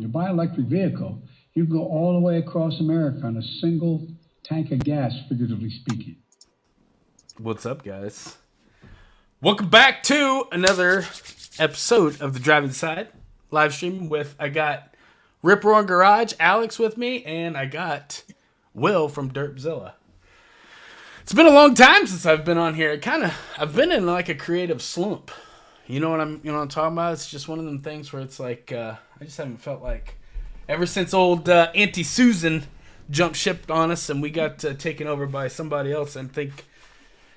You buy an electric vehicle, you can go all the way across America on a single tank of gas, figuratively speaking. What's up, guys? Welcome back to another episode of the Driving Side live stream with, I got Rip Roaring Garage, Alex with me, and I got Will from Derpzilla. It's been a long time since I've been on here. I've been in like a creative slump. You know what I'm talking about? It's just one of them things where it's like I just haven't felt like ever since old Auntie Susan jumped ship on us and we got taken over by somebody else. I think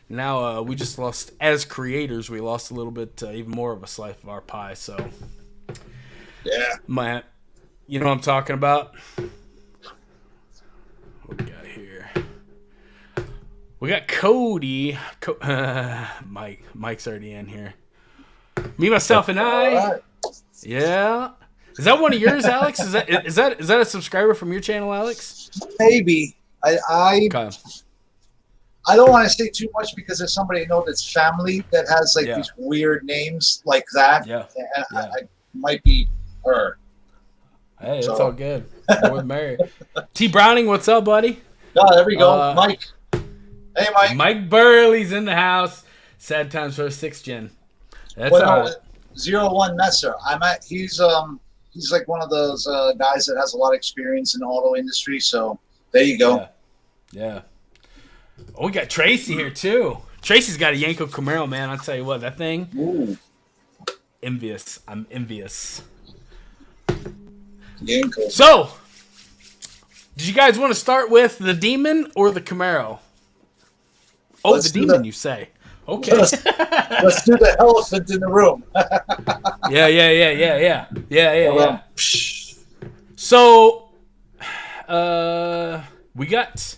now we just lost, as creators, we lost a little bit even more of a slice of our pie. So yeah, you know what I'm talking about? What we got here? We got Cody. Mike's already in here. Me, myself, and I. Right. Yeah. Is that one of yours, Alex? Is that a subscriber from your channel, Alex? Maybe. I don't want to say too much because there's somebody I know that's family that has like these weird names like that. Yeah. And I might be her. Hey, it's all good. More than merry. T. Browning, what's up, buddy? Oh, there we go. Mike. Hey, Mike. Mike Burley's in the house. Sad times for a 6th gen. That's all right. 01 Messer. He's like one of those guys that has a lot of experience in the auto industry. So there you go. Yeah. Oh, we got Tracy here too. Tracy's got a Yanko Camaro, man. I'll tell you what, that thing. Ooh. Envious. I'm envious. Yanko. So, did you guys want to start with the Demon or the Camaro? Oh, the Demon, you say? Okay. Let's do the elephant in the room. Yeah. So, we got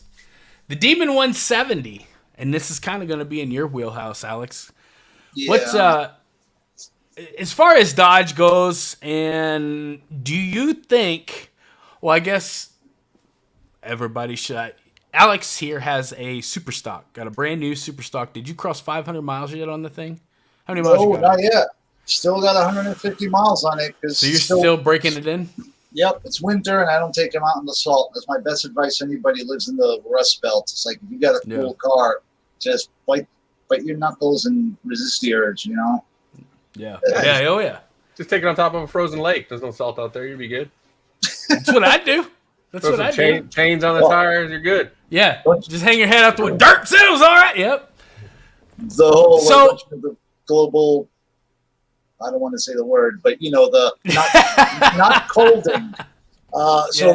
the Demon 170, and this is kind of going to be in your wheelhouse, Alex. Yeah. What's as far as Dodge goes, and do you think? Well, I guess everybody should. Alex here has a super stock, got a brand new super stock. Did you cross 500 miles yet on the thing? How many miles? No, not yet. Still got 150 miles on it. So you're still breaking it in? Yep, it's winter and I don't take them out in the salt. That's my best advice to anybody who lives in the Rust Belt. It's like, if you got a cool car, just bite your knuckles and resist the urge, you know? Yeah. Yeah. Just take it on top of a frozen lake. There's no salt out there. You'll be good. That's what I do. Throw some chains on the tires. You're good. Yeah. Just hang your head out the window. Dirt settles, all right. Yep. The whole the global, I don't want to say the word, but you know, the not colding.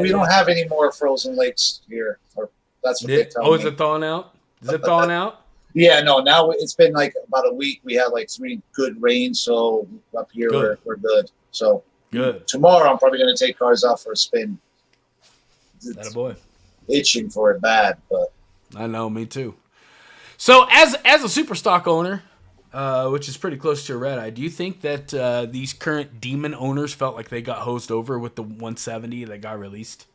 We don't have any more frozen lakes here. Or that's what they tell me. Oh, is it thawing out? Is it thawing out? Yeah, no, now it's been like about a week. We had like 3 good rains, so up here we're good. So good. Tomorrow I'm probably going to take cars out for a spin. That a boy. Itching for it bad, but I know, me too. So as a super stock owner, which is pretty close to a red eye, do you think that these current Demon owners felt like they got hosed over with the 170 that got released?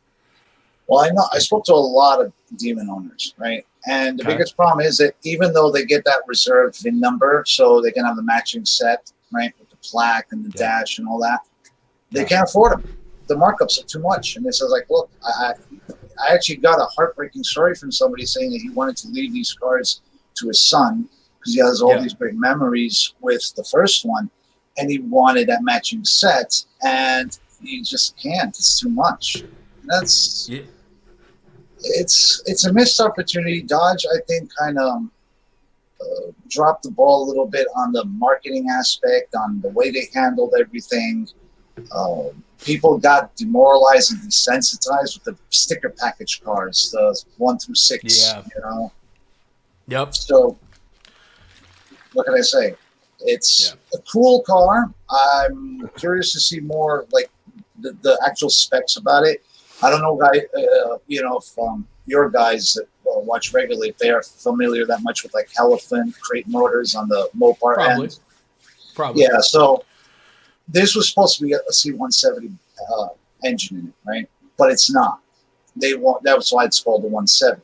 Well, I spoke to a lot of Demon owners, right? And the biggest problem is that even though they get that reserved VIN number, so they can have the matching set, right, with the plaque and the dash and all that, they can't afford them. The markups are too much. And they says, like, look, I actually got a heartbreaking story from somebody saying that he wanted to leave these cars to his son because he has all these great memories with the first one, and he wanted that matching set, and he just can't. It's too much. That's it's a missed opportunity. Dodge, I think, kind of dropped the ball a little bit on the marketing aspect, on the way they handled everything. People got demoralized and desensitized with the sticker package cars, the 1 through 6. You know. Yep. So, what can I say? It's a cool car. I'm curious to see more, like the actual specs about it. I don't know, if your guys that watch regularly, if they are familiar that much with like elephant crate motors on the Mopar end. Probably. Yeah. So this was supposed to be a C170 engine in it, right? But it's not. That was why it's called the 170.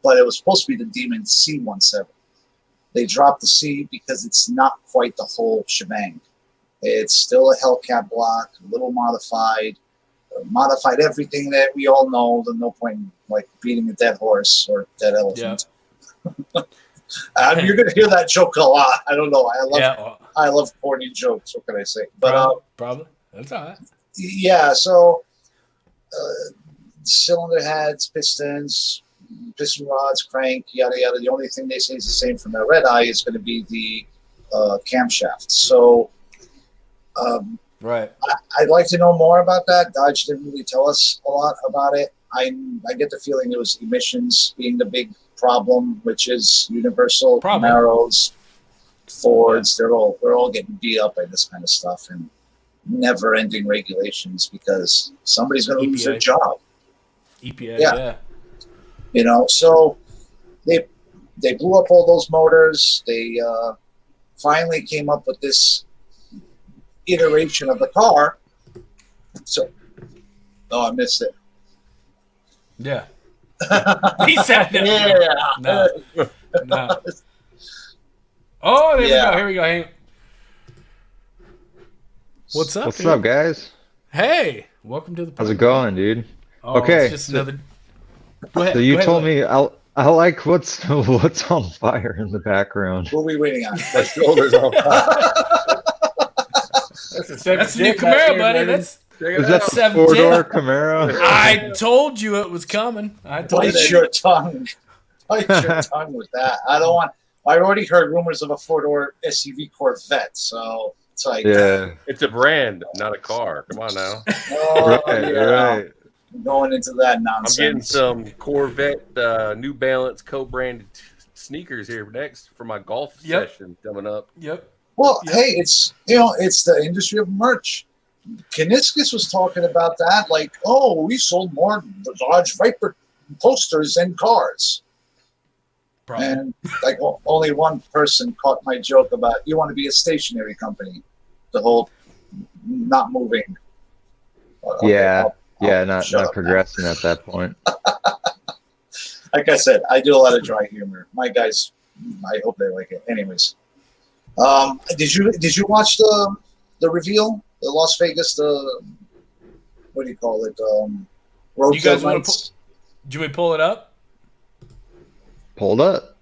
But it was supposed to be the Demon C170. They dropped the C because it's not quite the whole shebang. It's still a Hellcat block, a little modified. modified everything that we all know. There's no point in like beating a dead horse or dead elephant. You're gonna hear that joke a lot. I don't know. I love corny jokes. What can I say? But probably that's all right. Yeah. So cylinder heads, pistons, piston rods, crank, yada yada. The only thing they say is the same from their red eye is going to be the camshaft. So. Right. I'd like to know more about that. Dodge didn't really tell us a lot about it. I get the feeling it was emissions being the big problem, which is Universal, Camaros, Fords. They're all getting beat up by this kind of stuff and never-ending regulations because somebody's going to lose their job. EPA, yeah. You know, so they blew up all those motors. They finally came up with this iteration of the car. So, I missed it. Yeah. He said that. Yeah. No. Oh, there we go. Here we go. Hey. What's up? What's up, guys? Hey, welcome to the podcast. How's it going, dude? Oh, okay. It's just another. Go ahead. So you told me I like what's on fire in the background. What are we waiting on? My shoulders on fire. That's the new Camaro, buddy. Is that the 4-door Camaro? I told you it was coming. Bite your tongue. Bite your tongue with that. I don't want. I already heard rumors of a 4-door SUV Corvette, so it's like. Yeah. It's a brand, not a car. Come on now. Right. Going into that nonsense. I'm getting some Corvette New Balance co-branded sneakers here next for my golf session coming up. Yep. Well, hey, it's the industry of merch. Kaniskis was talking about that, like, we sold more Dodge Viper posters than cars. Probably. And like only one person caught my joke about you want to be a stationary company, the whole not moving. Not progressing at that point. Like I said, I do a lot of dry humor. My guys, I hope they like it. Anyways. Did you watch the reveal, the Las Vegas, what do you call it? You guys want to do we pull it up? Pulled up.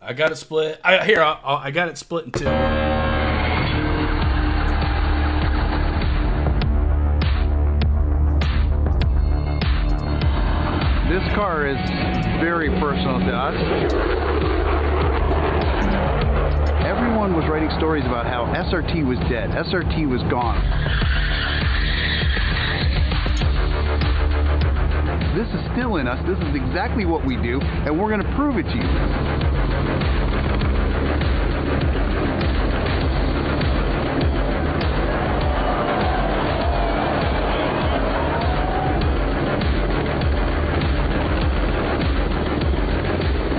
I got it split. I got it split in two. This car is very personal to us. Everyone was writing stories about how SRT was dead. SRT was gone. This is still in us. This is exactly what we do, and we're going to prove it to you.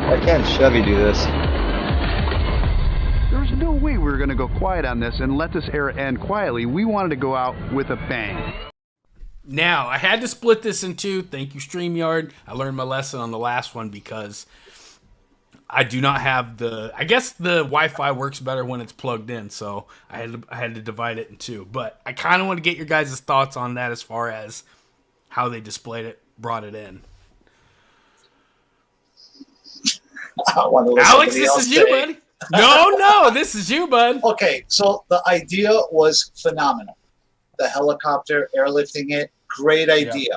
Why can't Chevy do this? There's no way we were going to go quiet on this and let this era end quietly. We wanted to go out with a bang. Now, I had to split this in two. Thank you, StreamYard. I learned my lesson on the last one because I do not have I guess the Wi-Fi works better when it's plugged in, so I had to divide it in two. But I kind of want to get your guys' thoughts on that as far as how they displayed it, brought it in. Alex, this is you, buddy. No, this is you, bud. Okay, so the idea was phenomenal. The helicopter, airlifting it, great idea. Yeah.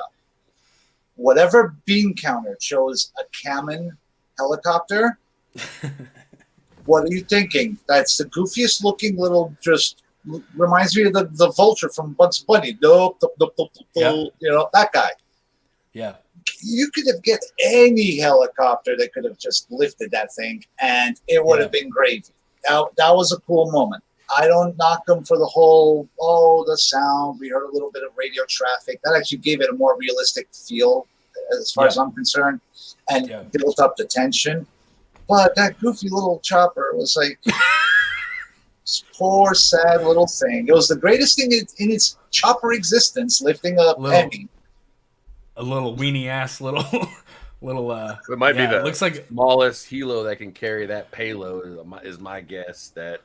Whatever bean counter chose a Cayman helicopter, what are you thinking? That's the goofiest looking little, just reminds me of the vulture from Bugs Bunny. Nope, you know, that guy. Yeah. You could have get any helicopter that could have just lifted that thing, and it would have been gravy. That was a cool moment. I don't knock them for the whole, the sound. We heard a little bit of radio traffic. That actually gave it a more realistic feel as far as I'm concerned, and built up the tension. But that goofy little chopper was like, poor, sad little thing. It was the greatest thing in its chopper existence, lifting a penny. A little weenie ass little it might be the looks like smallest helo that can carry that payload is my guess. That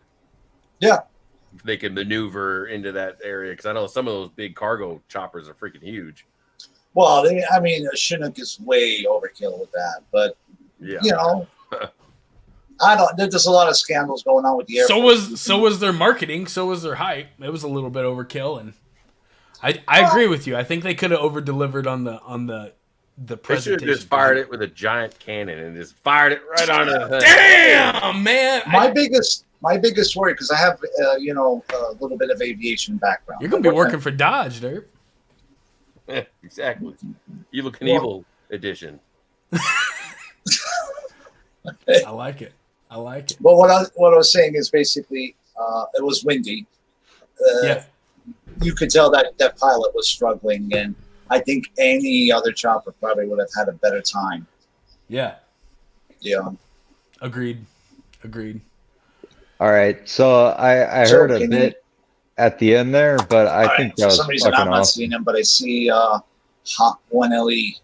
they can maneuver into that area, because I know some of those big cargo choppers are freaking huge. Well, I mean, a Chinook is way overkill with that, but Yeah. you know, I don't. There's a lot of scandals going on with the Air Force. So was their marketing. So was their hype. It was a little bit overkill, and I agree with you. I think they could have over delivered on the They presentation. should have just fired it with a giant cannon and just fired it right on the thing. Damn, man! My biggest worry, because I have you know, a little bit of aviation background. You're gonna be working for Dodge, dude. Yeah, exactly. Evil Knievel edition. I like it. But what I was saying is basically, it was windy. Yeah. You could tell that pilot was struggling, and I think any other chopper probably would have had a better time. Yeah. Yeah. Agreed. All right, so I heard a bit at the end there, but I think that for was some reason fucking I'm not awesome. seeing him, but I see Hot 1LE.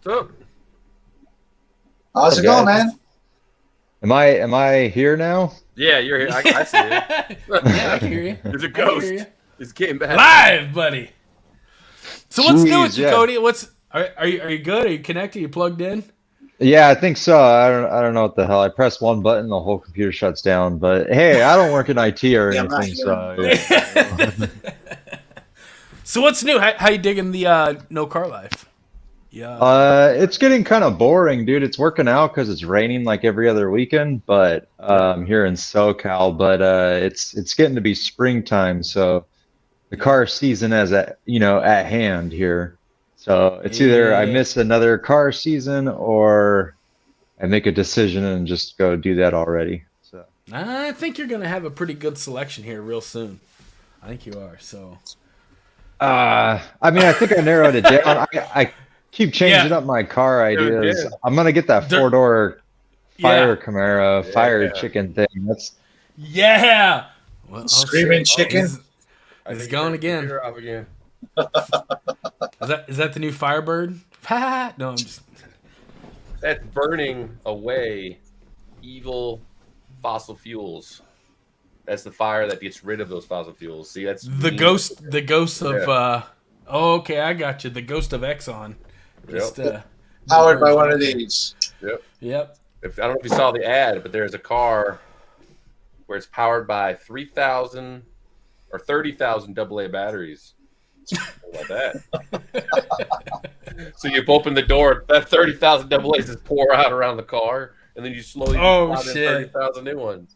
So, How's it going, man? Am I here now? yeah, you're here. I see it. Yeah, I can hear you. There's a I can hear ghost. you. It's getting back. Live, buddy. So what's new with you, yeah. Cody? Are you good? Are you connected? Are you plugged in? Yeah, I think so. I don't know what the hell. I press one button, the whole computer shuts down. But hey, I don't work in IT or Yeah, I'm not anything, so yeah. So what's new? How you digging the no car life? Yeah. It's getting kind of boring, dude. It's working out because it's raining like every other weekend, but here in SoCal. But it's getting to be springtime, so the car season is at hand here. So it's either I miss another car season or I make a decision and just go do that already. So I think you're gonna have a pretty good selection here real soon. I think you are. So I mean, I think I narrowed it down. I keep changing up my car ideas. I'm gonna get that 4-door fire Camaro, fire chicken thing. That's well, Screaming chicken. It's going again. Off again. Is that the new Firebird? No, I'm just. That's burning away evil fossil fuels. That's the fire that gets rid of those fossil fuels. See, that's The ghost of okay, I got you. The ghost of Exxon. Just Powered by one of these. Yep. I don't know if you saw the ad, but there's a car where it's powered by 3,000 or 30,000 AA batteries. How about that? So you open the door, that 30,000 AA's just pour out around the car, and then you slowly put in 30,000 new ones.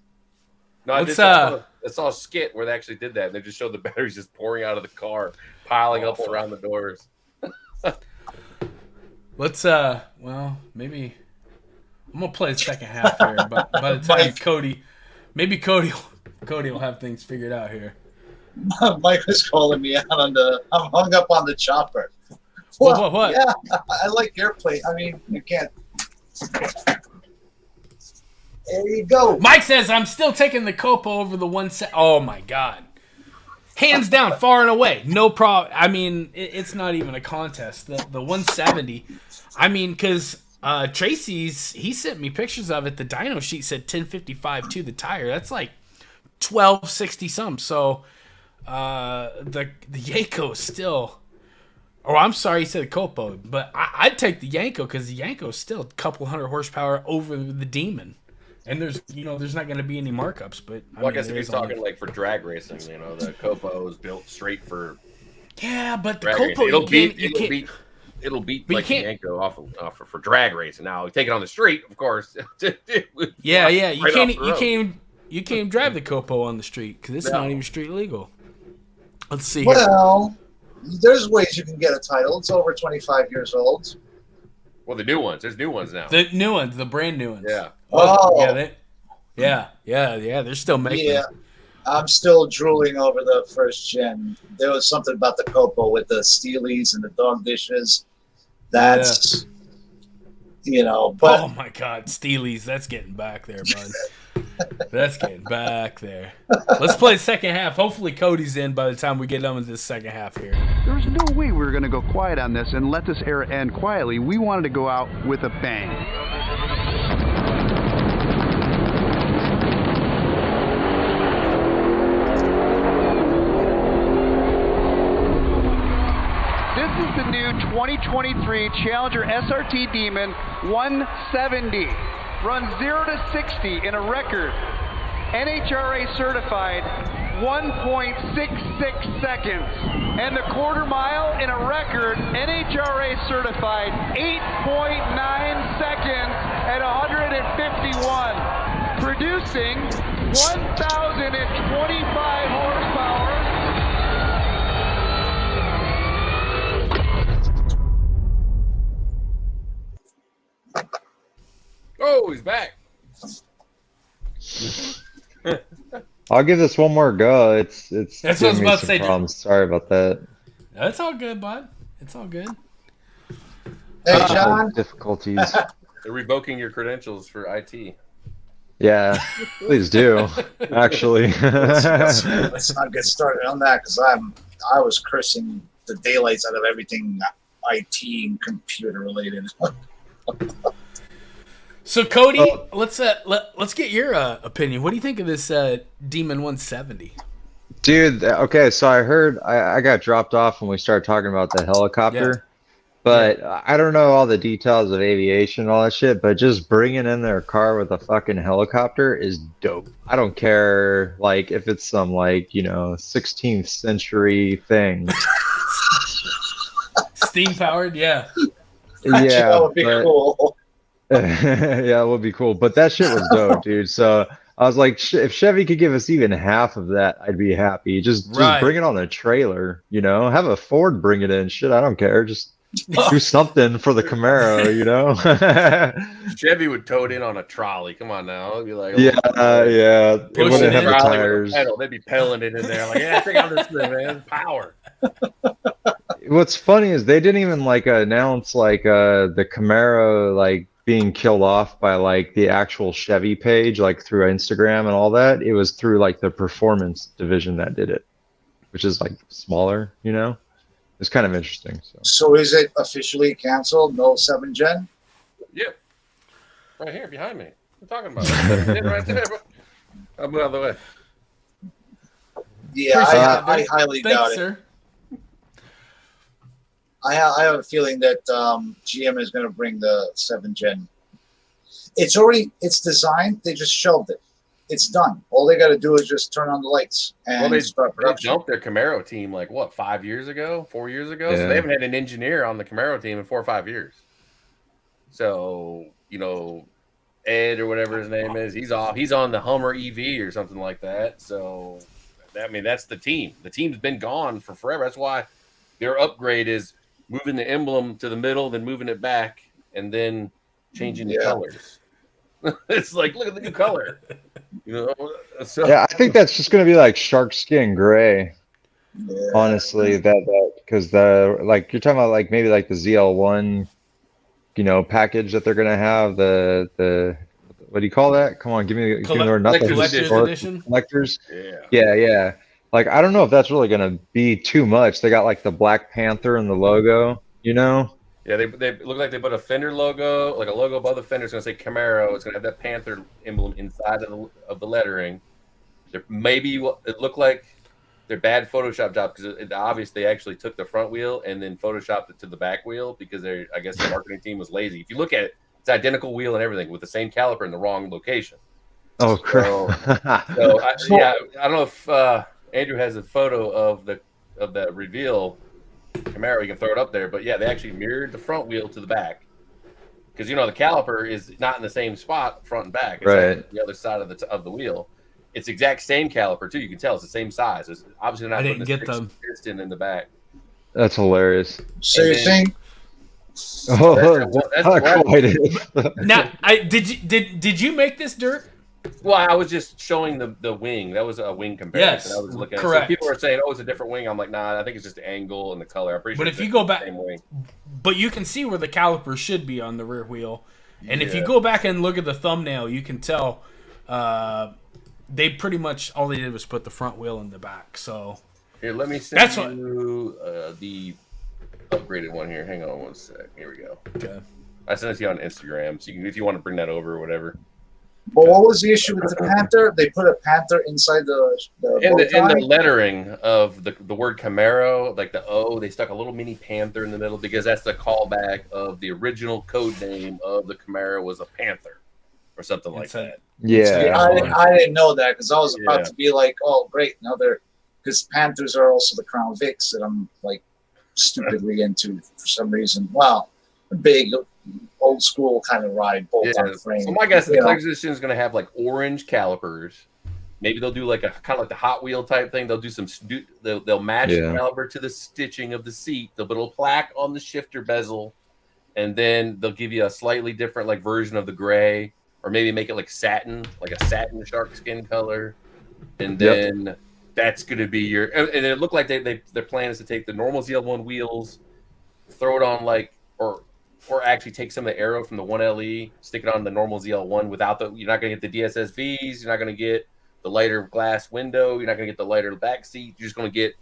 No, I saw a skit where they actually did that. And they just showed the batteries just pouring out of the car, piling up around the doors. Let's maybe I'm gonna play the second half here, but by the time Cody will have things figured out here. Mike was calling me out on I'm hung up on the chopper. Well, what? Yeah, I like airplane. I mean, you can't. There you go. Mike says I'm still taking the Copo over the 170. Oh my god, hands down, far and away, no problem. I mean, it's not even a contest. The 170. I mean, because he sent me pictures of it. The dyno sheet said 1055 to the tire. That's like 1260 some. So the Yanko is still. Oh, I'm sorry, he said the Copo, but I'd take the Yanko because the Yanko is still a couple hundred horsepower over the Demon. And there's not going to be any markups, but I guess if you're talking like for drag racing, the Copo is built straight for. Yeah, but the drag Copo racing. It'll beat like the Yanko off for drag racing. Now, take it on the street, of course. Yeah, you can't drive the Copo on the street because it's not even street legal. Let's see. Well, there's ways you can get a title. It's over 25 years old. Well, the new ones. There's new ones now. The new ones, the brand new ones. Yeah. Oh. Yeah. They're still making. Yeah. I'm still drooling over the first gen. There was something about the Copo with the Steelies and the dog dishes. That's, but. Oh my God, Steelies, that's getting back there, bud. That's getting back there. Let's play the second half. Hopefully Cody's in by the time we get done with this second half here. There was no way we were going to go quiet on this and let this era end quietly. We wanted to go out with a bang. the new 2023 Challenger SRT Demon 170. Runs 0 to 60 in a record NHRA certified 1.66 seconds. And the quarter mile in a record NHRA certified 8.9 seconds at 151. Producing 1,025 horsepower. Oh, he's back. I'll give this one more go. It's That's what I was giving me about to some say. problems. Sorry about that. That's all good, bud. It's all good. Hey, John. Difficulties. They're revoking your credentials for IT. Yeah, please do. Actually, Let's not get started on that because I was cursing the daylights out of everything IT and computer related. So Cody, let's get your opinion. What do you think of this Demon 170? dude. Okay, so I heard I got dropped off when we started talking about the helicopter. But I don't know all the details of aviation and all that shit, but just bringing in their car with a fucking helicopter is dope. I don't care, like, if it's some, like, 16th century thing. Steam powered, yeah. Yeah, that would be cool. yeah, it would be cool. But that shit was dope, dude. So I was like, if Chevy could give us even half of that, I'd be happy. Just bring it on a trailer, Have a Ford bring it in. Shit, I don't care. Just do something for the Camaro, Chevy would tow it in on a trolley. Come on now. It'd be like, yeah. It wouldn't have the tires. They'd be pedaling it in there. Like, yeah, check out this thing, man. Power. What's funny is they didn't even announce the Camaro being killed off by the actual Chevy page through Instagram and all that. It was through the performance division that did it, which is smaller, It's kind of interesting. So is it officially canceled? No 7 Gen? Yep. Right here behind me. What are you talking about? Right there. I'll move out of the way. Yeah, I highly doubt it. Sir. I have a feeling that GM is going to bring the 7 Gen. It's designed. They just shelved it. It's done. All they got to do is just turn on the lights and start production. They jumped their Camaro team 4 years ago? Yeah. So they haven't had an engineer on the Camaro team in 4 or 5 years. So, Ed or whatever his name is, he's on the Hummer EV or something like that. So, that's the team. The team's been gone for forever. That's why their upgrade is moving the emblem to the middle, then moving it back, and then changing the colors. It's look at the new color. So, yeah, I think that's just gonna be shark skin gray. Yeah. Honestly, that because you're talking about maybe the ZL1, package that they're gonna have the what do you call that? Come on, give me collector's edition. Collectors. Yeah. Yeah. I don't know if that's really gonna be too much. They got the Black Panther and the logo, Yeah, they look like they put a fender logo, a logo above the fender. It's going to say Camaro. It's going to have that Panther emblem inside of the lettering. It looked like they're bad Photoshop job because it's obvious they actually took the front wheel and then Photoshopped it to the back wheel because I guess the marketing team was lazy. If you look at it, it's identical wheel and everything with the same caliper in the wrong location. Oh, crap. So I don't know if Andrew has a photo of the reveal Camaro. You can throw it up there, but yeah, they actually mirrored the front wheel to the back because the caliper is not in the same spot front and back. It's right. The other side of the wheel. It's exact same caliper too. You can tell it's the same size. It's obviously not putting the piston in the back. That's hilarious. So you're saying? Oh, that's quite Now, did you make this dirt? Well, I was just showing the wing. That was a wing comparison. Yes, I was looking at correct. So people are saying, "Oh, it's a different wing." I'm like, "Nah, I think it's just the angle and the color." I'm pretty sure. But if you go back, same wing. But you can see where the caliper should be on the rear wheel, and if you go back and look at the thumbnail, you can tell they pretty much all they did was put the front wheel in the back. So here, let me send you the upgraded one here. Hang on one sec. Here we go. Okay. I sent it to you on Instagram, so if you want to bring that over or whatever. But what was the issue with the Panther? They put a Panther inside the In bow tie? the lettering of the word Camaro, like the O, they stuck a little mini panther in the middle because that's the callback of the original code name of the Camaro was a panther or something like that. Yeah. I didn't know that because I was about Yeah. to be like, oh, great. Now they're because Panthers are also the Crown Vics that I'm like stupidly into for some reason. Wow, a big old school kind of ride, bolt Yeah. on frame. So my guess is the You know. collector's edition is going to have like orange calipers. Maybe they'll do like a kind of like the Hot Wheel type thing. They'll do some. They'll match the caliper to the stitching of the seat. They'll put a little plaque on the shifter bezel, and then they'll give you a slightly different like version of the gray, or maybe make it like satin, like a satin shark skin color, and then that's going to be your. And it looked like their plan is to take the normal ZL1 wheels, throw it on like or actually take some of the aero from the 1LE, stick it on the normal ZL1 without the. You're not going to get the DSSVs. You're not going to get the lighter glass window. You're not going to get the lighter back seat. You're just going to get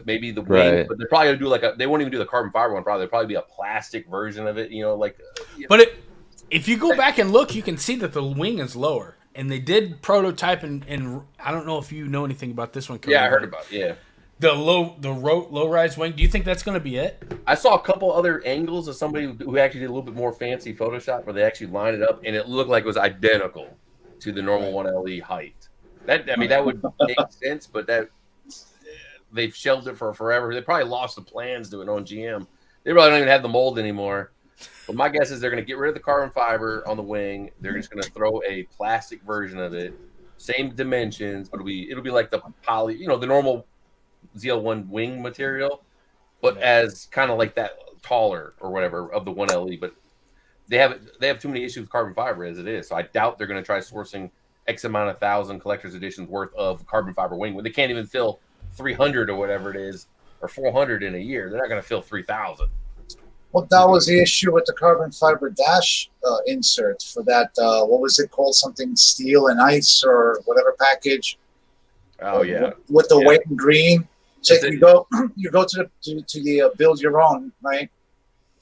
maybe the wing. But they're probably going to do like they won't even do the carbon fiber one. Probably there'll probably be a plastic version of it. You know, like. But if you go back and look, you can see that the wing is lower. And they did prototype, and I don't know if you know anything about this one. Yeah, I heard about it. Yeah. The low rise wing. Do you think that's going to be it? I saw a couple other angles of somebody who actually did a little bit more fancy Photoshop where they actually lined it up, and it looked like it was identical to the normal 1LE height. That would make sense, but they've shelved it for forever. They probably lost the plans to it on GM. They probably don't even have the mold anymore. But my guess is they're going to get rid of the carbon fiber on the wing. They're just going to throw a plastic version of it, same dimensions, but it'll be like the poly, the normal ZL1 wing material, but as kind of like that taller or whatever of the 1LE. But they have too many issues with carbon fiber as it is, so I doubt they're going to try sourcing X amount of thousand collector's editions worth of carbon fiber wing when they can't even fill 300 or whatever it is, or 400 in a year. They're not going to fill 3,000. Well, that was the issue with the carbon fiber dash insert for that. What was it called? Something steel and ice or whatever package. Oh yeah, with the white and green. So you go to the build your own, right?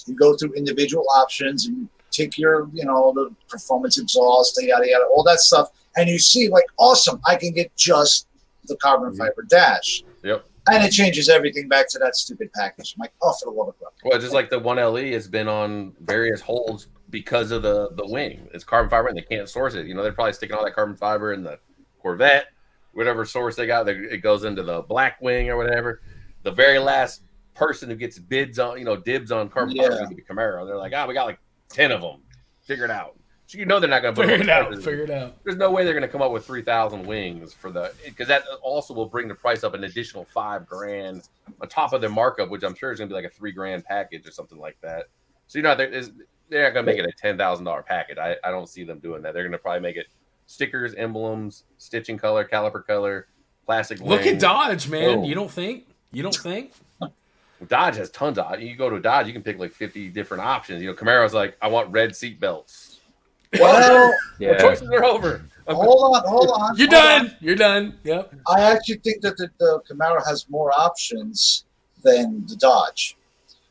You go through individual options and take your the performance exhaust, yada yada, all that stuff, and you see like awesome, I can get just the carbon fiber dash. Yep. And it changes everything back to that stupid package. I'm like, oh, for the love of God. Well, just like the 1LE has been on various holds because of the wing. It's carbon fiber, and they can't source it. They're probably sticking all that carbon fiber in the Corvette, whatever source they got. It goes into the black wing or whatever. The very last person who gets dibs on carbon fiber is going to be Camaro. They're like, we got like 10 of them. Figure it out. So they're not going to figure it out. There's no way they're going to come up with 3,000 wings because that also will bring the price up an additional $5,000 on top of their markup, which I'm sure is going to be like a $3,000 package or something like that. So they're not going to make it a $10,000 package. I don't see them doing that. They're going to probably make it stickers, emblems, stitching color, caliper color, plastic. Look at Dodge, man. You don't think? Dodge has tons of. You go to Dodge, you can pick like 50 different options. Camaro's like, I want red seat belts. Well, the choices are over. Hold on. You're done. Yep. I actually think that the Camaro has more options than the Dodge.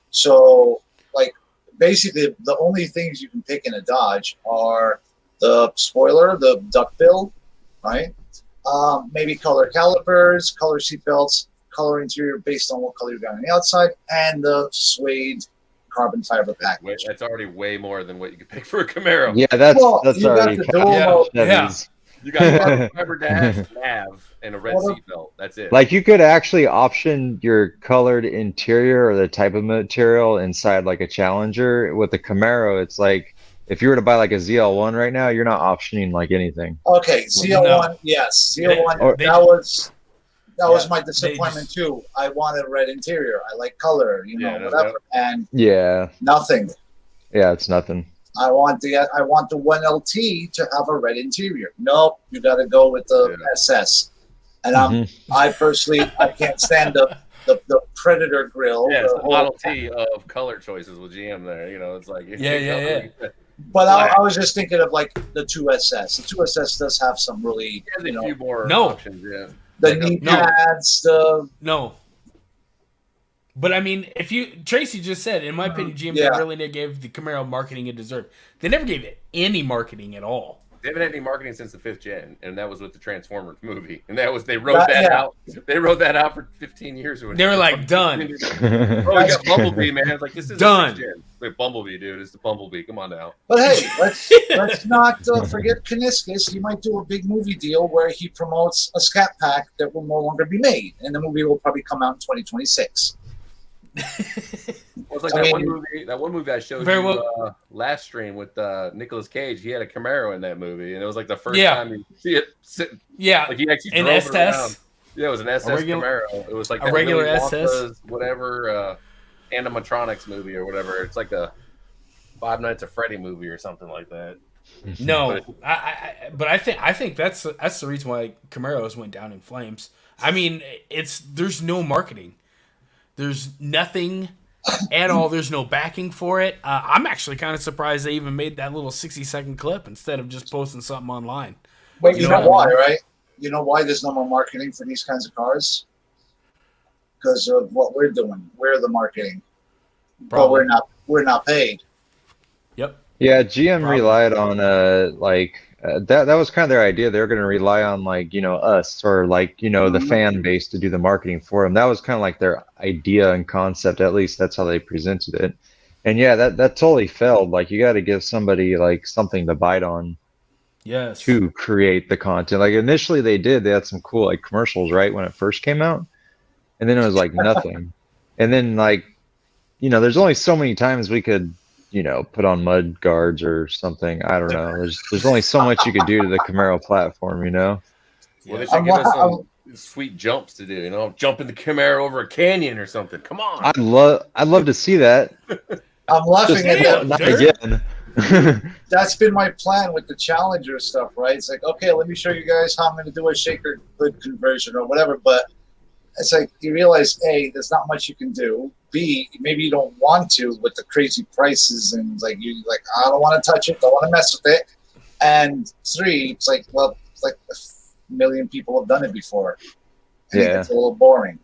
So, like, basically, the only things you can pick in a Dodge are the spoiler, the duckbill, right? Maybe color calipers, color seatbelts, color interior based on what color you got on the outside, and the suede carbon fiber package. That's already way more than what you could pick for a Camaro. Yeah, that's already You got carbon fiber dash, nav, and a red seatbelt. That's it. Like you could actually option your colored interior or the type of material inside like a Challenger. With the Camaro, it's like if you were to buy like a ZL1 right now, you're not optioning like anything. Okay, ZL1, yes, ZL1. That was my disappointment too. I wanted red interior. I like color, whatever, and nothing. Yeah, it's nothing. I want the 1LT to have a red interior. Nope, you got to go with the SS. And I personally can't stand the Predator grill. Yeah, it's the Model T of color choices with GM there. It's like But I was just thinking of like the 2SS. The 2SS does have some really a few more options. Yeah. The knee pads, No. But I mean, Tracy just said, in my opinion, GM really gave the Camaro marketing it deserved. They never gave it any marketing at all. They haven't had any marketing since the 5th gen, and that was with the Transformers movie. And that was they wrote that out. They wrote that out for 15 years. Or They were like, done. Oh, we got Bumblebee, man. It's like, this is done. Wait, Bumblebee, dude. It's the Bumblebee. Come on now. But hey, let's not forget Kaniskis. He might do a big movie deal where he promotes a Scat Pack that will no longer be made, and the movie will probably come out in 2026. Well, it's like that one movie I showed you last stream with Nicolas Cage. He had a Camaro in that movie, and it was like the first time you see it sitting. Yeah, like he actually drove it around. Yeah, it was an SS Camaro. It was like a regular Willy SS, Wonka's, whatever animatronics movie or whatever. It's like a Five Nights at Freddy movie or something like that. No, but I think that's the reason why Camaros went down in flames. I mean, there's no marketing. There's nothing at all. There's no backing for it. I'm actually kind of surprised they even made that little 60-second clip instead of just posting something online. But you know why, right? You know why there's no more marketing for these kinds of cars? Because of what we're doing. We're the marketing. Probably. But we're not paid. Yep. Yeah, GM relied on that was kind of their idea. They were going to rely on us or the fan base to do the marketing for them. That was kind of like their idea and concept. At least that's how they presented it. And yeah, that totally failed. Like, you got to give somebody like something to bite on. Yes. To create the content. Like, initially they had some cool like commercials right when it first came out, and then it was like nothing. And then there's only so many times we could put on mud guards or something. I don't know. There's only so much you could do to the Camaro platform, Well, they should give us some sweet jumps to do, jumping the Camaro over a canyon or something. Come on. I'd love to see that. I'm laughing at that. Not again. That's been my plan with the Challenger stuff, right? It's like, okay, let me show you guys how I'm going to do a shaker hood conversion or whatever. But it's like, you realize, A, there's not much you can do. B, maybe you don't want to with the crazy prices, and I don't want to touch it, don't want to mess with it. And 3, it's like, well, it's like a million people have done it before. And it gets a little boring,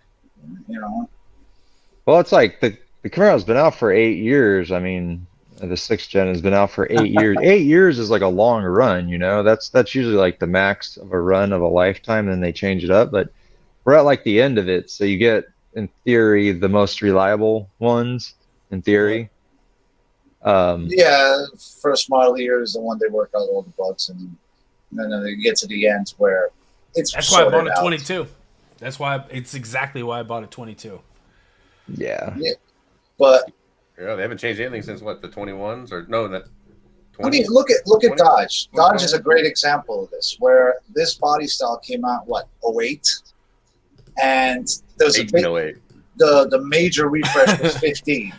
Well, it's like the Camaro's been out for 8 years. I mean, the 6th gen has been out for 8 years. 8 years is like a long run, That's usually like the max of a run of a lifetime, and then they change it up. But we're at like the end of it, so you get, in theory, the most reliable ones, in theory. First model year is the one they work out all the bugs, and then they get to the end where it's That's why I bought a 22. That's why it's exactly why I bought a 22. Yeah. But they haven't changed anything since the 21s or no, that 20. I mean, look at Dodge. Dodge is a great example of this, where this body style came out 08, and there's a big, the major refresh was 15.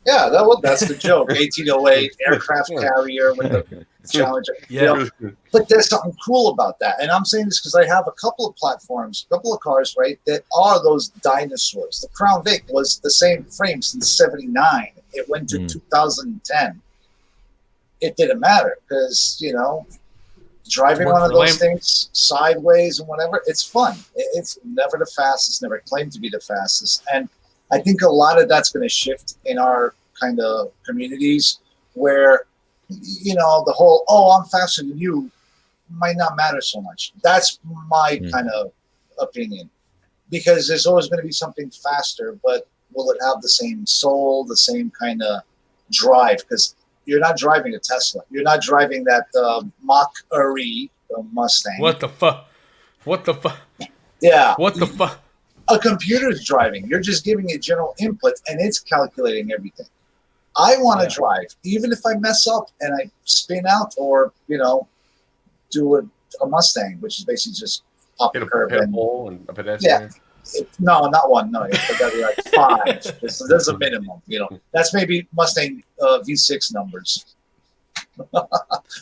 Yeah, that's the joke. 1808 aircraft carrier with the Challenger. Yeah. But there's something cool about that, and I'm saying this because I have a couple of platforms, a couple of cars, right, that are those dinosaurs. The Crown Vic was the same frame since '79. It went to 2010. It didn't matter because driving one of those things sideways and whatever, it's fun. It's never the fastest, never claimed to be the fastest. And I think a lot of that's going to shift in our kind of communities where, the whole, I'm faster than you might not matter so much. That's my kind of opinion, because there's always going to be something faster, but will it have the same soul, the same kind of drive? Because you're not driving a Tesla. You're not driving that Mach-E, the Mustang. What the fuck? What the fuck? Yeah. What the fuck? A computer's driving. You're just giving it general input, and it's calculating everything. I want to drive, even if I mess up and I spin out or, do a Mustang, which is basically just pop a curb. Hit a pole and a pedestrian. Yeah. No, not one. No, it's got to be like 5. There's a minimum. That's maybe Mustang V6 numbers.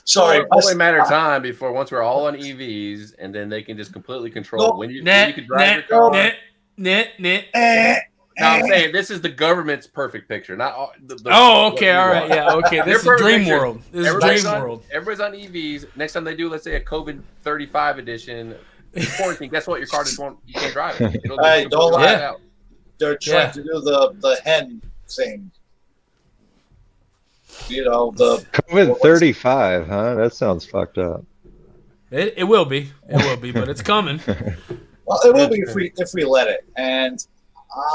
Sorry, only a matter of time before once we're all on EVs, and then they can just completely control when you can drive your car. No, I'm saying this is the government's perfect picture, not okay, all right, yeah, okay. This is dream world. This is dream world. Everybody's on EVs. Next time they do, let's say a COVID 35 edition quarantine. Guess what? Your car just won't. You can't drive it. Hey, don't lie out. They're trying to do the hen thing. The COVID 35, huh? That sounds fucked up. It will be. It will be, but it's coming. Well, it will be if we let it. And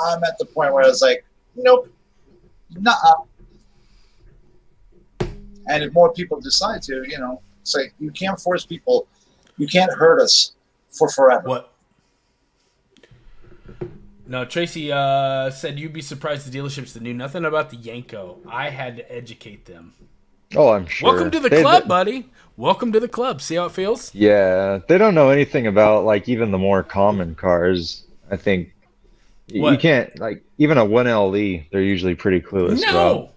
I'm at the point where I was like, nope, nah. And if more people decide to, it's like you can't force people. You can't hurt us for forever. What? No, Tracy said you'd be surprised the dealerships that knew nothing about the Yenko. I had to educate them. Oh, I'm sure. Welcome to the club, buddy. Welcome to the club. See how it feels? Yeah, they don't know anything about like even the more common cars. I think you can't like even a 1LE. They're usually pretty clueless about.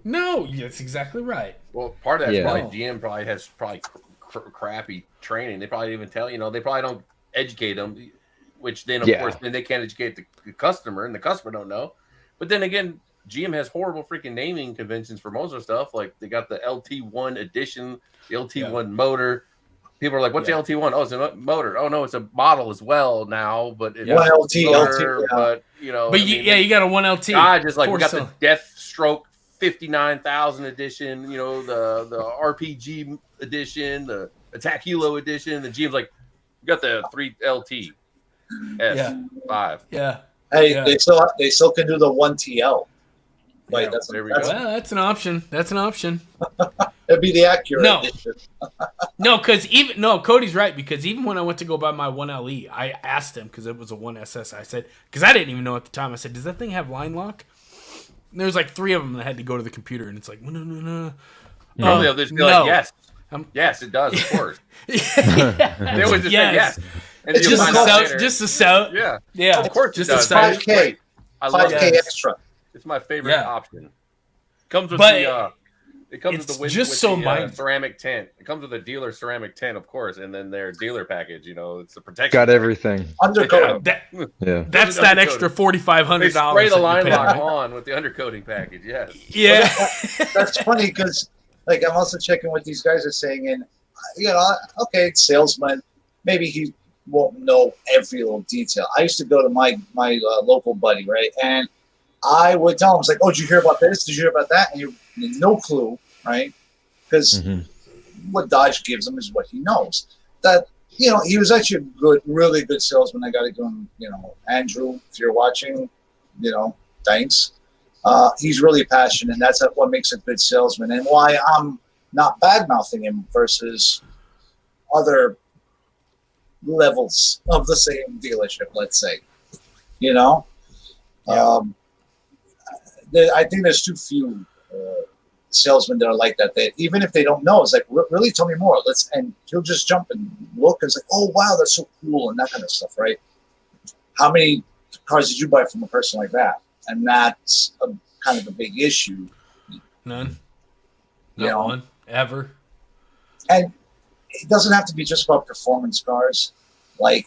No, that's exactly right. Well, part of that's probably GM probably has crappy training. They probably even tell they probably don't educate them, which then of course then they can't educate the customer, and the customer don't know. But then again, GM has horrible freaking naming conventions for most of the stuff. Like they got the LT1 edition, the LT1 motor. People are like, "What's the LT1?" Oh, it's a motor. Oh no, it's a model as well now. But it's one LT. But you got a 1LT. I just like we got the Deathstroke 59,000 edition. The RPG edition, the Attack Hilo edition. The GM's like, we got the 3LT S5. Yeah. Hey, they still can do the 1TL. Like that's an option. That's an option. It'd be the accurate edition. Cody's right, because even when I went to go buy my 1LE, I asked him because it was a 1SS. I said, because I didn't even know at the time. I said, does that thing have line lock? And there was like 3 of them that had to go to the computer, and it's like, no. They'll just be like, yes. Yes, it does, of course. They would just say yes. And it's just a sell. Yeah. Of course, just a 5K. I love 5K extra. It's my favorite option. Comes with ceramic tent. It comes with a dealer ceramic tent, of course, and then their dealer package. It's a protection. Got everything. Undercoating. That's that extra $4,500. They spray the line lock on with the undercoating package. Yes. Yeah. That's funny because, like, I'm also checking what these guys are saying, and okay, salesman, maybe he won't know every little detail. I used to go to my local buddy, right, and I would tell him, I was like, oh, did you hear about this? Did you hear about that? And he had no clue, right? Because what Dodge gives him is what he knows. That, he was actually a really good salesman. I got to give him, Andrew, if you're watching, thanks. He's really passionate, and that's what makes a good salesman, and why I'm not bad-mouthing him versus other levels of the same dealership, let's say. I think there's too few salesmen that are like that. That even if they don't know, it's like, really, tell me more. And he'll just jump and look and say, oh wow, that's so cool, and that kind of stuff, right? How many cars did you buy from a person like that? And that's kind of a big issue. None. Not one ever. And it doesn't have to be just about performance cars. Like,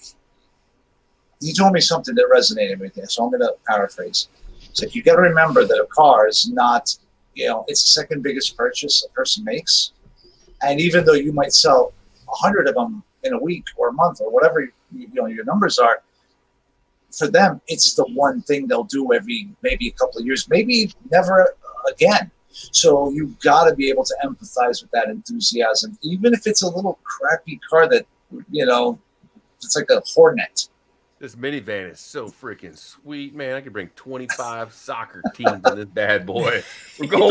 he told me something that resonated with me, so I'm going to paraphrase. So you got to remember that a car is not, it's the second biggest purchase a person makes. And even though you might sell 100 of them in a week or a month or whatever your numbers are, for them, it's the one thing they'll do every maybe a couple of years, maybe never again. So you've got to be able to empathize with that enthusiasm, even if it's a little crappy car that, it's like a Hornet. This minivan is so freaking sweet, man. I could bring 25 soccer teams in this bad boy. We're going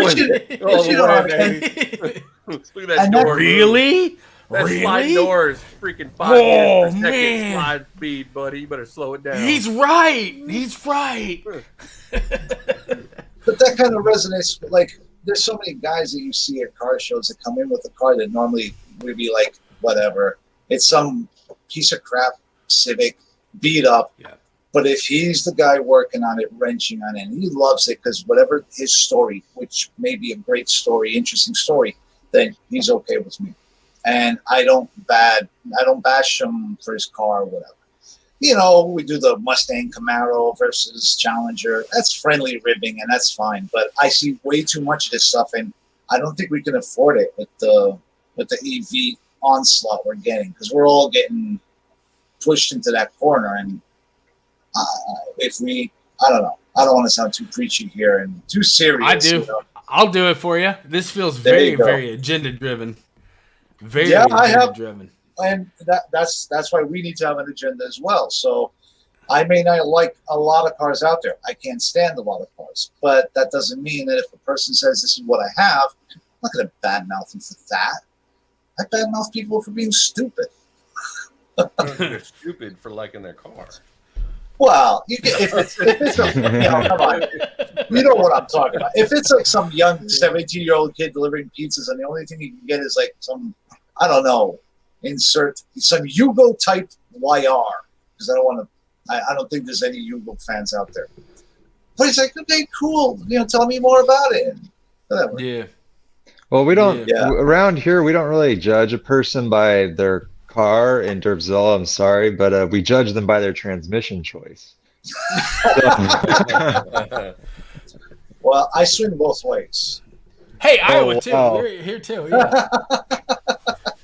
all the way, baby. Look at that door. Really? That slide door is freaking 5 meters per second slide speed, buddy. You better slow it down. He's right. But that kind of resonates. Like, there's so many guys that you see at car shows that come in with a car that normally would be like, whatever. It's some piece of crap Civic, beat up. Yeah. But if he's the guy working on it, wrenching on it, and he loves it because whatever his story, which may be a great story, interesting story, then he's okay with me. And I don't bash him for his car or whatever. We do the Mustang Camaro versus Challenger. That's friendly ribbing, and that's fine. But I see way too much of this stuff, and I don't think we can afford it with the EV onslaught we're getting, because we're all getting pushed into that corner. And I don't know. I don't want to sound too preachy here and too serious. I do. I'll do it for you. This feels very, very agenda driven. Very agenda driven. and that's why we need to have an agenda as well. So I may not like a lot of cars out there. I can't stand a lot of cars, but that doesn't mean that if a person says this is what I have, I'm not going to badmouth them for that. I badmouth people for being stupid. They're stupid for liking their car. Well, if it's come on, you know what I'm talking about. If it's like some young 17-year-old kid delivering pizzas, and the only thing you can get is like some, I don't know, insert some Yugo type YR, because I don't think there's any Yugo fans out there. But it's like, okay, cool. Tell me more about it. Whatever. Yeah. Well, we don't Yeah. around here. We don't really judge a person by their car in terms of, I'm sorry, but we judge them by their transmission choice. Well, I swing both ways. Hey, Iowa too. wow. We're here too. Yeah.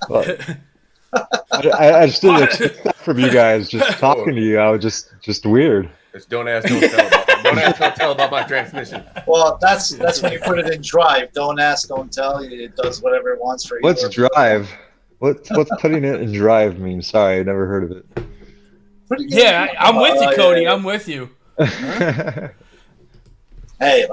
Well, I just didn't expect that from you guys. Just talking to you, I was just weird. Just don't ask, don't tell. Don't ask, don't tell about my transmission. Well, that's when you put it in drive. Don't ask, don't tell. It does whatever it wants for you. What's drive? What's putting it in drive mean? Sorry, I never heard of it. Yeah, I'm with you, Cody. I'm with you. Hey,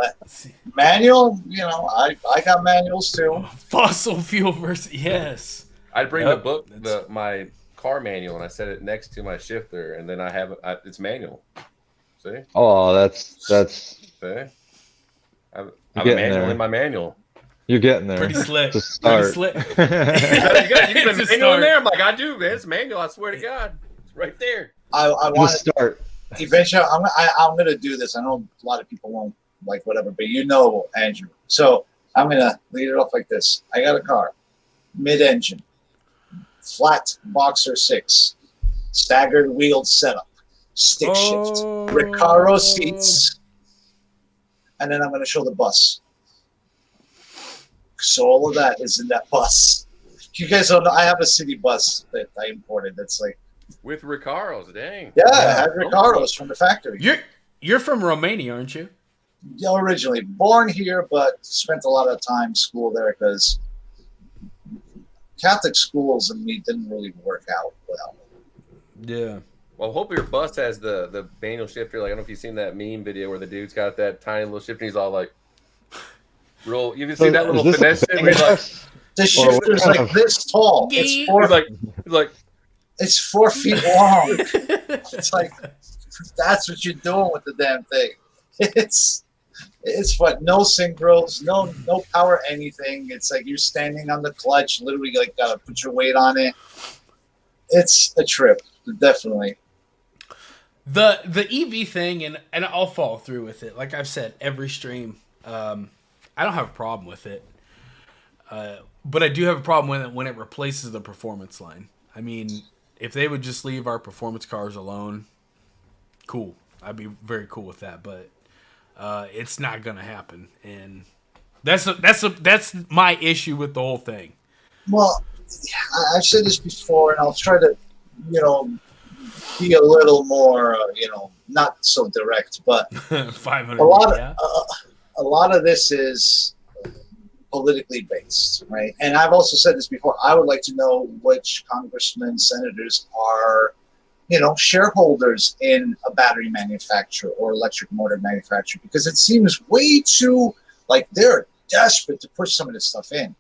manual. I got manuals too. Fossil fuel versus yes. I'd bring Yep. the book, my car manual, and I set it next to my shifter, and then I have it's manual. See? Oh, that's See? I have a getting manual there. in my manual. You're getting there. Pretty slick. To Pretty start. slick. You got It's a a manual start. in there? I'm like, I do, man. It's manual. I swear to God, it's right there. I To want start. eventually. I'm gonna do this. I know a lot of people won't like whatever, but Andrew. So I'm gonna lead it off like this. I got a car, mid-engine, flat boxer 6, staggered wheeled setup, stick shift, Recaro seats, and then I'm gonna show the bus. So all of that is in that bus. You guys don't know. I have a city bus that I imported. That's like, With Recaros, dang. yeah, I had Recaros from the factory. You're from Romania, aren't you? Originally born here, but spent a lot of time school there because Catholic schools and me didn't really work out well. Yeah. Well, hope your bus has the manual shifter. Like, I don't know if you've seen that meme video where the dude's got that tiny little shifter. And he's all like, real. You can see that little Is this finesse. a Where he's like, The Or shifter's what kind like of- this tall. He's he's like, It's 4 feet long. It's like, that's what you're doing with the damn thing. It's what, no synchros, no power anything. It's like you're standing on the clutch, literally like gotta put your weight on it. It's a trip, definitely. The EV thing, and I'll follow through with it. Like I've said, every stream, I don't have a problem with it. But I do have a problem when it replaces the performance line. I mean, if they would just leave our performance cars alone, cool. I'd be very cool with that. But it's not gonna happen, and that's my issue with the whole thing. Well, I've said this before, and I'll try to, be a little more, not so direct, but 500. a lot of yeah. a lot of this is politically based, right? And I've also said this before. I would like to know which congressmen, senators are, shareholders in a battery manufacturer or electric motor manufacturer, because it seems way too like they're desperate to push some of this stuff in.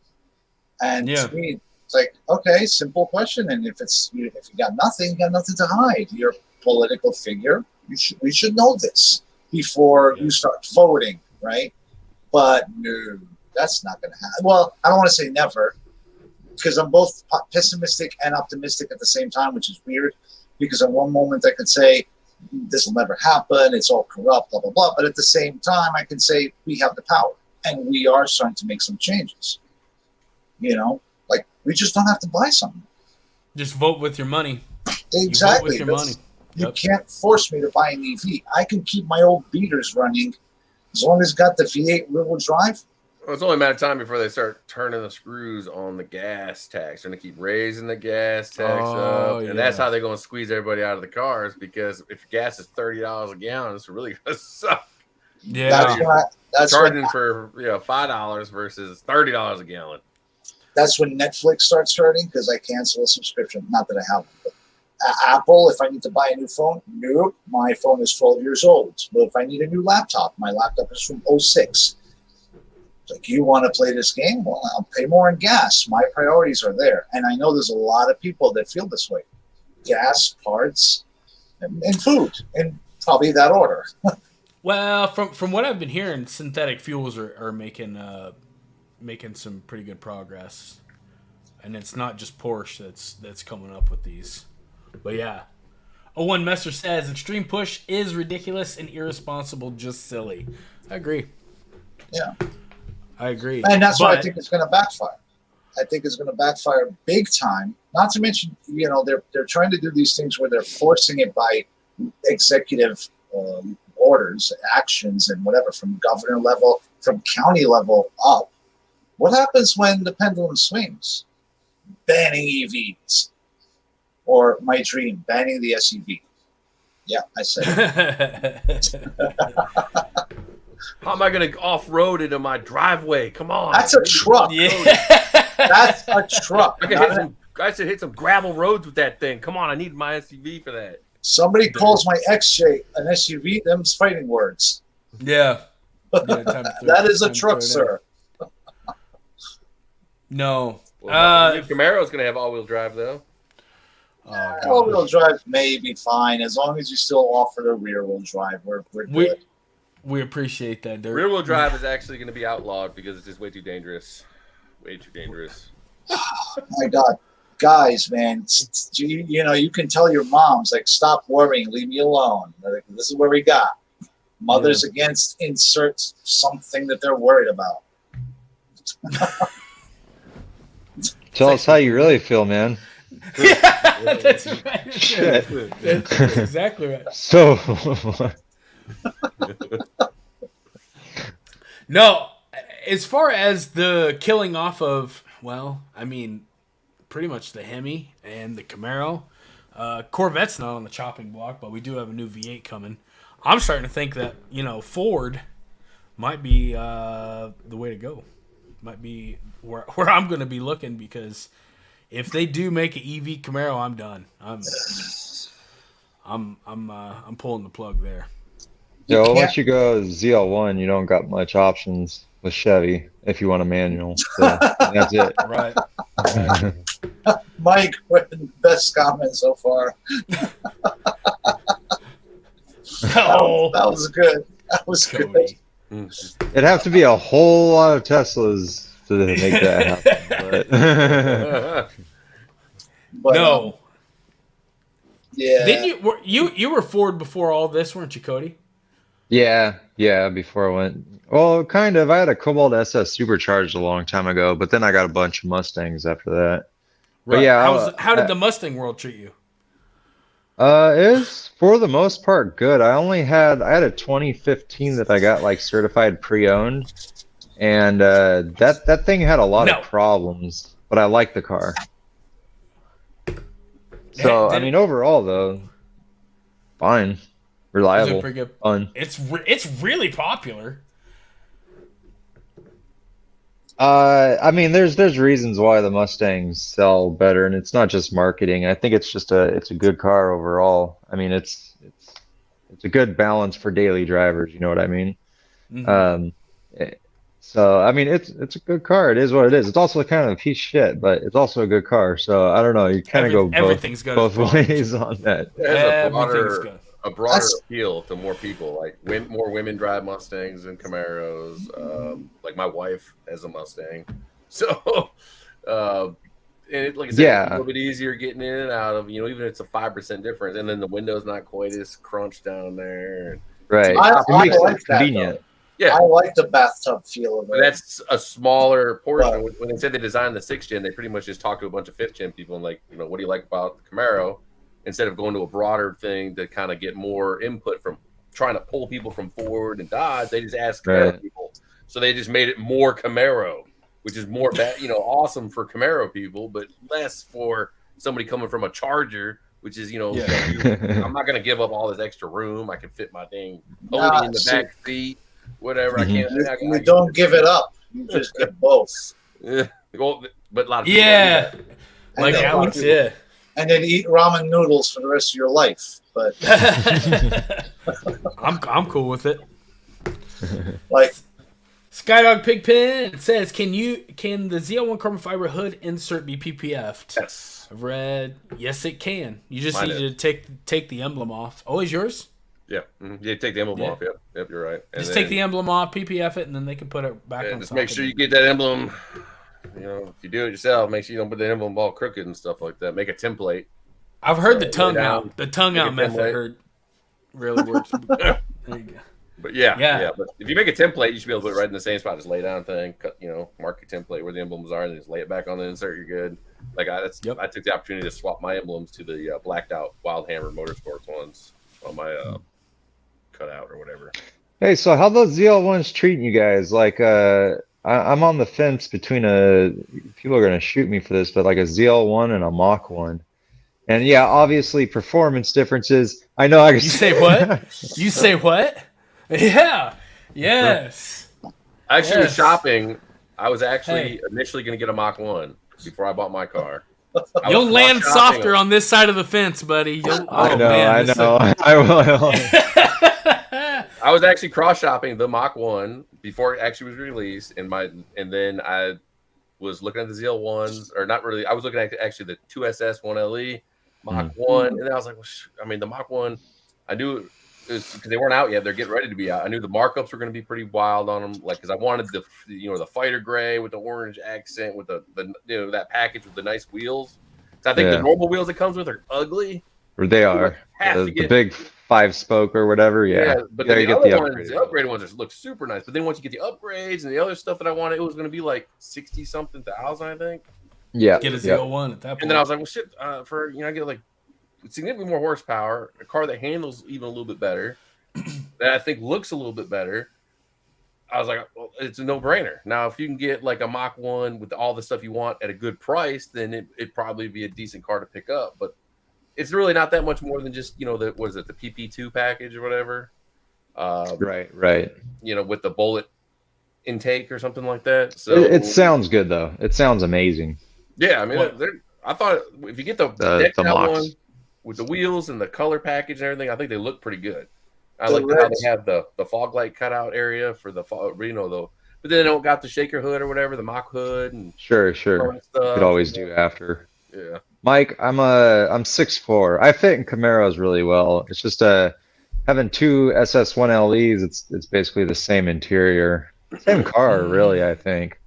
And to me, it's like, okay, simple question. And if you got nothing, you got nothing to hide. You're a political figure. We should know this before you start voting, right? But no, that's not going to happen. Well, I don't want to say never, because I'm both pessimistic and optimistic at the same time, which is weird. Because in one moment I could say this will never happen, it's all corrupt, blah blah blah. But at the same time, I can say we have the power, and we are starting to make some changes. Like we just don't have to buy something. Just vote with your money. Exactly. You vote with your money. You can't force me to buy an EV. I can keep my old beaters running as long as it's got the V8 rear-wheel drive. well, it's only a matter of time before they start turning the screws on the gas tax. They're going to keep raising the gas tax up. And that's how they're going to squeeze everybody out of the cars, because if gas is $30 a gallon, it's really going to suck. Yeah. That's Charging for $5 versus $30 a gallon. That's when Netflix starts hurting because I cancel a subscription. Not that I have one, but Apple, if I need to buy a new phone, nope, my phone is 12 years old. But if I need a new laptop, my laptop is from 06. It's like, you want to play this game? Well, I'll pay more in gas. My priorities are there. And I know there's a lot of people that feel this way. Gas, parts, and food, in probably that order. Well, from what I've been hearing, synthetic fuels are making some pretty good progress. And it's not just Porsche that's coming up with these. But yeah. Owen Messer says, extreme push is ridiculous and irresponsible, just silly. I agree. Yeah. I agree. And that's why I think it's going to backfire. I think it's going to backfire big time. Not to mention, they're trying to do these things where they're forcing it by executive orders, actions, and whatever, from governor level, from county level up. What happens when the pendulum swings? Banning EVs. Or my dream, banning the SUV. Yeah, I said it. How am I going to off-road into my driveway? Come on. That's a truck. Yeah. That's a truck. I should hit some gravel roads with that thing. Come on, I need my SUV for that. Somebody calls my XJ an SUV, them's fighting words. Yeah. That is a truck, sir. No. Well, Camaro's going to have all-wheel drive, though. All-wheel drive may be fine as long as you still offer the rear-wheel drive. We're good. We appreciate that, Dirk. Rear-wheel drive is actually going to be outlawed because it's just way too dangerous. Way too dangerous. My God. Guys, man, you can tell your moms, like, stop worrying, leave me alone. Like, this is where we got. Mothers against insert something that they're worried about. Tell us how you really feel, man. Yeah, that's right. Shit. That's exactly right. So, no, as far as the killing off of, pretty much the Hemi and the Camaro, Corvette's not on the chopping block, but we do have a new V8 coming. I'm starting to think that, Ford might be the way to go. Might be where I'm going to be looking, because if they do make an EV Camaro, I'm done. I'm pulling the plug there. yo, once you go ZL1, you don't got much options with Chevy if you want a manual. So that's it. Right. Mike, best comment so far. Oh, that was good. That was good. It'd have to be a whole lot of Teslas to make that happen. But, no. Yeah. Didn't you were Ford before all this, weren't you, Cody? Yeah, before I went. Well, kind of. I had a Cobalt SS supercharged a long time ago, but then I got a bunch of Mustangs after that. Right. But yeah, how did the Mustang world treat you? It was for the most part good. I had a 2015 that I got like certified pre-owned, and that thing had a lot of problems, but I liked the car. So I mean, overall though, fine, reliable, pretty good. Fun. It's really popular. I mean, there's reasons why the Mustangs sell better, and it's not just marketing. I think it's just it's a good car overall. I mean, it's a good balance for daily drivers. You know what I mean? Mm-hmm. So I mean, it's a good car. It is what it is. It's also kind of a piece of shit, but it's also a good car. So I don't know. You kind of go both ways on that. It has a broader appeal to more people. Like more women drive Mustangs than Camaros. Like my wife has a Mustang, so and like I said, it's a little bit easier getting in and out of. Even if it's a 5% difference, and then the window's not quite as crunched down there. Right, it makes it convenient. Yeah, I like the bathtub feel of it. But that's a smaller portion. When they said they designed the 6th gen, they pretty much just talked to a bunch of 5th gen people and like, what do you like about the Camaro? Instead of going to a broader thing to kind of get more input from trying to pull people from Ford and Dodge, they just asked Camaro people. So they just made it more Camaro, which is more awesome for Camaro people, but less for somebody coming from a Charger, which is, I'm not going to give up all this extra room. I can fit my dang pony in the back seat, whatever. Mm-hmm. You don't give it up. You just get both. Yeah. Well, but a lot of people don't do that. Like then- Alex, yeah. and then eat ramen noodles for the rest of your life. But I'm cool with it. like, Skydog Pigpen says, can the ZL1 carbon fiber hood insert be PPF'd? Yes. I've read, yes, it can. You just Mine need to take the emblem off. Oh, is yours? Yeah. Yeah, take the emblem Yeah. off. Yep, you're right. And Just then, take the emblem off, PPF it, and then they can put it back on just top make sure of you get that emblem. You know, if you do it yourself, make sure you don't put the emblem all crooked and stuff like that. Make a template. I've heard the lay tongue down, out. The tongue make out a method template. really works. There you go. But yeah. Yeah. But if you make a template, you should be able to put it right in the same spot. Just lay down thing, cut, mark your template where the emblems are, and then just lay it back on the insert. You're good. Like I took the opportunity to swap my emblems to the blacked out Wildhammer Motorsports ones on my cutout or whatever. Hey, so how those ZL1s treating you guys? Like, I'm on the fence between people are gonna shoot me for this, but like a ZL1 and a Mach 1. And yeah, obviously performance differences. I know You say what? You say what? Yeah. Yes. I actually was Yes. shopping. I was actually initially going to get a Mach 1 before I bought my car. I You'll was land cross-shopping softer on this side of the fence, buddy. I know. I will. I was actually cross shopping the Mach 1 before it actually was released, and then I was looking at the ZL1s, or not really. I was looking at actually the 2SS 1LE Mach 1, and then I was like, well, the Mach 1, I knew because they weren't out yet. They're getting ready to be out. I knew the markups were going to be pretty wild on them, like because I wanted the fighter gray with the orange accent with the that package with the nice wheels. So I think the normal wheels it comes with are ugly. They are the big 5-spoke or whatever. Yeah, but you the get other ones, upgraded the upgraded ones look super nice. But then once you get the upgrades and the other stuff that I wanted, it was going to be like 60-something thousand, I think. Yeah, Get a ZL1 at that point. And then I was like, well, shit, I get like significantly more horsepower, a car that handles even a little bit better, that I think looks a little bit better. I was like, well, it's a no-brainer. Now, if you can get like a Mach 1 with all the stuff you want at a good price, then it'd probably be a decent car to pick up. But it's really not that much more than just, the PP2 package or whatever. Right. With the bullet intake or something like that. So it sounds good though. It sounds amazing. Yeah, I mean, I thought if you get the decked out one with the wheels and the color package and everything, I think they look pretty good. I like how they have the fog light cutout area for the but then they don't got the shaker hood or whatever, the Mach hood and Sure. stuff. You could always do after. Yeah. Mike, I'm 6'4". I fit in Camaros really well. It's just having two SS1LEs. It's basically the same interior, same car, really. I think.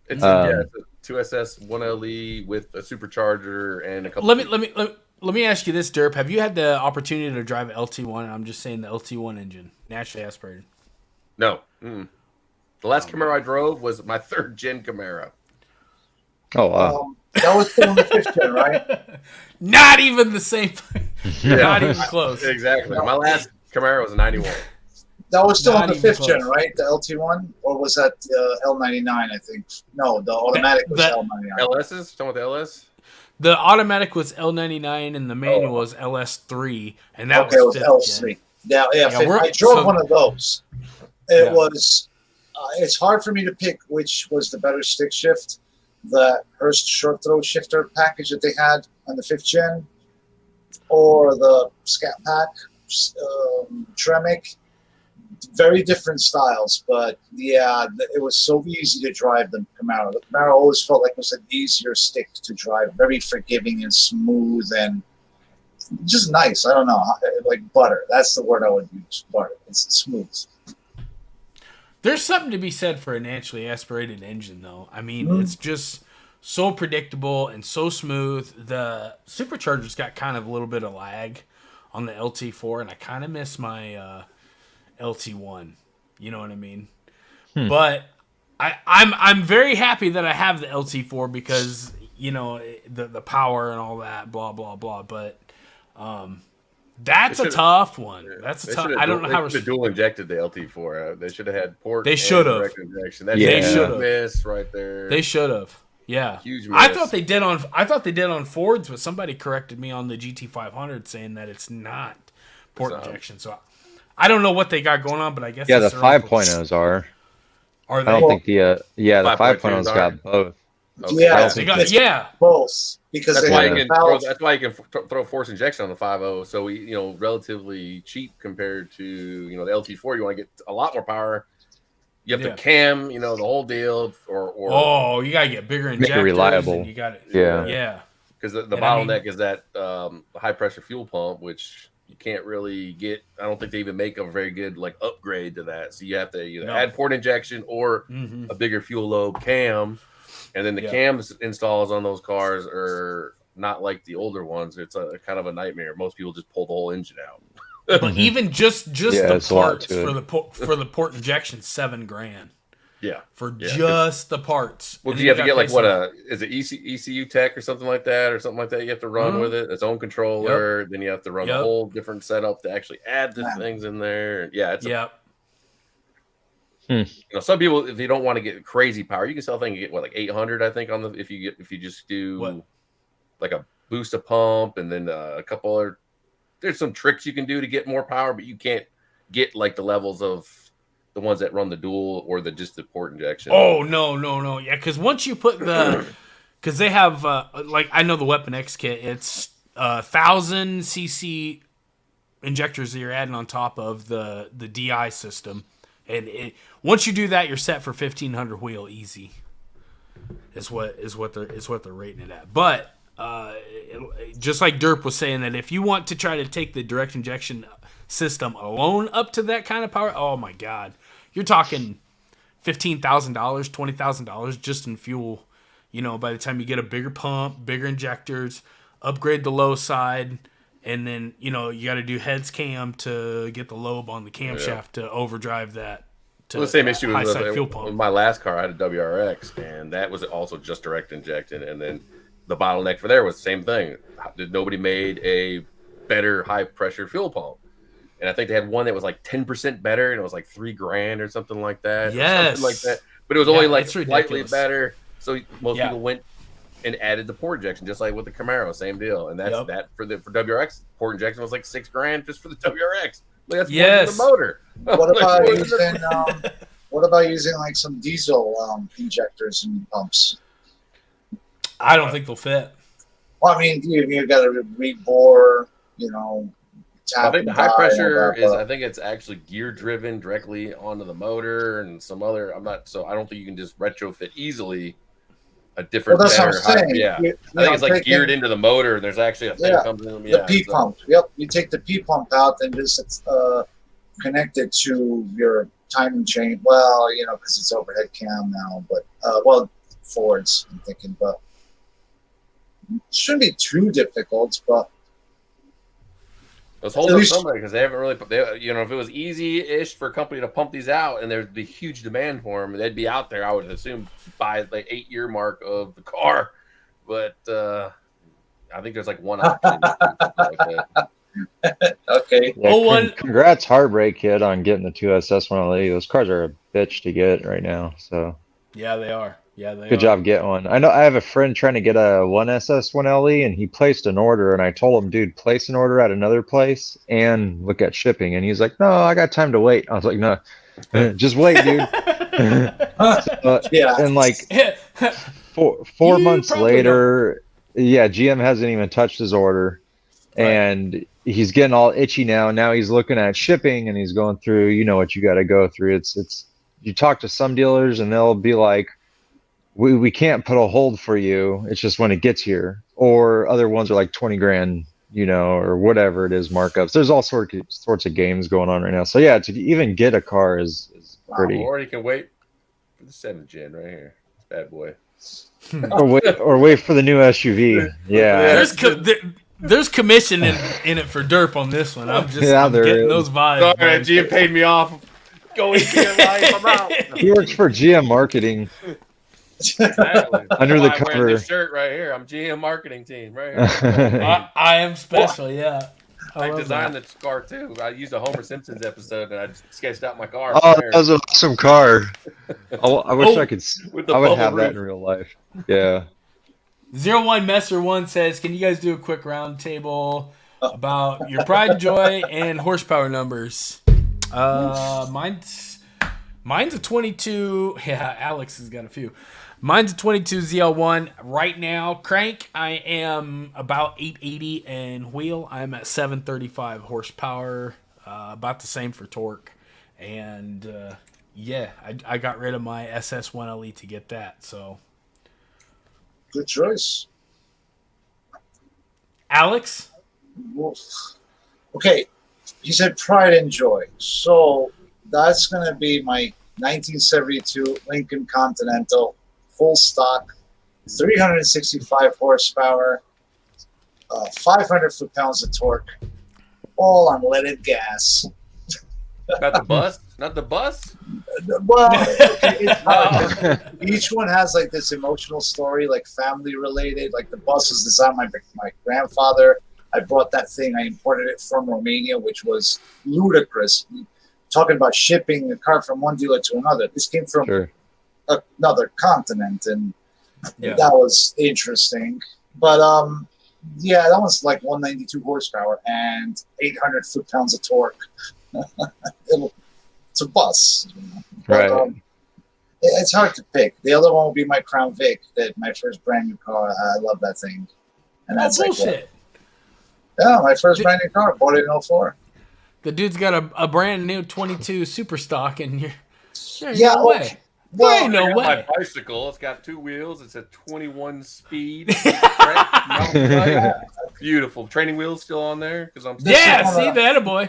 It's a 2SS 1LE with a supercharger and a couple. Let me ask you this, Derp. Have you had the opportunity to drive an LT1? I'm just saying the LT1 engine, naturally aspirated. No. The last Camaro I drove was my 3rd gen Camaro. Oh wow. That was still in the 5th gen, right? Not even the same. Not even close. Exactly. My last Camaro was a 91. That was still Not in the even 5th gen, close. right? The LT1? Or was that L99, I think? No, the automatic was L99. LS's? Talking about the LS? The automatic was L99 and the manual was LS3, and that it was was 5th L3. gen. Yeah, I drove one of those. It was. It's hard for me to pick which was the better stick shift. The Hurst short throw shifter package that they had on the 5th gen, or the Scat Pack Tremec. Very different styles, but yeah, it was so easy to drive the Camaro. The Camaro always felt like it was an easier stick to drive, very forgiving and smooth and just nice. I don't know, like butter. That's the word I would use, butter. It's smooth. There's something to be said for a naturally aspirated engine, though. I mean, it's just so predictable and so smooth. The supercharger's got kind of a little bit of lag on the LT4, and I kind of miss my LT1. You know what I mean? But I'm very happy that I have the LT4 because the power and all that, blah blah blah. But that's a tough one. That's a tough. I don't know how they dual injected the LT4. They should have had port. They should have. They should have. Miss right there. They should have. Yeah. Huge miss. I thought they did on Fords, but somebody corrected me on the GT500 saying that it's not port injection. So I don't know what they got going on, but I guess the 5.0s are. Are they? I don't think the 5.2s 5.0s got both. Okay. Yeah, They got- it's yeah. both because That's they why have you can valves. throw, that's why you can throw force injection on the 5.0. So we, relatively cheap compared to the LT4. You want to get a lot more power. You have Yeah. the cam, the whole deal, or Oh, you gotta get bigger Make it injectors. reliable. And you got it. Yeah. Yeah. because the And I mean- bottleneck is that high pressure fuel pump, which you can't really get. I don't think they even make a very good upgrade to that. So you have to either add port injection or a bigger fuel load cam, and then the cams installs on those cars are not like the older ones. It's a kind of a nightmare. Most people just pull the whole engine out. But even just Yeah, the it's a lot parts to it. for the port injection, $7,000 Yeah, for just the parts. Well, And do then you have to gotta get pay some- is it ECU tech or something like that, you have to run with it, its own controller. Then you have to run a whole different setup to actually add the things in there. Yeah, it's some people, if you don't want to get crazy power, you can sell things and get 800, I think, on the if you just do like a boost a pump and then a couple other. There's some tricks you can do to get more power, but you can't get the levels of the ones that run the dual or just the port injection. Oh no, yeah, because once you put because they have I know the Weapon X kit, it's 1,000 cc injectors that you're adding on top of the DI system, and once you do that, you're set for 1,500 wheel easy. Is what they're rating it at, but. Just like Derp was saying, that if you want to try to take the direct injection system alone up to that kind of power, oh my God, you're talking $15,000, $20,000 just in fuel. By the time you get a bigger pump, bigger injectors, upgrade the low side, and then you got to do heads cam to get the lobe on the camshaft to overdrive that. The same issue high with side fuel pump. my last car. I had a WRX, and that was also just direct injected, and then. The bottleneck for there was the same thing. Nobody made a better high pressure fuel pump, and I think they had one that was 10% better, and it was $3,000 or something like that. Yes, something like that. But it was only it's slightly ridiculous. better. So most people went and added the port injection, just like with the Camaro, same deal. And that's that for WRX. Port injection was $6,000 just for the WRX. That's more than the motor. What about using some diesel injectors and pumps? I don't think they'll fit. Well, I mean, you got to rebore, I think the high pressure is. I think it's actually gear driven directly onto the motor and some other. I don't think you can just retrofit easily a different. Well, that's what I'm saying. Yeah, I think it's geared into the motor. And there's actually a thing that comes in. The P pump. Yep, you take the P pump out, then just connect it to your timing chain. Well, because it's overhead cam now, but Fords. I'm thinking, but. It shouldn't be too difficult, but let's hold up somebody because they haven't really. If it was easy-ish for a company to pump these out and there'd be huge demand for them, they'd be out there. I would assume by the 8-year mark of the car, but I think there's one option. Okay. Yeah, congrats, Heartbreak Kid, on getting the 2SS1LE. Those cars are a bitch to get right now. So yeah, they are. Yeah, good job getting one. I know I have a friend trying to get a 1SS1LE, and he placed an order, and I told him, dude, place an order at another place and look at shipping. And he's like, no, I got time to wait. I was like, no, just wait, dude. And 4 months later, GM hasn't even touched his order, and he's getting all itchy now. Now he's looking at shipping, and he's going through, what you got to go through. It's you talk to some dealers, and they'll be like, we can't put a hold for you. It's just when it gets here. Or other ones are $20,000, or whatever it is, markups. There's all sorts of games going on right now. So yeah, to even get a car is pretty. Or you can wait for the 7th gen right here. This bad boy. or wait for the new SUV. Yeah. There's commission in it for Derp on this one. I'm just getting those vibes. All right, GM paid me off. Go in your life. I'm out. He works for GM marketing. Exactly. Under the cover. This shirt right here. I'm GM marketing team right here. I am special. Yeah. I designed the car too. I used a Homer Simpson's episode and I sketched out my car. Oh, that was an awesome car. I wish I could. I would have that in real life. Yeah. 01 Messer 1 says, can you guys do a quick round table about your pride and joy and horsepower numbers? Mine's Mine's a 22. Yeah, Alex has got a few. Mine's a 22 ZL1. Right now, crank, I am about 880, and wheel, I'm at 735 horsepower. About the same for torque. And, yeah, I got rid of my SS1LE to get that, so. Good choice. Alex? Okay, he said pride and joy. So that's going to be my 1972 Lincoln Continental, full stock, 365 horsepower, 500 foot-pounds of torque, all on leaded gas. Not the bus? Not the bus? Well, each one has like this emotional story, like family related. Like the bus was designed by my grandfather. I brought that thing. I imported it from Romania, which was ludicrous. Talking about shipping a car from one dealer to another. This came from another continent, and that was interesting. But yeah, that was like 192 horsepower and 800 foot-pounds of torque. It's a bus, but, right? It's hard to pick. The other one will be my Crown Vic, that my first brand new car. I love that thing, and that's bullshit. Yeah, my first brand new car. Bought it in 04. The dude's got a brand new 22 super stock, and there's Yeah, no way. Well, there ain't no way. My bicycle, it's got 2 wheels. It's a 21 speed. Beautiful. Training wheels still on there? Because I'm still see that, boy.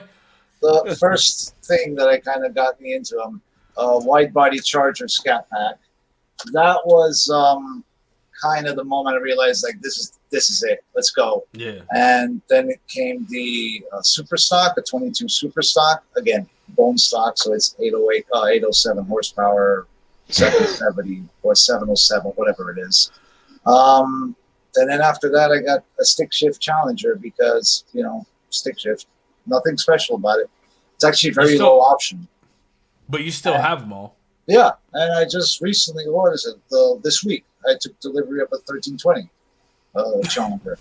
The first thing that I kind of got me into a wide body Charger Scat Pack. That was kind of the moment I realized like this is it. Let's go. Yeah. And then it came the Super Stock, a 22 Super Stock. Again, bone stock, so it's 807 horsepower, 770 or 707, whatever it is. And then after that, I got a stick shift Challenger because stick shift. Nothing special about it. It's actually very low option. But you still have them all. Yeah, and I just recently ordered it this week. I took delivery of a 1320 Challenger.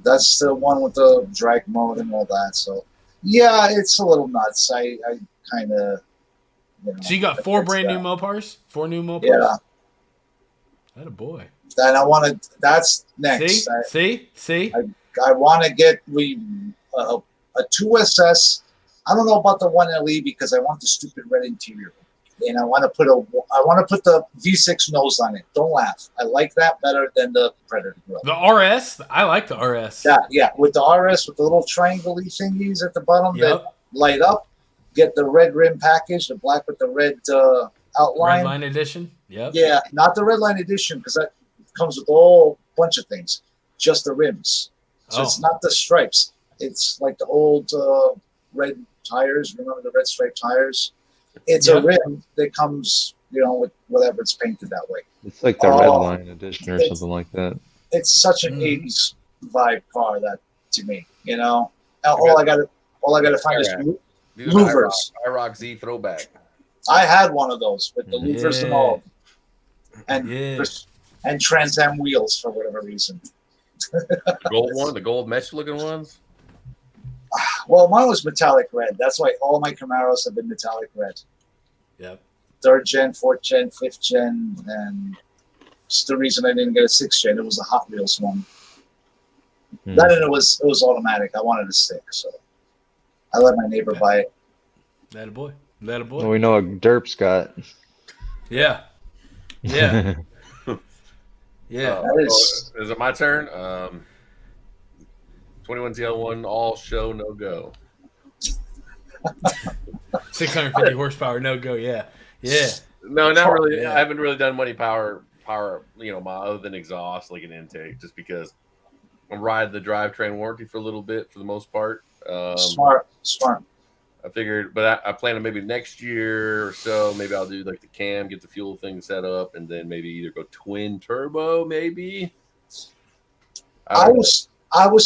That's the one with the drag mode and all that. So, yeah, it's a little nuts. I kind of, So you got 4 brand new Mopars? 4 new Mopars? Yeah. That a boy. And I want to. That's next. See. I want to get a 2SS. I don't know about the 1LE because I want the stupid red interior, and I want to put the V6 nose on it. Don't laugh. I like that better than the Predator grill. The RS, I like the RS. Yeah, with the RS with the little triangle-y thingies at the bottom that light up. Get the red rim package, the black with the red outline. Red line edition. Yep. Yeah, not the red line edition because that comes with a whole bunch of things. Just the rims. So it's not the stripes. It's like the old red tires. Remember the red striped tires? It's a rim that comes, with whatever it's painted that way. It's like the red line edition or something like that. It's such an 80s vibe car that to me, All I got to find is louvers. IROC Z throwback. I had one of those with the louvers and all, and Trans Am wheels for whatever reason. The gold one, the gold mesh looking ones. Well, mine was metallic red. That's why all my Camaros have been metallic red. Yep. 3rd gen, 4th gen, 5th gen, and it's the reason I didn't get a 6th gen. It was a Hot Wheels one. Then it was automatic. I wanted a stick, so I let my neighbor buy it. That a boy. Well, we know what Derp's got. Yeah. Yeah. Yeah. Is it my turn? 21 ZL1, all show, no go. 650 horsepower, no go. Yeah. No, not really. I haven't really done many power, other than exhaust, like an intake, just because I'm riding the drivetrain warranty for a little bit, for the most part. Smart. I figured, but I plan on maybe next year or so. Maybe I'll do like the cam, get the fuel thing set up, and then maybe either go twin turbo. Maybe. I was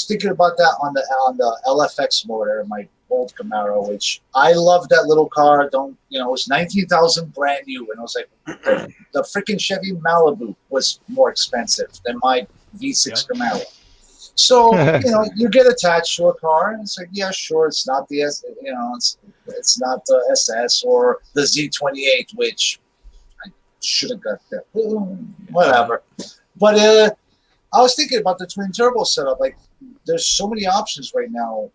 thinking about that on the LFX motor in my old Camaro, which I love that little car. It was 19,000 brand new, and I was like, the freaking Chevy Malibu was more expensive than my V6 Camaro. So you get attached to a car, and it's like, yeah, sure, it's not the It's not the SS or the Z28, which I should have got that. Whatever. But I was thinking about the twin turbo setup. Like, there's so many options right now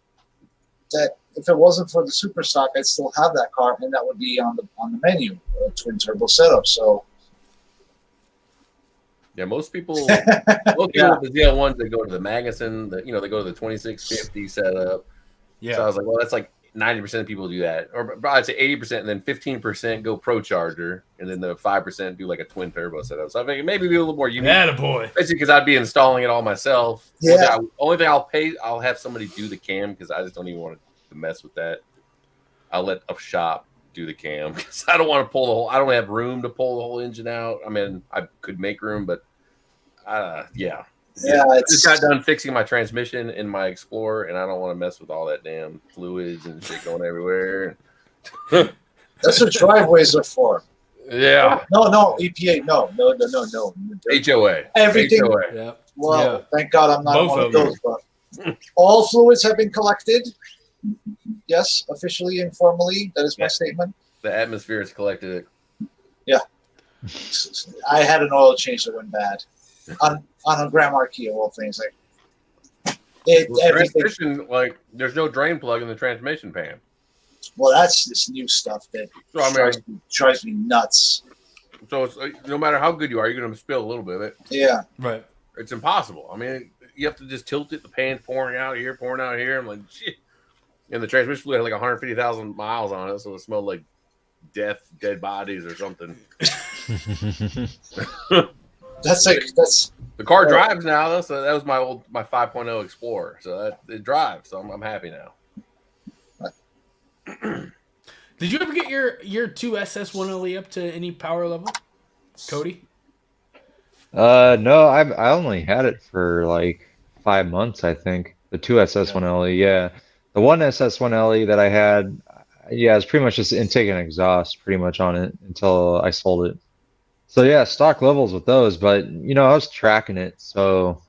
that if it wasn't for the super stock, I'd still have that car, and that would be on the menu, a twin turbo setup. So. Yeah, most people with the ZL1s, they go to the Magnuson, they go to the 2650 setup. Yeah. So I was like, well, that's like 90% of people do that. Or I'd say 80%, and then 15% go Pro Charger, and then the 5% do like a twin turbo setup. So I think maybe be a little more unique. Attaboy. Especially because I'd be installing it all myself. Yeah. Only thing I'll have somebody do the cam because I just don't even want to mess with that. I'll let a shop do the cam because I don't want to pull the whole. I don't have room to pull the whole engine out. I mean, I could make room, but yeah. I just got done fixing my transmission in my Explorer, and I don't want to mess with all that damn fluids and shit going everywhere. That's what driveways are for. Yeah. No, EPA. No. HOA. Everything. HOA. Yep. Well, Yeah. thank God I'm not Both one of of them. those. But all fluids have been collected. Yes, officially, informally. That is my statement. The atmosphere has collected it. Yeah. I had an oil change that went bad on a Grand Marquis of all things. Like everything. Transmission, like there's no drain plug in the transmission pan. Well, that's this new stuff that drives me nuts. So it's, no matter how good you are, you're going to spill a little bit of it. Yeah. Right. It's impossible. I mean, you have to just tilt it. The pan's pouring out here. I'm like, shit. And the transmission fluid had like 150,000 miles on it, so it smelled like dead bodies or something. That's the car drives now though. So that was my 5.0 Explorer. So it drives. So I'm happy now. Did you ever get your 2 SS1LE up to any power level, Cody? No, I only had it for like 5 months, I think. The 2 SS1LE, yeah. The 1 SS1LE that I had, it's pretty much just intake and exhaust pretty much on it until I sold it. So yeah, stock levels with those, but I was tracking it, so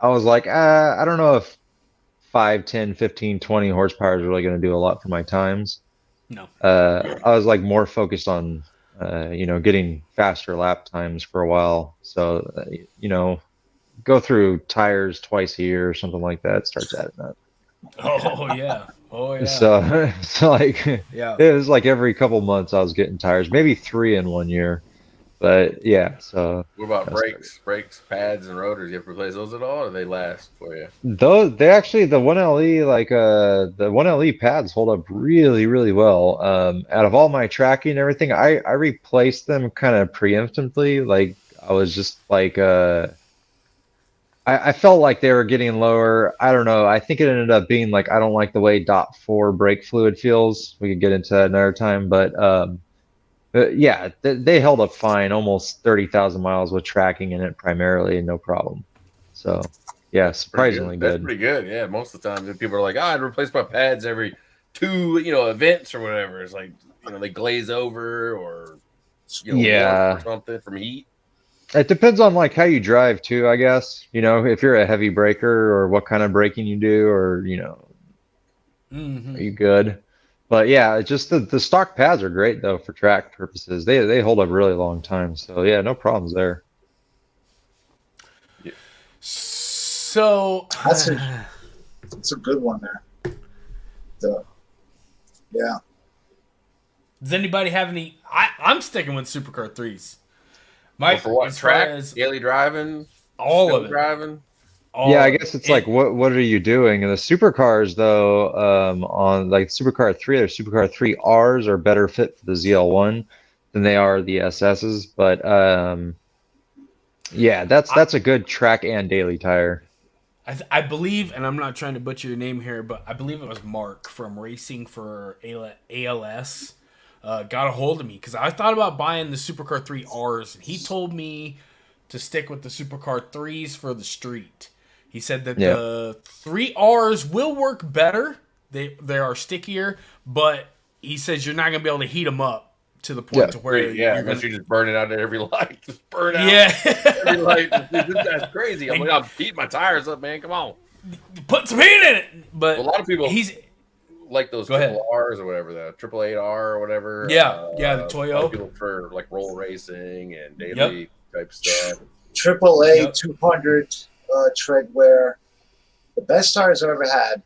I was like, I don't know if 5, 10, 15, 20 horsepower is really going to do a lot for my times. No. I was like more focused on, getting faster lap times for a while. So, go through tires twice a year or something like that starts adding up. Oh yeah. So like, yeah, it was like every couple months I was getting tires, maybe 3 in 1 year. But yeah, so what about brakes, pads, and rotors? You have to replace those at all, or they last for you? Those the 1LE, like the 1LE pads hold up really, really well. Out of all my tracking and everything, I replaced them kind of preemptively. Like I was just like I felt like they were getting lower. I don't know. I think it ended up being like I don't like the way .4 brake fluid feels. We could get into that another time, but yeah, they held up fine, almost 30,000 miles with tracking in it primarily, no problem. So, yeah, surprisingly good. That's pretty good. Yeah, most of the time people are like, I'd replace my pads every 2, events or whatever. It's like, they glaze over or, yeah, or something from heat. It depends on like how you drive too, I guess. If you're a heavy braker or what kind of braking you do, or are you good? But yeah, just the stock pads are great though for track purposes. They hold up really long time. So yeah, no problems there. Yeah. So that's a good one there. Yeah. Does anybody have any? I'm sticking with Supercar 3s. Mike, for what track? Daily driving, all of it. Driving. Yeah, I guess it's like what are you doing? And the supercars though, on like Supercar 3 or Supercar 3Rs are better fit for the ZL1 than they are the SSs. But yeah, that's a good track and daily tire. I believe, and I'm not trying to butcher your name here, but I believe it was Mark from Racing for ALS got a hold of me because I thought about buying the Supercar 3Rs, and he told me to stick with the Supercar 3s for the street. He said that the 3Rs will work better. They are stickier, but he says you're not going to be able to heat them up to the point to where unless you just burn it out at every light. Just burn out every light. That's crazy. I'm heating my tires up, man. Come on. Put some heat in it. But a lot of people like those Go ahead. triple R's or whatever, the 888R or whatever. Yeah, the A Toyo. lot of people prefer like roll racing and daily Yep. type stuff. AAA Yep. 200 tread wear. The best tires I've ever had,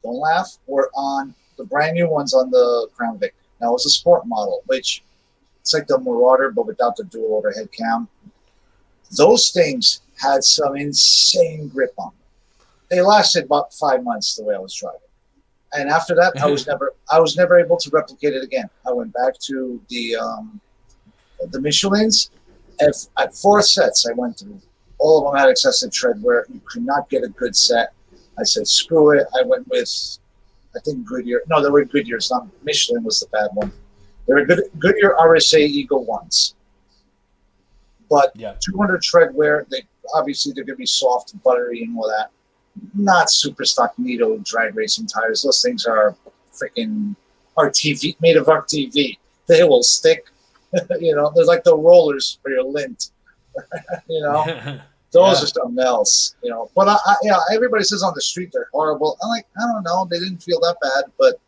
don't laugh, were on the brand new ones on the Crown Vic. Now, it was a sport model, which it's like the Marauder, but without the dual overhead cam. Those things had some insane grip on them. They lasted about 5 months the way I was driving. And after that, I was never able to replicate it again. I went back to the Michelins. At 4 sets I went through, all of them had excessive tread wear. You could not get a good set. I said, screw it. I went with, I think Goodyear. No, they were Goodyears. Not Michelin was the bad one. They were Goodyear RSA Eagle ones. But 200 tread wear, they're going to be soft, buttery, and all that. Not super stock Nito drag racing tires. Those things are freaking RTV, made of RTV. They will stick. They're like the rollers for your lint. Those are something else. But everybody says on the street they're horrible. I'm like, I don't know. They didn't feel that bad, but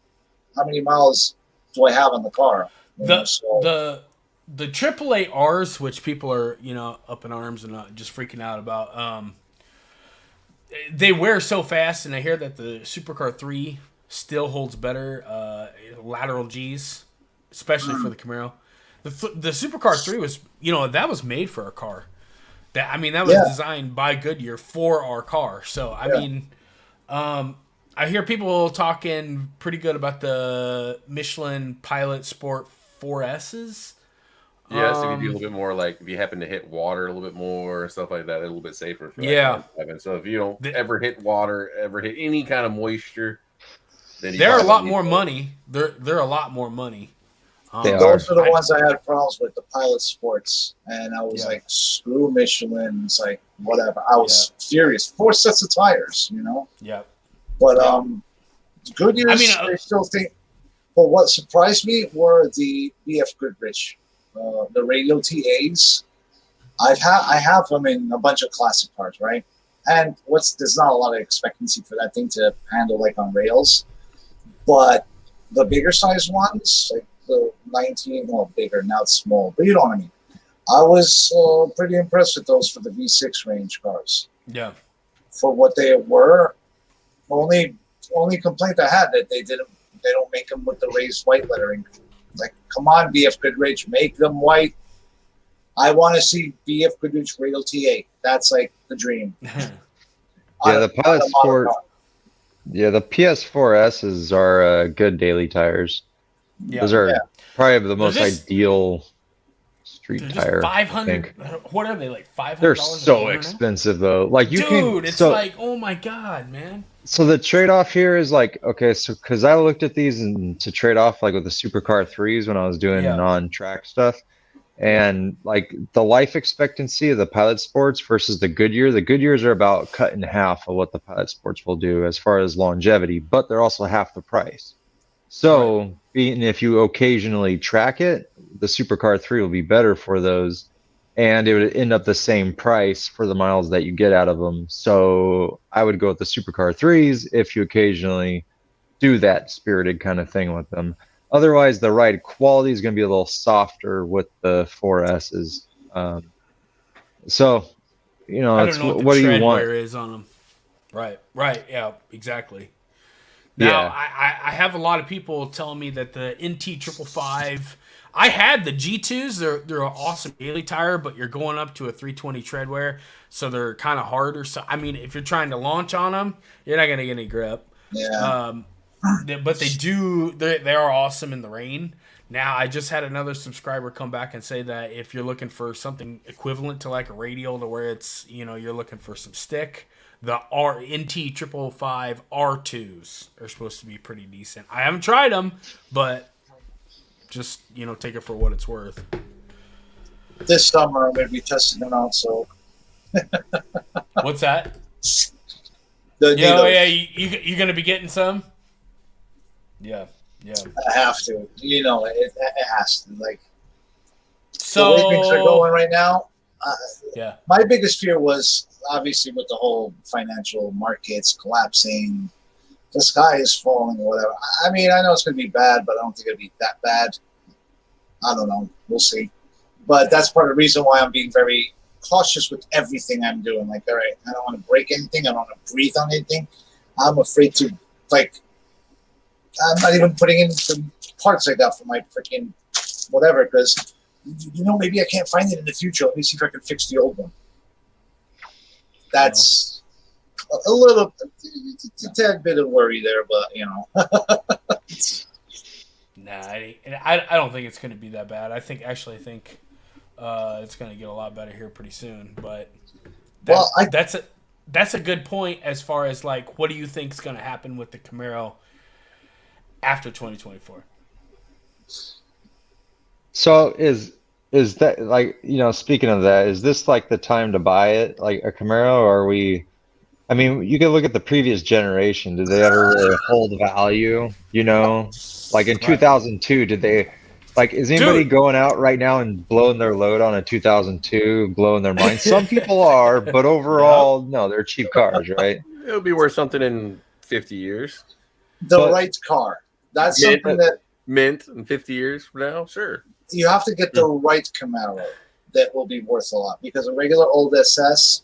how many miles do I have on the car? The AAA R's, which people are up in arms and just freaking out about. They wear so fast, and I hear that the Supercar 3 still holds better lateral G's, especially for the Camaro. The Supercar 3 was, that was made for a car. That was designed by Goodyear for our car. So I hear people talking pretty good about the Michelin Pilot Sport 4S's. Yeah, so you do a little bit more like if you happen to hit water a little bit more and stuff like that, a little bit safer for that. And so if you don't ever hit water, ever hit any kind of moisture, then they're a lot more money. They're a lot more money. Those are the ones I had problems with, the Pilot Sports, and I was like, screw Michelin. It's like whatever. I was furious. 4 sets of tires, Yeah. But Goodyear, I still think. But what surprised me were the BF Goodrich. The radial TAs, I have them in a bunch of classic cars, right? And there's not a lot of expectancy for that thing to handle like on rails, but the bigger size ones, like the 19, well, bigger now it's small, but you know what I mean. I was pretty impressed with those for the V6 range cars. Yeah, for what they were. Only complaint I had that they don't make them with the raised white lettering. Like, come on, BF Goodrich, make them white. I want to see BF Goodrich Radial TA. That's like the dream. The Pilot Sport. Yeah, the PS4S's are good daily tires. Yeah. Those are probably the most ideal street tire. 500. What are they, like $500? They're so expensive though. Like it's like, oh my god, man. So the trade-off here is like, okay, so because I looked at these and to trade off like with the Supercar 3s when I was doing non-track stuff, and like the life expectancy of the Pilot Sports versus the Goodyears are about cut in half of what the Pilot Sports will do as far as longevity, but they're also half the price. So even if you occasionally track it, the Supercar 3 will be better for those. And it would end up the same price for the miles that you get out of them. So I would go with the Supercar 3s if you occasionally do that spirited kind of thing with them. Otherwise, the ride quality is going to be a little softer with the 4S's. So, it's, what do you want? Is on them. Right, yeah, exactly. Now, I have a lot of people telling me that the NT 555. I had the G2s. They're an awesome daily tire, but you're going up to a 320 tread wear, so they're kind of harder. So I mean, if you're trying to launch on them, you're not gonna get any grip. Yeah. But they are awesome in the rain. Now, I just had another subscriber come back and say that if you're looking for something equivalent to like a radial, to where it's you're looking for some stick, the NT 555 R2s are supposed to be pretty decent. I haven't tried them, but just take it for what it's worth. This summer I'm going to be testing them out. So what's that? You're going to be getting some. Yeah. I have to. It has to. Like, so the way things are going right now. Yeah. My biggest fear was obviously with the whole financial markets collapsing, the sky is falling or whatever. I mean, I know it's going to be bad, but I don't think it'll be that bad. I don't know. We'll see. But that's part of the reason why I'm being very cautious with everything I'm doing. Like, all right, I don't want to break anything. I don't want to breathe on anything. I'm afraid to, like, I'm not even putting in the parts I got for my freaking whatever, because, maybe I can't find it in the future. Let me see if I can fix the old one. That's a little, it's a tad bit of worry there, but, Nah, I don't think it's going to be that bad. I think it's going to get a lot better here pretty soon. But that's a good point as far as, like, what do you think is going to happen with the Camaro after 2024? So is that, like, speaking of that, is this like the time to buy it, like a Camaro? Or are we? I mean, you can look at the previous generation. Did they ever really hold value? Like in 2002, did they? Like, is anybody going out right now and blowing their load on a 2002, blowing their mind? Some people are, but overall, no, they're cheap cars, right? It'll be worth something in 50 years. Right car. That's something that mint in 50 years from now. Sure. You have to get the right Camaro that will be worth a lot, because a regular old SS,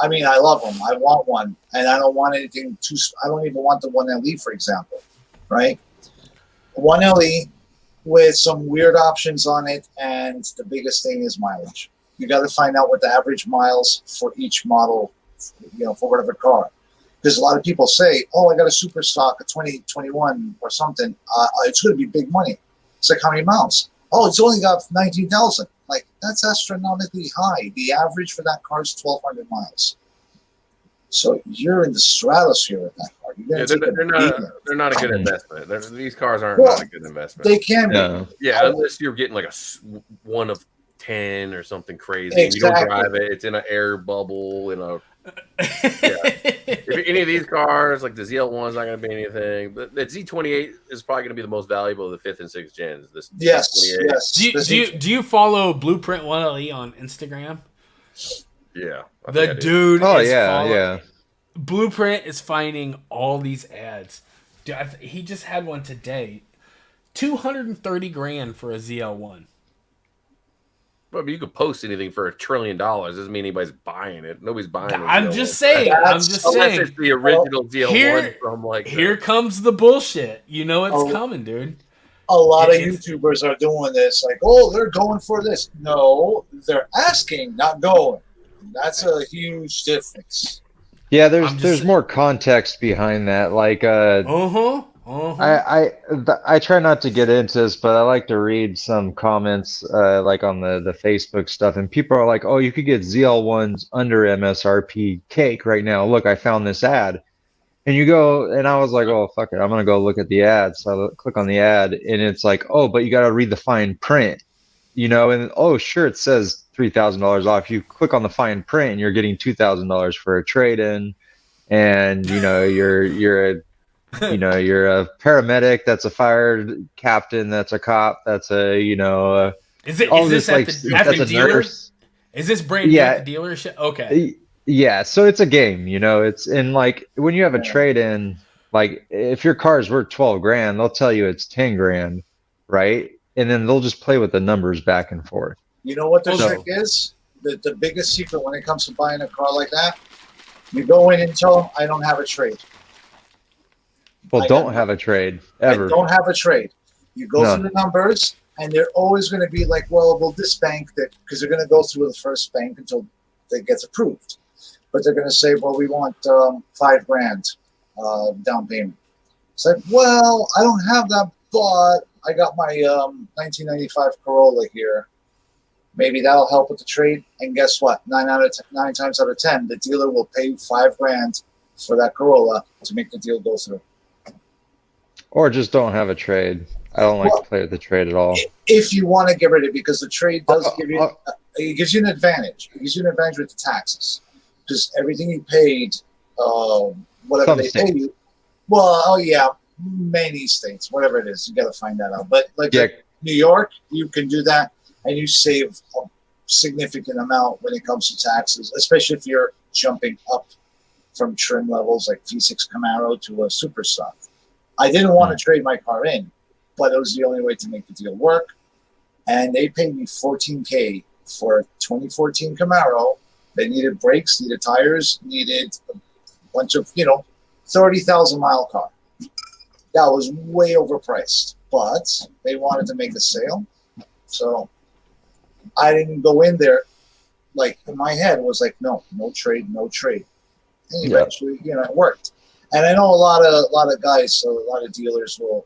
I mean, I love them. I want one, and I don't want anything I don't even want the 1LE, for example, right? 1LE with some weird options on it, and the biggest thing is mileage. You got to find out what the average miles for each model, for whatever car. Because a lot of people say, oh, I got a super stock, a 2021 or something. It's going to be big money. It's like, how many miles? Oh, it's only got 19,000. Like, that's astronomically high. The average for that car is 1,200 miles. So you're in the stratosphere with that car. They're not a good investment. These cars aren't not a good investment. They can be. Yeah, unless you're getting like a 1 of 10 or something crazy. Exactly. You don't drive it. It's in an air bubble. If any of these cars, like the ZL1's not going to be anything. But the Z28 is probably going to be the most valuable of the 5th and 6th gens. Yes. Do you follow Blueprint 1LE on Instagram? Yeah. The dude. Oh, yeah. Blueprint is finding all these ads. Dude, he just had one today. $230,000 for a ZL1. But you could post anything for $1 trillion. Doesn't mean anybody's buying it. Nobody's buying it. I'm just saying. Unless it's the original ZL1 from like. Here comes the bullshit. It's coming, dude. A lot of YouTubers are doing this. Like, oh, they're going for this. No, they're asking, not going. That's a huge difference. Yeah, there's more context behind that. Like, I try not to get into this, but I like to read some comments, like on the Facebook stuff, and people are like, "Oh, you could get ZL1s under MSRP cake right now. Look, I found this ad." And you go, and I was like, "Oh, fuck it, I'm gonna go look at the ad." So I click on the ad, and it's like, "Oh, but you got to read the fine print, And oh, sure, it says $3,000 off. You click on the fine print, and you're getting $2,000 for a trade-in, and you're a paramedic, that's a fire captain, that's a cop, that's a Is this at the dealer? Is this brand new at the dealership? Okay. Yeah, so it's a game, It's in, like, when you have a trade-in, like, if your car's worth $12,000, they'll tell you it's $10,000, right? And then they'll just play with the numbers back and forth. You know what the trick is? The biggest secret when it comes to buying a car like that, you go in and tell them, I don't have a trade. Well, don't have a trade ever. I don't have a trade. You go through the numbers, and they're always going to be like, well, this bank, because they're going to go through the first bank until it gets approved. But they're going to say, well, we want $5,000 down payment. It's like, well, I don't have that, but I got my 1995 Corolla here. Maybe that'll help with the trade. And guess what? 9 times out of 10, the dealer will pay $5,000 for that Corolla to make the deal go through. Or just don't have a trade. I don't like to play with the trade at all. If you want to get rid of it, because the trade does give you, it gives you an advantage. It gives you an advantage with the taxes. Because everything you paid, whatever they pay you, many states, whatever it is, you got to find that out. But like New York, you can do that, and you save a significant amount when it comes to taxes, especially if you're jumping up from trim levels like V6 Camaro to a Superstock. I didn't want to trade my car in, but it was the only way to make the deal work. And they paid me $14K for a 2014 Camaro. They needed brakes, needed tires, needed a bunch of, 30,000 mile car. That was way overpriced, but they wanted to make the sale. So I didn't go in there. Like in my head it was like, no trade. And eventually, it worked. And I know a lot of guys, so a lot of dealers will,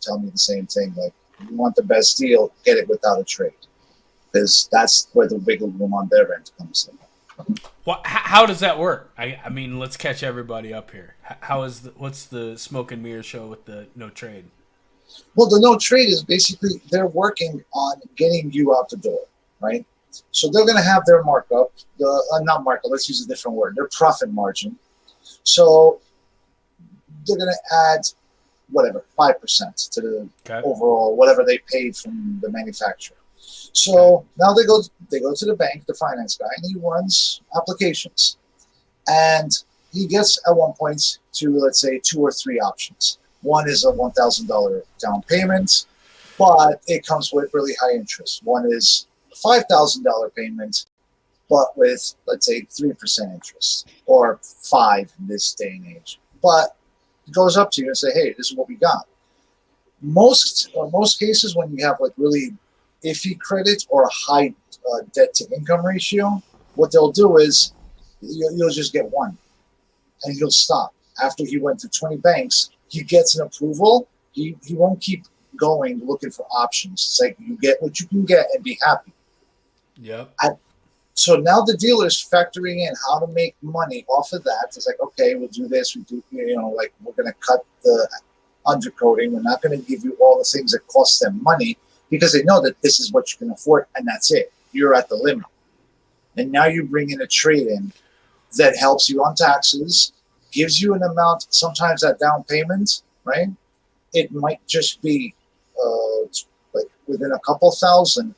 tell me the same thing. Like, you want the best deal, get it without a trade, because that's where the wiggle room on their end comes in. Well, how does that work? I mean, let's catch everybody up here. What's the smoke and mirror show with the no trade? Well, the no trade is basically they're working on getting you out the door, right? So they're going to have their markup, not markup, let's use a different word, their profit margin. So they're going to add whatever, 5% to the overall, whatever they paid from the manufacturer. So now they go to the bank, the finance guy, and he runs applications. And he gets at one point to, let's say, 2 or 3 options. One is a $1,000 down payment, but it comes with really high interest. One is a $5,000 payment, but with, let's say, 3% interest, or 5 in this day and age. But it goes up to you and say, hey, this is what we got. Most cases, when you have like really iffy credit or a high debt to income ratio, what they'll do is you'll just get one, and he'll stop. After he went to 20 banks, he gets an approval. He won't keep going looking for options. It's like you get what you can get and be happy. Yep. So now the dealer's factoring in how to make money off of that. It's like, okay, we'll do this. We do, like we're going to cut the undercoating. We're not going to give you all the things that cost them money, because they know that this is what you can afford, and that's it. You're at the limit. And now you bring in a trade-in that helps you on taxes, gives you an amount, sometimes that down payment, right? It might just be like within a couple thousand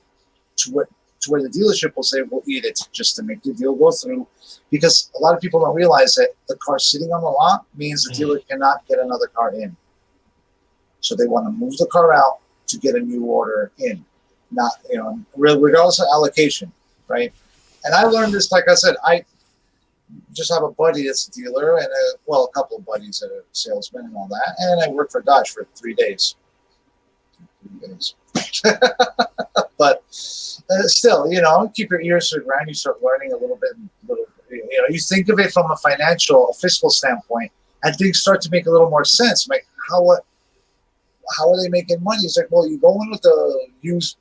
to where the dealership will say, we'll eat it just to make the deal go through. Because a lot of people don't realize that the car sitting on the lot means the dealer cannot get another car in. So they want to move the car out to get a new order in, not, regardless of allocation, right? And I learned this, like I said, I just have a buddy that's a dealer, and a couple of buddies that are salesmen and all that. And I worked for Dodge for 3 days. 3 days. But still, keep your ears to the ground. You start learning a little bit. You think of it from a fiscal standpoint, and things start to make a little more sense. Like, how are they making money? It's like, well, you go in with a used,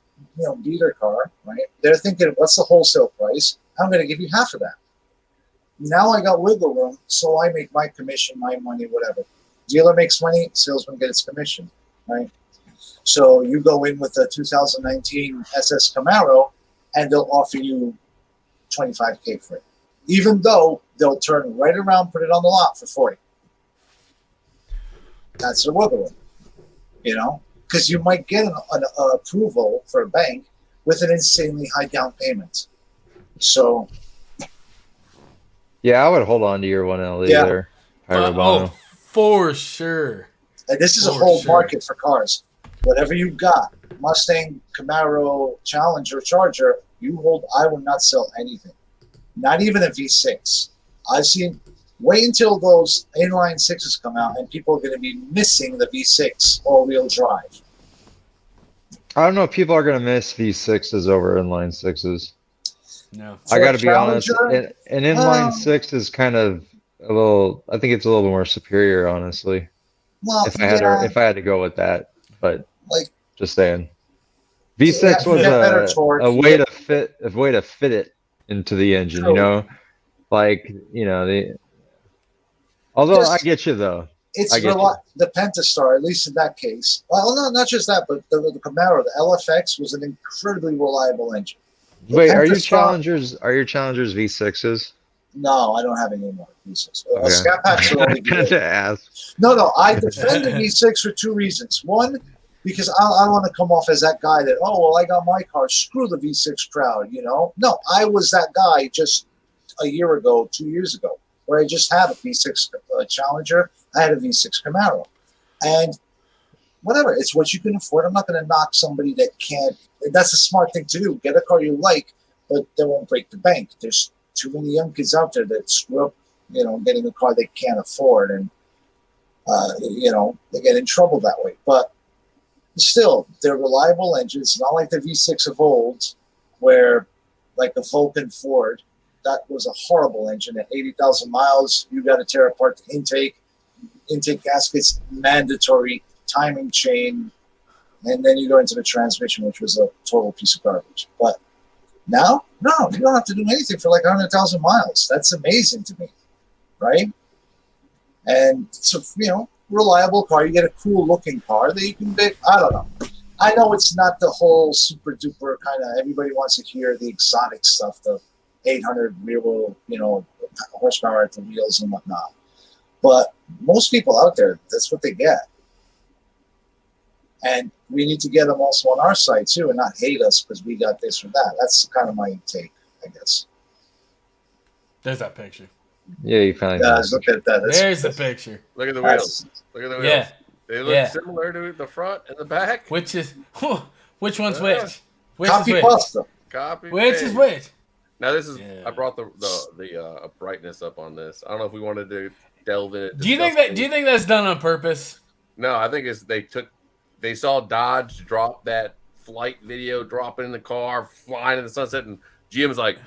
beater car, right? They're thinking, what's the wholesale price? I'm going to give you half of that. Now I got wiggle room, so I make my commission, my money, whatever. Dealer makes money, salesman gets commission, right? So you go in with a 2019 SS Camaro, and they'll offer you $25K for it, even though they'll turn right around, put it on the lot for 40. That's the wiggle room, because you might get an approval for a bank with an insanely high down payment. So. Yeah, I would hold on to your 1LE there. For sure. And this is a whole market for cars. Whatever you got, Mustang, Camaro, Challenger, Charger, you hold. I will not sell anything. Not even a V6. I've seen, wait until those inline sixes come out and people are going to be missing the V6 all-wheel drive. I don't know if people are going to miss V6s over inline sixes. No. I got to be honest. An inline six is kind of a little. I think it's a little more superior, honestly. Well, if I had to go with that, but just saying, V6 was a way to fit it into the engine. True. Although I get you though. It's the Pentastar, at least in that case. Well, no, not just that, but the Camaro, the LFX was an incredibly reliable engine. Wait, are your Challengers V6s? No, I don't have any more V6. Okay. Scat packs are only good. No, I defend the V6 for 2 reasons. One, because I want to come off as that guy that, I got my car, screw the V6 crowd, No, I was that guy just a year ago, 2 years ago, where I just had a V6 Challenger, I had a V6 Camaro, and whatever, it's what you can afford. I'm not going to knock somebody that can't. That's a smart thing to do. Get a car you like, but they won't break the bank. There's too many young kids out there that screw up, getting a car they can't afford, and they get in trouble that way. But still, they're reliable engines, not like the V6 of old, where like the Vulcan Ford, that was a horrible engine. At 80,000 miles, you got to tear apart the intake gaskets, mandatory, timing chain, and then you go into the transmission, which was a total piece of garbage. But now, no, you don't have to do anything for like 100,000 miles. That's amazing to me, right? And so, reliable car. You get a cool looking car that you can pick. I don't know. I know it's not the whole super duper kind of, everybody wants to hear the exotic stuff, the 800 rear wheel, horsepower at the wheels and whatnot. But most people out there, that's what they get. And we need to get them also on our side too, and not hate us because we got this or that. That's kind of my take, I guess. There's that picture. Yeah, you finally. Look at that. There's the picture. Look at the wheels. Look at the wheels. Yeah. They look similar to the front and the back. Which one's which? Which Copy is pasta. Copy. Which paste. is which? Now this is. I brought the brightness up on this. I don't know if we wanted to delve in it. Do you think that's done on purpose? No, I think it's they saw Dodge drop that flight video, dropping in the car, flying in the sunset, and GM's like,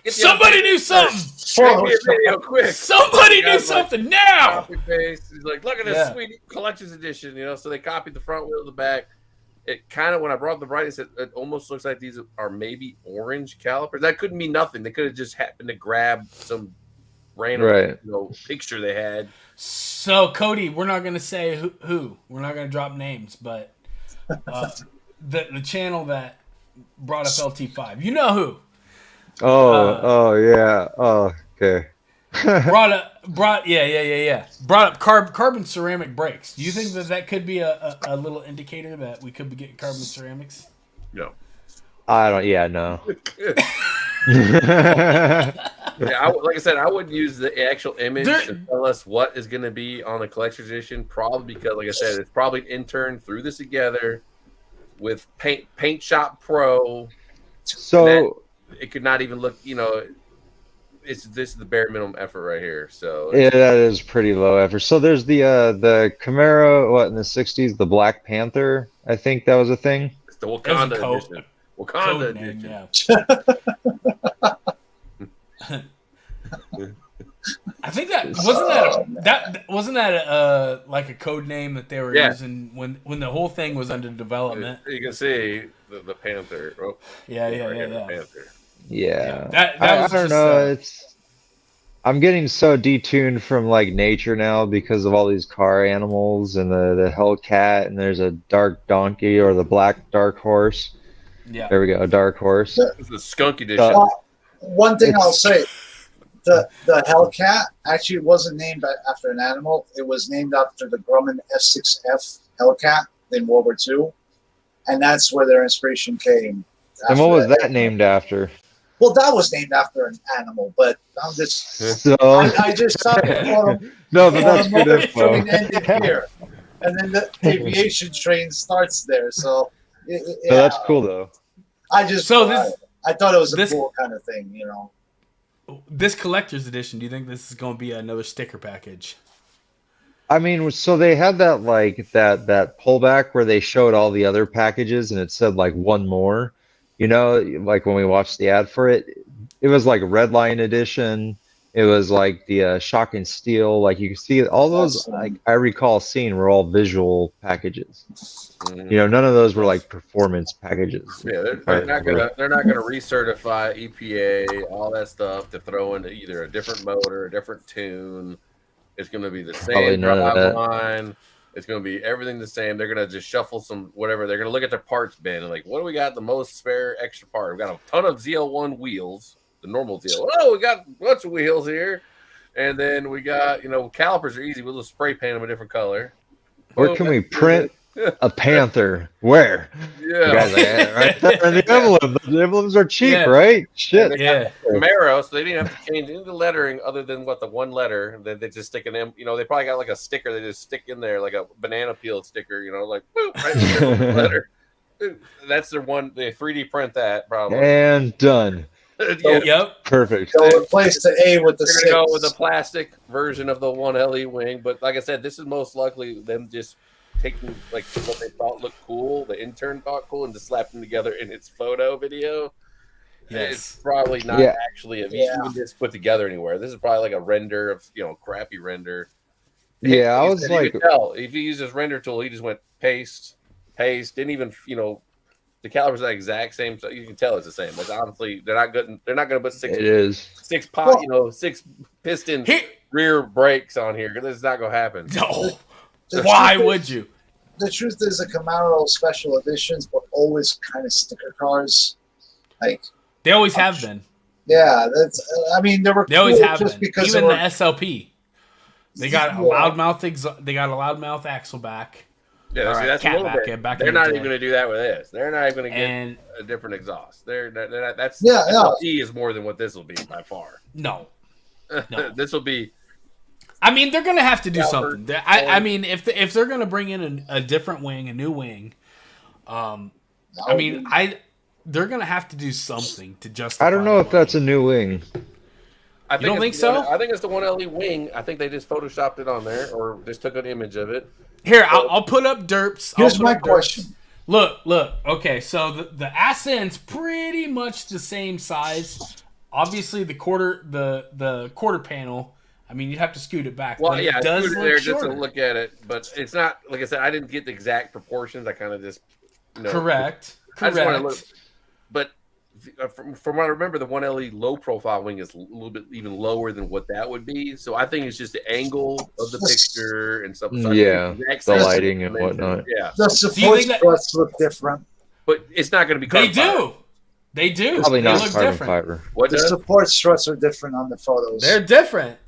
somebody do something. Get me a video quick. Somebody do something now. Copy paste. He's like, look at this sweet collector's edition, So they copied the front wheel to the back. It kind of, when I brought the brightness, it almost looks like these are maybe orange calipers. That couldn't mean nothing. They could have just happened to grab some random picture they had. So Cody, we're not going to say who. We're not going to drop names, but the channel that brought up LT5, you know who? Oh yeah. Oh, okay. brought up carbon ceramic brakes. Do you think that could be a little indicator that we could be getting carbon ceramics? No. I don't. Yeah, no. Like I said, I wouldn't use the actual image to tell us what is going to be on the collector's edition. Probably because, like I said, it's probably an intern threw this together with Paint Shop Pro. So it could not even look. This is the bare minimum effort right here. So yeah, that is pretty low effort. So there's the Camaro, in the '60s, the Black Panther. I think that was a thing. It's the Wakanda edition. Wakanda edition. I think that wasn't that like a code name that they were using when the whole thing was under development. You can see the Panther. Oh, yeah. Panther. Yeah. That was I don't know. I'm getting so detuned from like nature now because of all these car animals and the Hellcat, and there's a dark donkey or the black dark horse. Yeah. There we go, a dark horse. It's the skunk edition. One thing I'll say, the Hellcat actually wasn't named after an animal. It was named after the Grumman F6F Hellcat in World War II, and that's where their inspiration came. And what was that named after? Well, that was named after an animal, but I'm just I just thought no, but that's good info. Ended here, and then the aviation train starts there. So that's cool though. I thought it was a cool kind of thing, This collector's edition, do you think this is going to be another sticker package? I mean, so they had that that pullback where they showed all the other packages and it said like one more, like when we watched the ad for it, it was like Red Line edition. It was like the Shock and Steel. Like you can see all those, like I recall seeing, were all visual packages. None of those were like performance packages. Yeah, they're not gonna recertify EPA, all that stuff to throw into either a different motor, a different tune. It's gonna be the same drive line. It's gonna be everything the same. They're gonna just shuffle some whatever. They're gonna look at their parts bin and like, what do we got the most spare extra part? We got a ton of ZL1 wheels. The normal deal. Oh, we got a bunch of wheels here, and then we got calipers are easy. We'll just spray paint them a different color. Or can we print A Panther. Where? Yeah. The guy's like, right there in the emblem. The emblems are cheap, Yeah. right? Shit. Yeah. Camaro, so they didn't have to change any of the lettering other than the one letter. They just stick an M. They probably got like a sticker they just stick in there, like a banana peel sticker. Like boop, right there with the letter. That's their one. They 3D print that probably. And done. Yeah. Yep. Perfect. They'll replace the A with the They're 6. gonna go with the plastic version of the 1LE wing, but like I said, this is most likely them just taking like what they thought looked cool, the intern thought cool, and just slapped them together in its photo video. Yes. It's probably not actually even just put together anywhere. This is probably like a render of crappy render. Yeah, I was like, tell if he used his render tool, he just went paste, didn't even the calibers are the exact same, so you can tell it's the same. Like honestly, they're not going to put six piston rear brakes on here because it's not going to happen. No. Why would you? The truth is, the Camaro special editions were always kind of sticker cars. Like they always have been. Yeah, they were. They always have just been. because Even the SLP, they got a loudmouth. They got a loudmouth axle back. Yeah, that's a little bit. They're not even going to do that with this. They're not even going to get a different exhaust. SLP is more than what this will be by far. No. This will be. I mean, they're going to have to do something. I mean, if they're going to bring in a different wing, a new wing, they're going to have to do something to justify. I don't know if that's a new wing. You don't think so? I think it's the 1LE wing. I think they just photoshopped it on there or just took an image of it. Here, I'll put up derps. Here's my question. Look. Okay, so the Ascent's pretty much the same size. Obviously, the quarter panel. I mean, you'd have to scoot it back. Well, but yeah, it does scoot it look there shorter. just to look at it, but it's not like I said. I didn't get the exact proportions. I kind of just Correct. I just want to look, but from what I remember, the 1LE low profile wing is a little bit even lower than what that would be. So I think it's just the angle of the picture and stuff. So the lighting and whatnot. Yeah, the support struts look different, but it's not going to be. They do. Probably they not look carbon different. fiber. The support struts are different on the photos. They're different.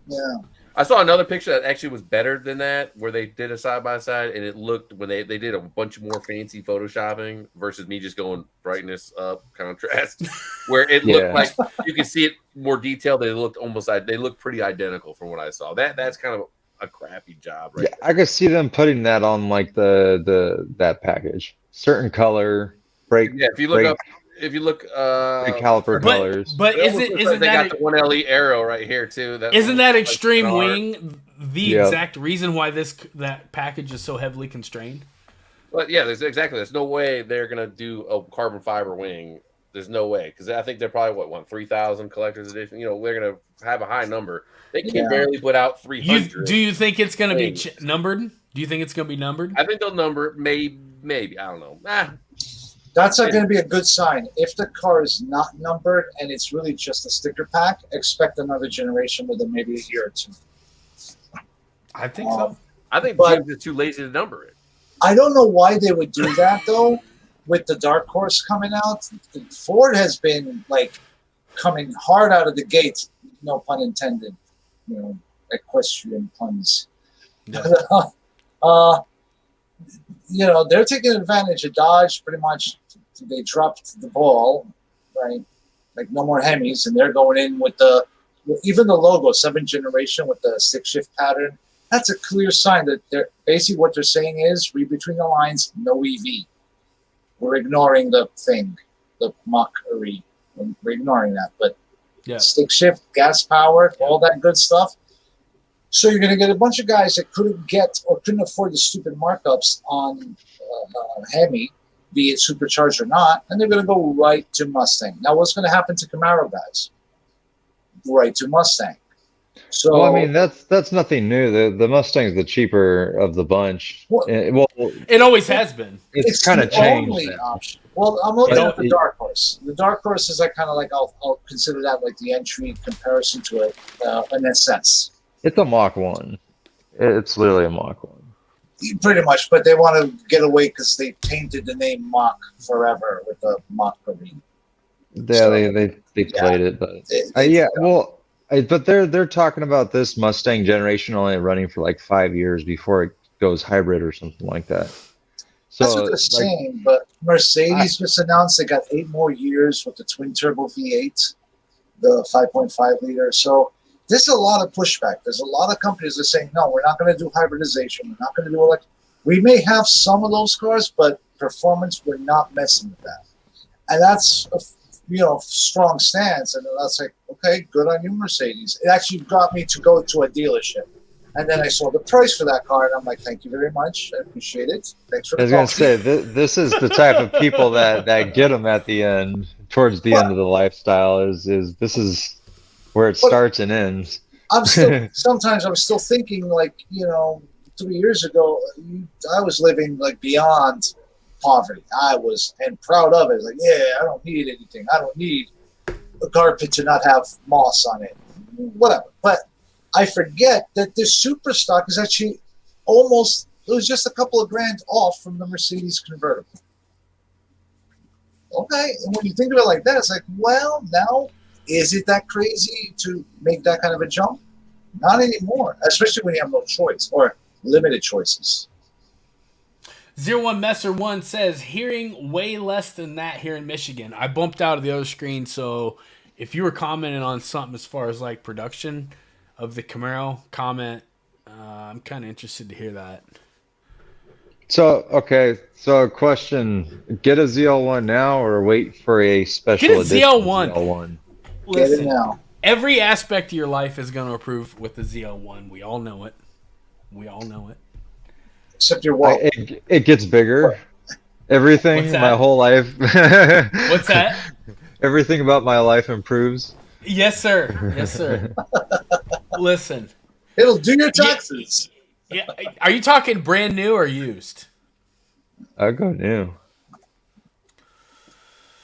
Yeah. I saw another picture that actually was better than that, where they did a side by side, and it looked when they did a bunch more fancy photoshopping versus me just going brightness up, contrast, where it looked like you could see it more detailed. They looked pretty identical from what I saw. That's kind of a crappy job, right? Yeah, I could see them putting that on like that package, certain color brake. Yeah, if you look caliper colors. But isn't they that got the 1LE arrow right here too? Isn't that extreme wing the exact reason why that package is so heavily constrained? Well, yeah, there's no way they're gonna do a carbon fiber wing. There's no way because I think they're probably what 3,000 collector's edition. They're gonna have a high number. They can barely put out 300. Do you think it's gonna be numbered? Do you think it's gonna be numbered? I think they'll number it. Maybe I don't know. That's not going to be a good sign. If the car is not numbered and it's really just a sticker pack, expect another generation within maybe a year or two. I think so. I think GM's is too lazy to number it. I don't know why they would do that though. With the Dark Horse coming out, Ford has been coming hard out of the gates. No pun intended. Equestrian puns. Yeah. They're taking advantage of Dodge pretty much. They dropped the ball, right? Like no more Hemis, and they're going in with even the logo, 7th generation with the stick shift pattern. That's a clear sign that they're basically what they're saying is read between the lines, no EV. We're ignoring the mockery. We're ignoring that, but stick shift, gas powered, all that good stuff. So you're going to get a bunch of guys that couldn't afford the stupid markups on Hemi, be it supercharged or not, and they're going to go right to Mustang. Now, what's going to happen to Camaro guys? Right to Mustang. So, well, I mean, that's nothing new. The Mustang's the cheaper of the bunch. It always has been. It's kind of changed. Only option. Well, I'm looking at the Dark Horse. The Dark Horse is I'll consider that like the entry comparison to an SS. It's a Mach 1. It's literally a Mach 1. Pretty much, but they want to get away because they painted the name Mach forever with the mockery. Yeah, so, they played it, but but they're talking about this Mustang generation only running for like 5 years before it goes hybrid or something like that. So That's what they're saying, but Mercedes just announced they got 8 more years with the twin turbo V8, the 5.5 liter. So there's a lot of pushback. There's a lot of companies that are saying, no, we're not going to do hybridization. We're not going to do electric. We may have some of those cars, but performance, we're not messing with that. And that's a strong stance. And that's like, okay, good on you, Mercedes. It actually got me to go to a dealership. And then I saw the price for that car, and I'm like, thank you very much. I appreciate it. Thanks for the I was going to say, this is the type of people that get them at the end, towards the end of the lifestyle, is this is where it starts and ends. Sometimes I'm still thinking, like, 3 years ago, I was living like beyond poverty. And proud of it. Like, yeah, I don't need anything. I don't need a carpet to not have moss on it. Whatever. But I forget that this super stock is actually it was just a couple of grand off from the Mercedes convertible. Okay, and when you think of it like that, it's like, well, now, is it that crazy to make that kind of a jump? Not anymore, especially when you have no choice or limited choices. 01 Messer 1 says, hearing way less than that here in Michigan. I bumped out of the other screen, so if you were commenting on something as far as like production of the Camaro, comment. I'm kind of interested to hear that. So, okay. So, question: get a ZL1 now, or wait for a special edition ZL1? Listen, get it now. Every aspect of your life is going to improve with the ZL1. We all know it. Except your wallet. It gets bigger. Everything, my whole life. What's that? Everything about my life improves. Yes, sir. Listen. It'll do your taxes. Yeah. Are you talking brand new or used? I'll go new.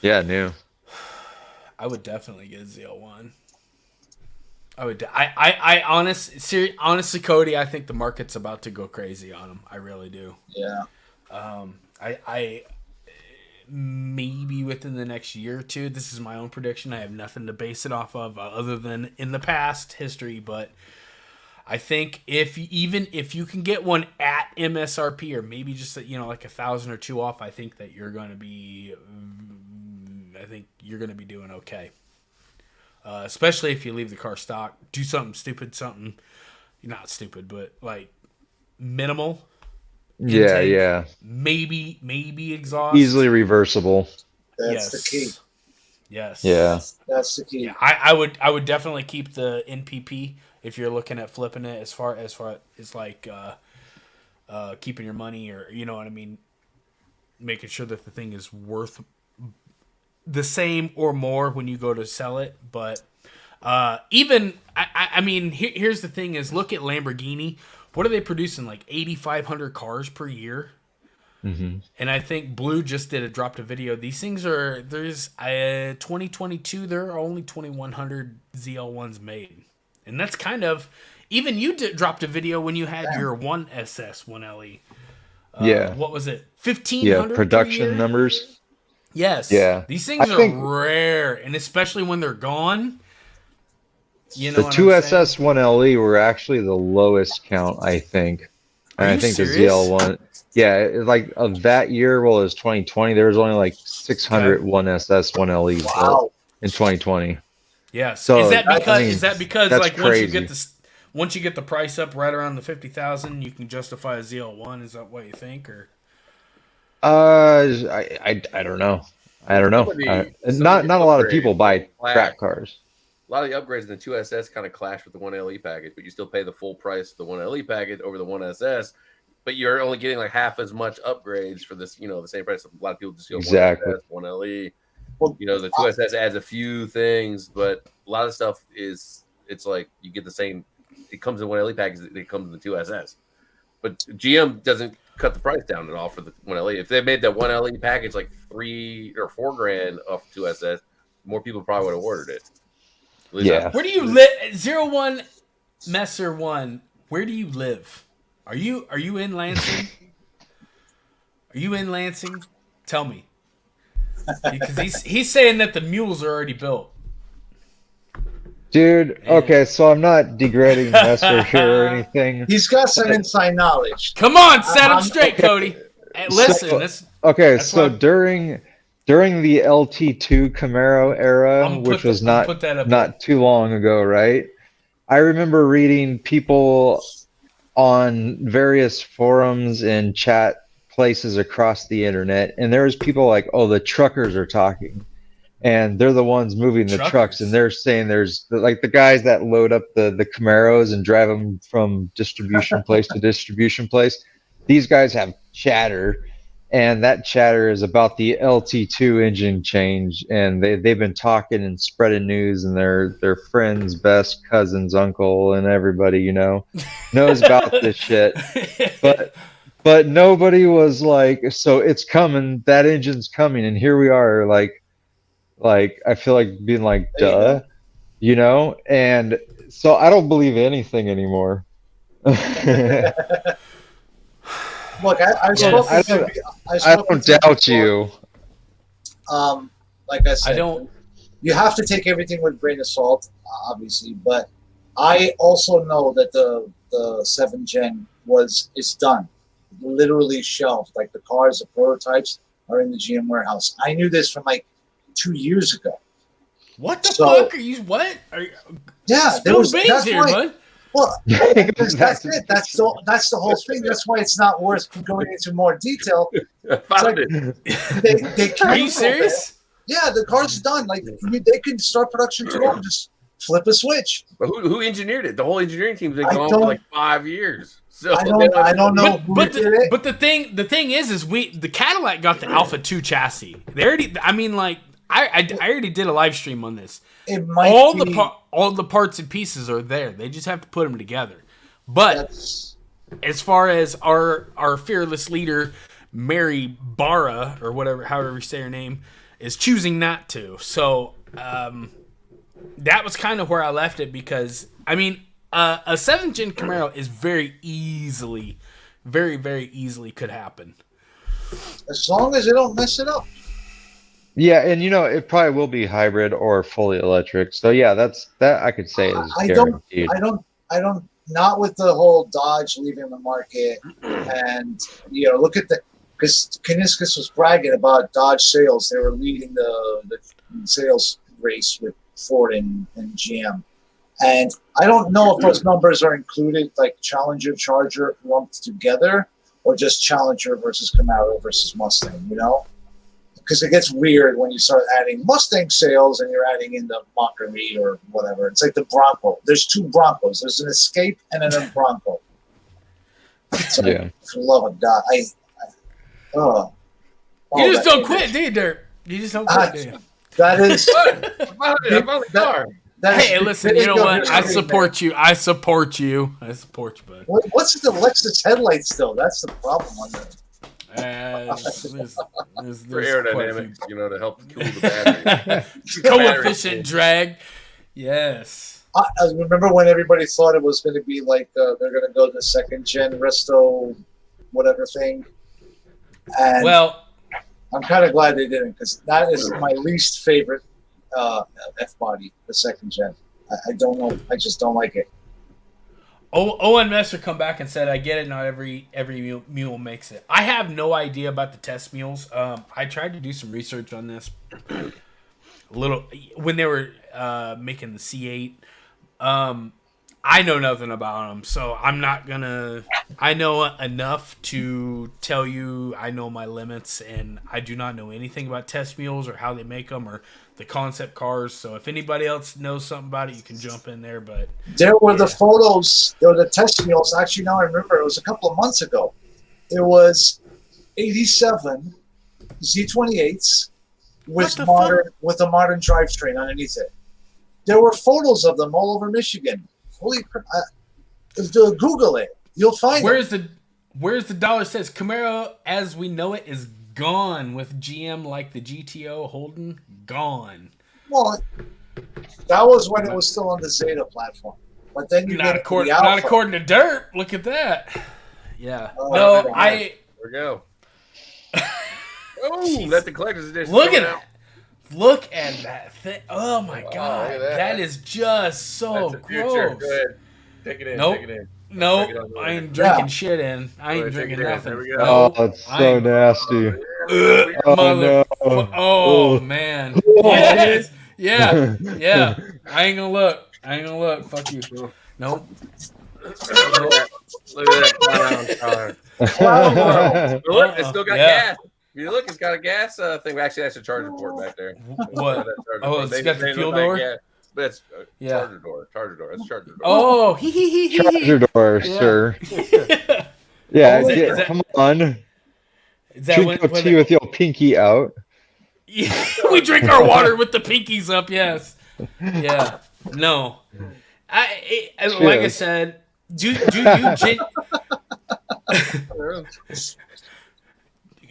Yeah, new. I would definitely get a ZL1. I honestly, Cody, I think the market's about to go crazy on them. I really do. Yeah. I maybe within the next year or two. This is my own prediction. I have nothing to base it off of other than in the past history. But I think if you can get one at MSRP or maybe just like 1,000 or 2 off, I think that you're going to be doing okay. Especially if you leave the car stock, do something stupid, not stupid, but like minimal. Intake, yeah. Maybe exhaust. Easily reversible. That's the key. Yes. Yeah. That's the key. Yeah, I would definitely keep the NPP if you're looking at flipping it as far as like keeping your money, or you know what I mean, making sure that the thing is worth the same or more when you go to sell it. But even I mean, here's the thing: is look at Lamborghini. What are they producing? Like 8,500 cars per year. Mm-hmm. And I think Blue just dropped a video. These things there's 2022. There are only 2,100 ZL1s made, and that's kind of even you dropped a video when you had your 1SS 1LE. Yeah. What was it? 1,500. Yeah, production numbers. Yes. Yeah. These things are rare, and especially when they're gone. You know, the 2SS 1LE were actually the lowest count, I think. And I think serious? the ZL1, like of that year, well, it was 2020. There was only like 600 1SS 1LE built in 2020. Yeah. So is that because like crazy. once you get the price up right around the 50,000, you can justify a ZL1? Is that what you think, or? I don't know. Not a lot of people buy crap cars. A lot of the upgrades in the 2SS kind of clash with the 1LE package, but you still pay the full price of the 1LE package over the 1SS, but you're only getting like half as much upgrades for this, the same price. A lot of people just go 1SS, 1LE. Well, the 2SS adds a few things, but a lot of stuff it's like you get the same. It comes in 1LE package. It comes in the 2SS, but GM doesn't cut the price down at all for the 1LE. If they made that 1LE package like $3 or $4 grand off 2SS, more people probably would have ordered it. Yeah. Where do you live? 01 Messer 1. Where do you live? Are you in Lansing? Are you in Lansing? Tell me. Because he's saying that the mules are already built. Dude, Man. okay, so I'm not degrading Messer here or anything. He's got some inside knowledge. Come on, set him I'm- straight, okay. Cody. Hey, listen, So- this. Okay, That's so why- during the LT2 Camaro era, I'm gonna which put was that- I'm gonna put that up not too long ago, right? I remember reading people on various forums and chat places across the internet, and there was people like, "Oh, the truckers are talking." And they're the ones moving the trucks, and they're saying there's like the guys that load up the Camaros and drive them from distribution place to distribution place. These guys have chatter, and that chatter is about the LT2 engine change, and they've been talking and spreading news, and their friends, best cousins, uncle, and everybody knows about this shit. But nobody was like, so it's coming, that engine's coming, and here we are, like I feel like being like, duh, and so I don't believe anything anymore. Look, I don't doubt you. Like I said, I don't. You have to take everything with a grain of salt, obviously. But I also know that the 7 Gen is done, literally shelved. Like the cars, the prototypes are in the GM warehouse. I knew this from like 2 years ago. What the fuck are you? What? Yeah, Spill beans here, bud. Well, that's it. That's the whole thing. That's why it's not worth going into more detail. They Are you serious? Yeah, the car's done. Like they can start production tomorrow. Just flip a switch. But who engineered it? The whole engineering team's been gone for like 5 years. So I don't know. But the thing is the Cadillac got the Alpha 2 chassis. They already. I mean, like I already did a live stream on this. It might all the parts and pieces are there. They just have to put them together. But as far as our fearless leader, Mary Barra or whatever, however you say her name, is choosing not to. So that was kind of where I left it because I mean a 7th gen Camaro is very easily could happen. As long as they don't mess it up. Yeah, and it probably will be hybrid or fully electric. So yeah, that I could say is guaranteed. I don't not with the whole Dodge leaving the market, and look at because Kaniskas was bragging about Dodge sales. They were leading the sales race with Ford and GM, and I don't know if those numbers are included, like Challenger, Charger lumped together, or just Challenger versus Camaro versus Mustang. Because it gets weird when you start adding Mustang sales and you're adding in the Mach-E or whatever. It's like the Bronco. There's 2 Broncos. There's an Escape and then a Bronco. Yeah. For the love of God, you just don't quit, do you, Dirk? You just don't quit, do you? That is. I found the car. Hey, listen, you know what? I support you. I support you, bud. What's with the Lexus headlights, though? That's the problem on that. There's For aerodynamics, to help cool the battery. Coefficient drag. Yes. I remember when everybody thought it was going to be like they're going to go to the 2nd gen Resto, whatever thing. And I'm kind of glad they didn't because that is my least favorite F body, the 2nd gen. I don't know. I just don't like it. Owen Messer come back and said, "I get it. Not every mule makes it." I have no idea about the test mules. I tried to do some research on this a little when they were making the C8. I know nothing about them, so I'm not gonna. I know enough to tell you I know my limits, and I do not know anything about test mules or how they make them or the concept cars. So if anybody else knows something about it, you can jump in there. But there were the photos. There were the test mules. Actually, now I remember it was a couple of months ago. It was 87 Z28s with a modern drivetrain underneath it. There were photos of them all over Michigan. Holy crap! Google it. You'll find it. Where's the dollar says Camaro as we know it is gone with GM like the GTO Holden gone. Well, that was when it was still on the Zeta platform. But then not according to Dirt. Look at that. Yeah. There we go. Oh, that's the collector's edition. Look at that. Look at that thing. Oh my Wow, god. look at that. That is just so That's the future. gross. Go ahead. Take it in. Nope. Take it in. Nope. Take it on, I ain't Yeah. drinking shit in. I Go ain't ahead, take drinking it in. nothing. There we go. Nope. Oh, it's I so ain't- nasty. Oh, no. Oh man. Yes. Yeah. Yeah. I ain't gonna look. Fuck you. Nope. Look at that. Look at that clown car. Clown But look, it's still got Yeah. gas. If you look, it's got a gas thing. Actually, that's a charger port back there. What? That charger Oh, port. it's They- got the they fuel look like door? gas, but it's a Yeah. charger door. Charger door. That's a charger door. Oh, Charger door, Yeah. sir. Yeah. Yeah, Is that- get- is that- come on. Is that Drink your when tea with your pinky out. we drink our water with the pinkies up? Yes. Yeah. No. Like I said, do you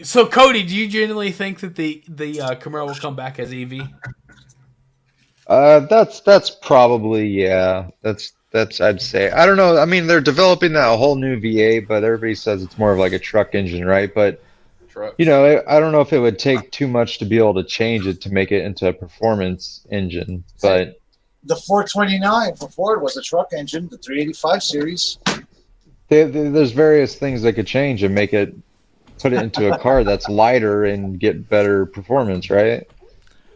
So Cody, do you genuinely think that the Camaro will come back as EV? That's probably, yeah. That's I'd say. I don't know. I mean, they're developing that whole new V8, but everybody says it's more of like a truck engine, right? But Trucks. you know, I don't know if it would take too much to be able to change it to make it into a performance engine. But The 429 for Ford was a truck engine. The 385 series. there's various things they could change and make it, put it into a car that's lighter and get better performance, right?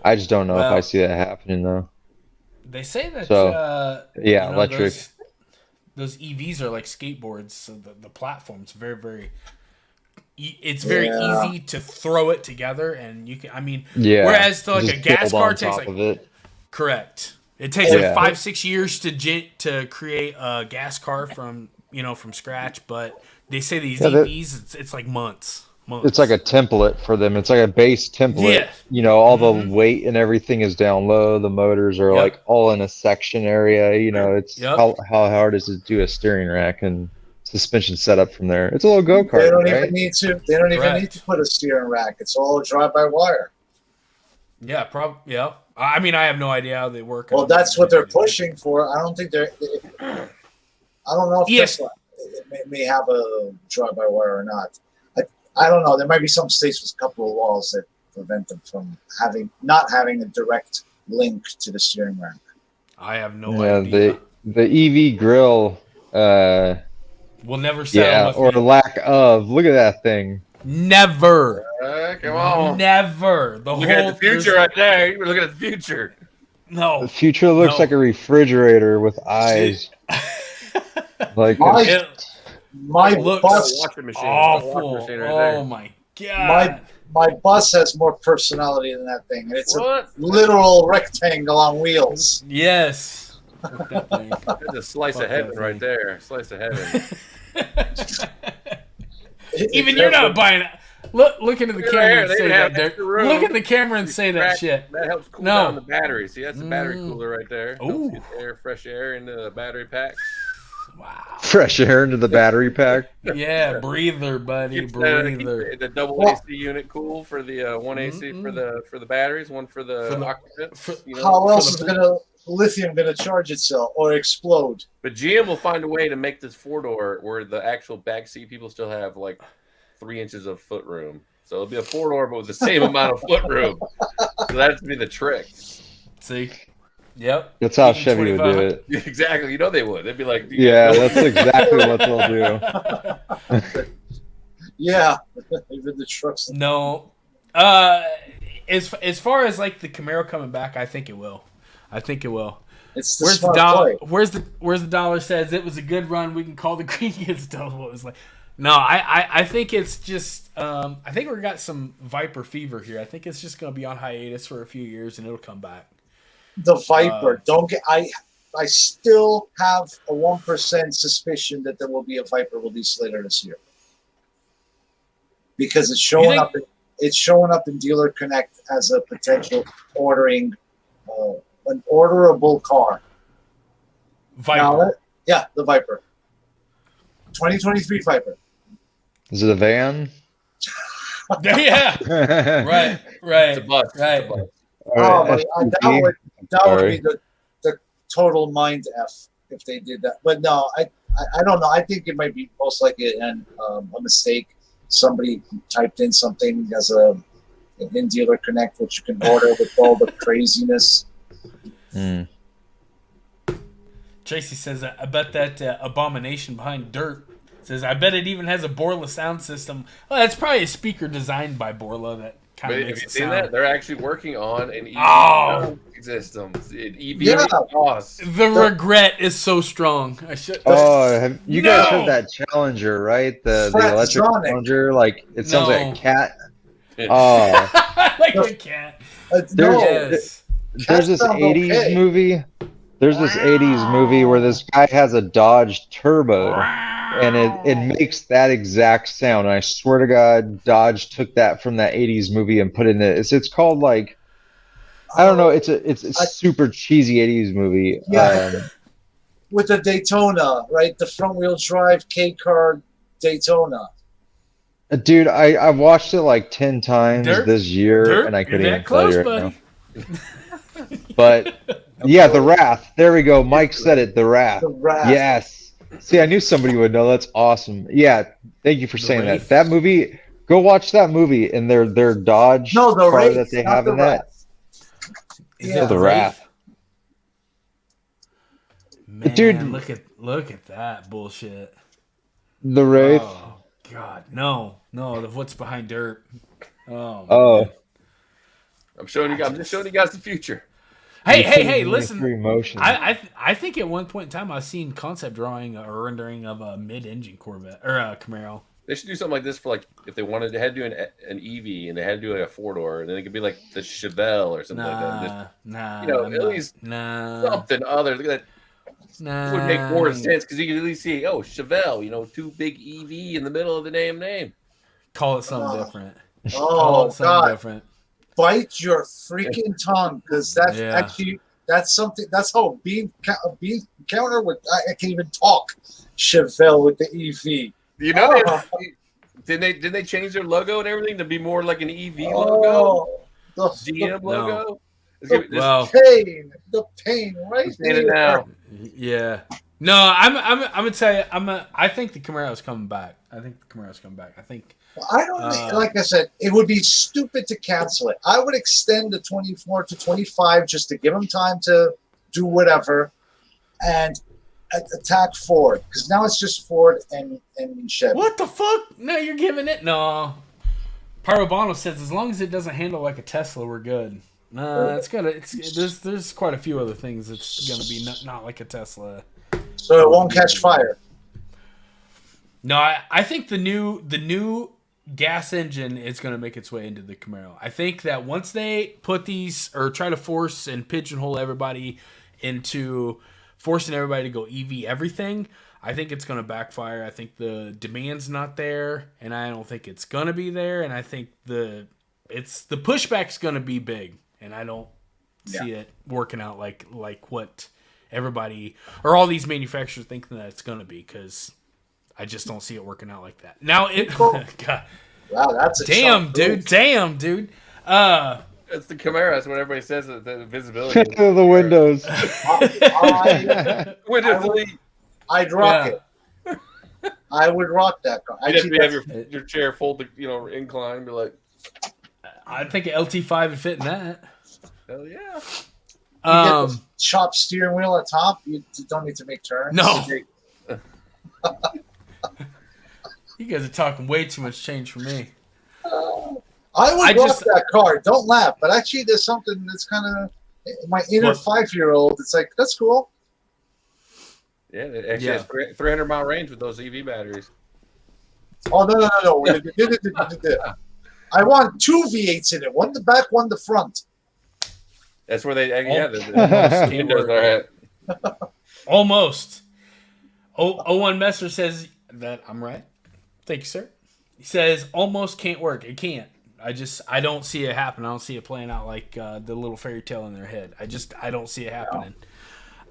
I just don't know if I Well, see that happening though. They say that So, yeah, electric. Those EVs are like skateboards, so the platform's very, very. It's very Yeah. easy to throw it together, and you can. I mean, Yeah. whereas to like just a gas build car on takes top like of it. correct. It takes Yeah. like 5-6 years to create a gas car from scratch, but they say these Yeah, that- EVs it's like months. It's like a template for them. It's like a base template. Yeah. You know, all Mhm. the weight and everything is down low. The motors are Yep. like all in a section area. You know, it's Yep. how hard is it to do a steering rack and suspension setup from there? It's a little go They kart, don't right? even need to. They don't even Correct. need to put a steering rack. It's all drive by wire. Yeah, yeah. I mean, I have no idea how they work. Well, that's what they're pushing for. I don't think they're. I don't know if Yes. Tesla may have a drive by wire or not. I don't know. There might be some states with a couple of laws that prevent them from not having a direct link to the steering rack. I have no Yeah, idea. the EV grill, We'll never settle yeah, with or me. lack of. Look at that thing. Never. Come on. Never. The Look whole at the future right there. You're looking at the future. No. The future looks No. like a refrigerator with eyes. Like My it's- my Looks bus, Washing machine. awful. Washing machine right Oh there. my god. my bus has more personality than that thing, and it's What? a literal rectangle on wheels. Yes. Fuck that thing. That's a slice Fuck of heaven that right thing. there. Slice of heaven. Even you're not buying it. Look into the Look camera there, and they say have that, Derek. extra room. Look in the camera and say that Crack- shit. That helps cool No. down the battery. See, that's the battery Mm. cooler right there. Ooh. Helps get fresh air into the battery packs. Wow. fresh air into the battery pack. Yeah, breather, buddy, Keeps breather. the double Well- AC unit cool for the one AC for the batteries, one for the, For the- occupants. for- you know. How else the- is lithium gonna charge itself or explode? But GM will find a way to make this 4-door where the actual back seat people still have like 3 inches of foot room. So it'll be a 4-door, but with the same amount of foot room. So that'd be the trick. See? Yep. That's how Even Chevy would do 25. it. Exactly. You know they would. They'd be like, Yeah, that's exactly what they'll do. Yeah, even the trucks. No. As far as like the Camaro coming back, I think it will. It's the Where's the smart dollar? play. Where's the dollar says it was a good run? We can call the green kids. Tell us what it was like. No, I think it's just I think we got some Viper fever here. I think it's just gonna be on hiatus for a few years and it'll come back. The Viper. Don't get. I still have a 1% suspicion that there will be a Viper release later this year because it's showing think- up. It's showing up in Dealer Connect as a potential ordering, an orderable car. Viper. Now, yeah, the Viper. 2023 Viper. Is it a van? Yeah. Right. it's a bus. Right. It's a bus. Oh, All but right, that would Sorry. be the total mind f if they did that. But no, I don't know. I think it might be most likely a mistake. Somebody typed in something as a an in-dealer connect, which you can order with all the craziness. Tracy says, I bet that abomination behind Dirt says, I bet it even has a Borla sound system. Well, that's probably a speaker designed by Borla that kind of Have makes you it seen sound. that? They're actually working on an EV system. EV exhaust. The regret is so strong. I should. Have you guys heard No! that Challenger, right? The Frat electric Sonic. Challenger, like it sounds like No. a cat. Oh, Like a cat. No, Yes. there's this sounds 80s okay. movie. There's this 80s movie where this guy has a Dodge Turbo and it makes that exact sound. And I swear to God, Dodge took that from that 80s movie and put it in it. It's called like, I don't know. It's a super cheesy 80s movie. Yeah. With the Daytona, right? The front wheel drive K car Daytona. Dude, I've watched it like 10 times this year, Dirt, and I you're couldn't that even tell close, you right buddy. now. But yeah, the Wrath. There we go. Mike said it. The Wrath. The Wrath. Yes. See, I knew somebody would know. That's awesome. Yeah. Thank you for saying Wraith. that. That movie. Go watch that movie and their Dodge No, the car Wraith, that they not have the in that. Wrath. Is Yeah. it The Wrath. Man, Dude. look at that bullshit. The Wraith. Oh God, no, what's behind Dirt? Oh. Man. I'm just showing you guys the future. Hey, listen. Free motion. I think at one point in time I've seen concept drawing or rendering of a mid-engine Corvette or a Camaro. They should do something like this for like if they wanted, they had to do an EV and they had to do like a 4-door, and then it could be like the Chevelle or something like that. Nah, You know, at least something other. Look at that. It would make more sense because you can at least see, Chevelle, two big EV in the middle of the damn name. Call it something different. Oh, God. Different. Bite your freaking tongue, because that's actually, that's something, that's how being counter with, I can't even talk. Chevelle with the EV. You know, didn't they change their logo and everything to be more like an EV logo? The GM logo? The pain right there. Now. Yeah. No, I'm gonna tell you, I think the Camaro's coming back. I think I don't like I said, it would be stupid to cancel it. I would extend the 24 to 25 just to give them time to do whatever and attack Ford, because now it's just Ford and Chevy. What the fuck? No, you're giving it. No. Parabano says as long as it doesn't handle like a Tesla, we're good. No, there's quite a few other things that's gonna be not like a Tesla. So it won't catch fire. No, I think the new gas engine is going to make its way into the Camaro. I think that once they put these or try to force and pigeonhole everybody into forcing everybody to go EV everything, I think it's going to backfire. I think the demand's not there, and I don't think it's going to be there. And I think the pushback's going to be big, and I don't see it working out like what everybody or all these manufacturers think that it's going to be, because I just don't see it working out like that. Now God. Wow, that's a damn, dude. That's the Camaro. That's what everybody says. The visibility. The windows. I'd rock it. I would rock that car. You have your chair folded, inclined, be like. I think an LT5 would fit in that. Hell yeah. You get the chopped steering wheel at top. You don't need to make turns. No. You guys are talking way too much change for me. I would rock that car. Don't laugh, but actually, there's something that's kind of my inner 5-year-old. It's like, that's cool. Yeah, it actually has 300-mile range with those EV batteries. Oh no! I want 2 V8s in it. One the back, one the front. That's where the windows are at. Almost. 01 Messer says that I'm right. Thank you, sir. He says almost can't work. It can't. I don't see it happen. I don't see it playing out like the little fairy tale in their head. I don't see it happening. No.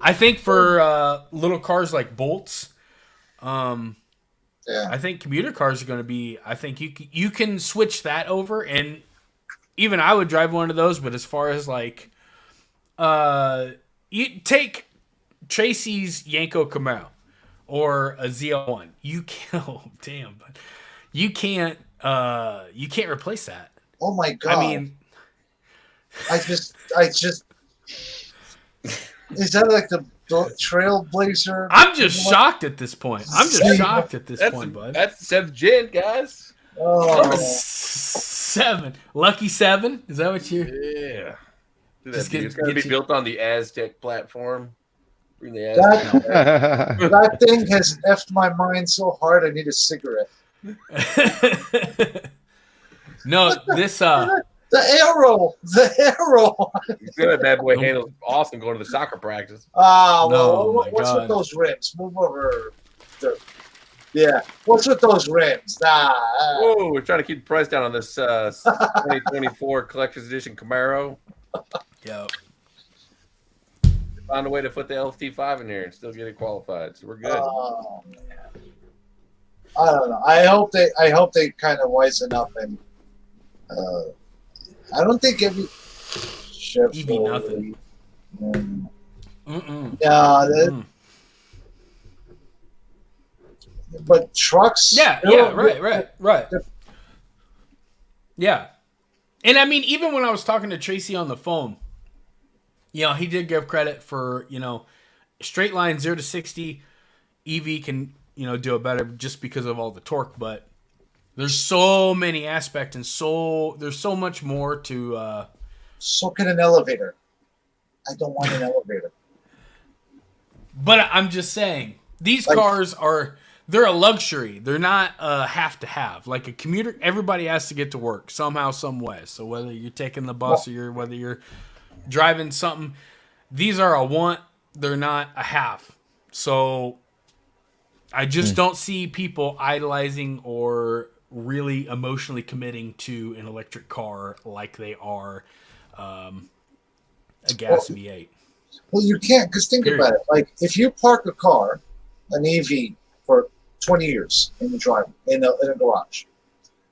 I think for little cars like Bolts, I think commuter cars are going to be. I think you can switch that over, and even I would drive one of those. But as far as like, you take Tracy's Yanko Camaro or a ZL1, you can't. Oh, damn, but you can't replace that. Oh my God. I mean, I just. Is that like the Trailblazer? I'm just shocked at this point. I'm just shocked at this point, bud. That's 7th gen, guys. Oh, 7. Lucky 7? Is that what you? Yeah. Just It's going to be built on the Aztec platform. that thing has effed my mind so hard. I need a cigarette. No, this The arrow. That bad boy handles awesome going to the soccer practice. Ah, No, well, my what's God. with those rims? Move over. What's with those rims? Whoa, we're trying to keep the price down on this 2024 Collector's Edition Camaro. Yo. Found a way to put the LT5 in here and still get it qualified, so we're good. Oh man, I don't know. I hope they kind of wisen up and. I don't think every EV nothing. Yeah, but trucks. Yeah, right. Yeah, and I mean, even when I was talking to Tracy on the phone, he did give credit for straight line 0 to 60, EV can do it better just because of all the torque, but. There's so many aspects and there's so much more to. So can an elevator. I don't want an elevator. But I'm just saying, these cars they're a luxury. They're not a have to have. Like a commuter, everybody has to get to work somehow, some way. So whether you're taking the bus or whether you're driving something, these are a want. They're not a have. So I just don't see people idolizing or really emotionally committing to an electric car like they are a gas V8. Well, you can't, because think about it. Like, if you park a car, an EV, for 20 years in the driveway, in a garage,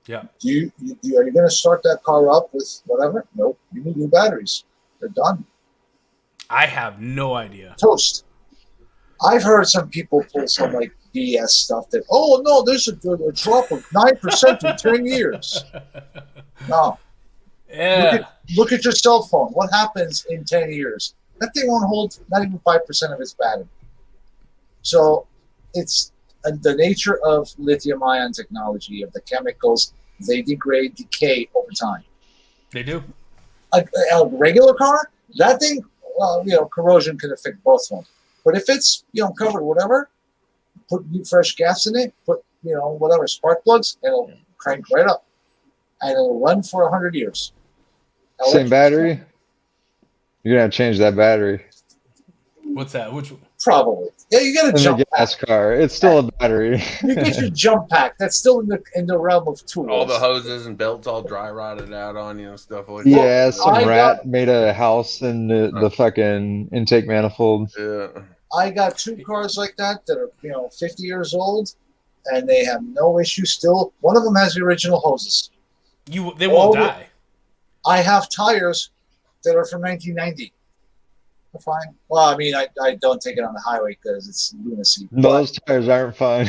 yeah, are you going to start that car up with whatever? Nope. You need new batteries. They're done. I have no idea. Toast. I've heard some people pull some like BS stuff that, oh no, there's a drop of 9% in 10 years. No. Yeah. Look at your cell phone. What happens in 10 years? That thing won't hold not even 5% of its battery. So it's the nature of lithium-ion technology, of the chemicals, they decay over time. They do. A regular car, that thing, corrosion can affect both of them. But if it's, covered whatever, put new fresh gas in it, put, whatever, spark plugs, and it'll crank right up. And it'll run for 100 years. Same battery? You're going to change that battery. What's that? Which one? Probably. Yeah, you got a jump pack. Gas car. It's still a battery. You get your jump pack. That's still in the realm of tools. All the hoses and belts all dry rotted out on you and stuff like that. Yeah, some rat made a house in the fucking intake manifold. Yeah. I got 2 cars like that are 50 years old, and they have no issue still. One of them has the original hoses. They won't die. I have tires that are from 1990. They're fine. Well, I mean, I don't take it on the highway because it's lunacy. Those tires aren't fine.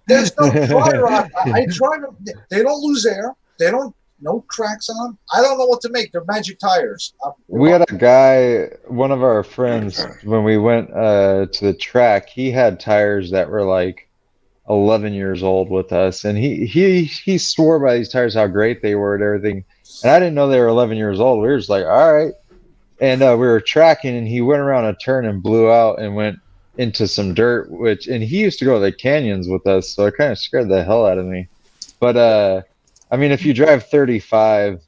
There's no dry rot. I drive them. They don't lose air. They don't. No cracks on them. I don't know what to make. They're magic tires. We had a guy, one of our friends, when we went to the track, he had tires that were like 11 years old with us, and he swore by these tires how great they were and everything. And I didn't know they were 11 years old. We were just like, all right. And we were tracking, and he went around a turn and blew out and went into some dirt, and he used to go to the canyons with us, so it kind of scared the hell out of me. But, I mean, if you drive 35,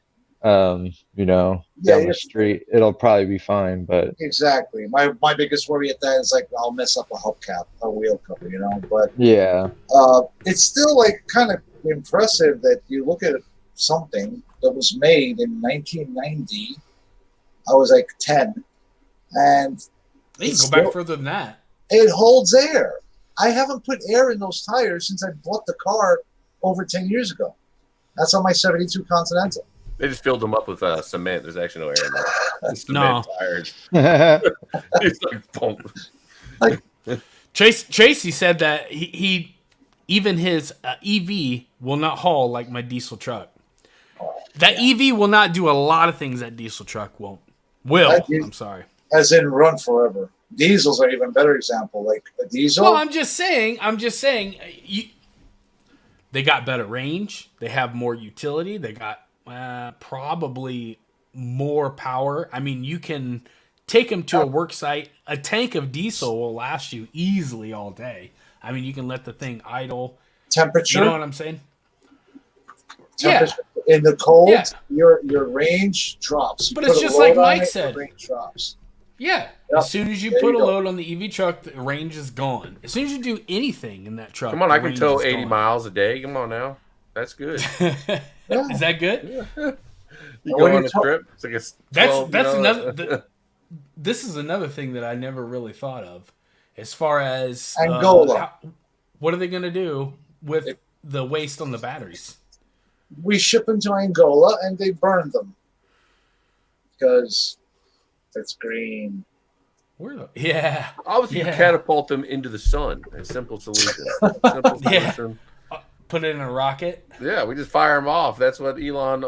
down the street, it'll probably be fine. But exactly. My biggest worry at that is like I'll mess up a hubcap, a wheel cover, But yeah, it's still like kind of impressive that you look at something that was made in 1990. I was like 10, and you can go back further than that. It holds air. I haven't put air in those tires since I bought the car over 10 years ago. That's on my 72 Continental. They just filled them up with cement. There's actually no air in there. Cement tires. It's like, boom. Tracy said that he even his EV will not haul like my diesel truck. That EV will not do a lot of things that diesel truck won't. I'm sorry. As in run forever. Diesels are even better example. Like a diesel. Well, I'm just saying. They got better range. They have more utility. They got probably more power. I mean, you can take them to a work site. A tank of diesel will last you easily all day. I mean, you can let the thing idle. Temperature. You know what I'm saying? Temperature. In the cold, Yeah. your range drops. But it's just like Mike said. Your range drops. Yeah. Yep. As soon as you There put you a go. load on the EV truck, the range is gone. As soon as you do anything in that truck, Come on, the I can range tow is 80 gone. miles a day. Come on now. That's good. Is that good? You go on a trip. It's like a 12, That's you know, another. This is another thing that I never really thought of, as far as Angola. what are they going to do with the waste on the batteries? We ship them to Angola and they burn them because it's green. Yeah. Obviously, you catapult them into the sun. A simple solution. Simple solution. Put it in a rocket. Yeah, we just fire them off. That's what Elon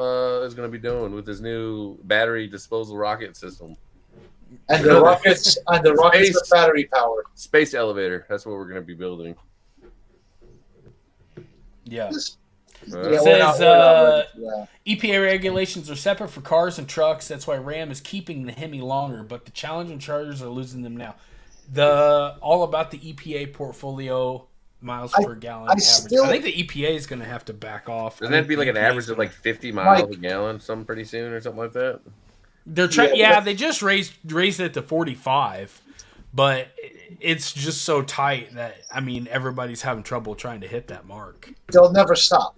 is going to be doing with his new battery disposal rocket system. And the rockets are battery powered. Space elevator. That's what we're going to be building. Yeah. Yeah, It says yeah. EPA regulations are separate for cars and trucks. That's why Ram is keeping the Hemi longer, but the Challenger and Chargers are losing them now. All about the EPA portfolio miles per gallon average. I think the EPA is going to have to back off. Doesn't that be like an average of like 50 miles a gallon, something pretty soon or something like that? They're trying. They just raised it to 45, but it's just so tight that everybody's having trouble trying to hit that mark. They'll never stop.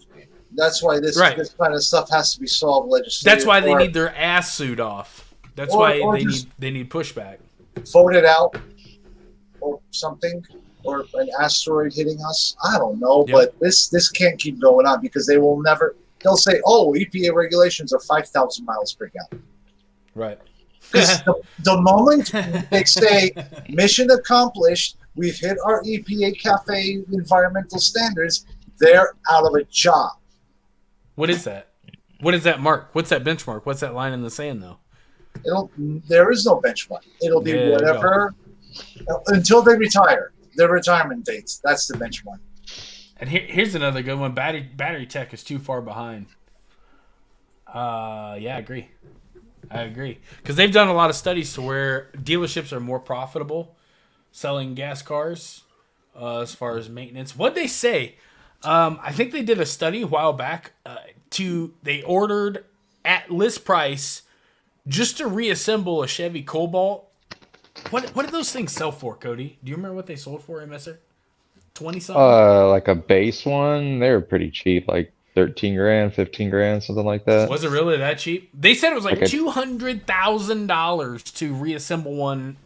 That's why this kind of stuff has to be solved legislatively. That's why they need their ass suit off. That's why they need pushback. Vote it out, or something, or an asteroid hitting us. I don't know, but this can't keep going on because they will never. They'll say, "Oh, EPA regulations are 5,000 miles per gallon." Right. Because the moment they say mission accomplished, we've hit our EPA CAFE environmental standards, they're out of a job. What is that? What is that mark? What's that benchmark? What's that line in the sand, though? There is no benchmark. It'll be whatever until they retire. Their retirement dates. That's the benchmark. And here's another good one. Battery tech is too far behind. I agree. Because they've done a lot of studies to where dealerships are more profitable selling gas cars as far as maintenance. What'd they say? I think they did a study a while back. They ordered at list price just to reassemble a Chevy Cobalt. What did those things sell for, Cody? Do you remember what they sold for, MSR? 20 something? Like a base one, they were pretty cheap, like 13 grand, 15 grand, something like that. Was it really that cheap? They said it was like $200,000 to reassemble one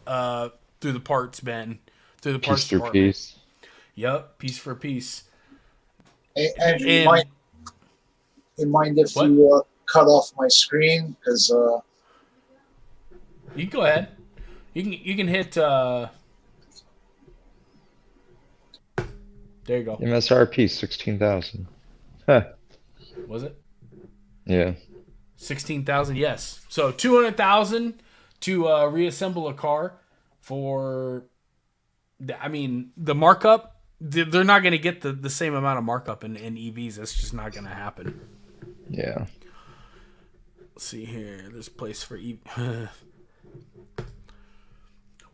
through the parts bin, through the parts department. Piece. Yep, piece for piece. Andrew, you mind if you cut off my screen? Because you can go ahead. You can hit. There you go. MSRP 16,000. Huh. Was it? Yeah. 16,000. Yes. So 200,000 to reassemble a car for. The markup. They're not going to get the same amount of markup in EVs. That's just not going to happen. Yeah. Let's see here. There's a place for EV.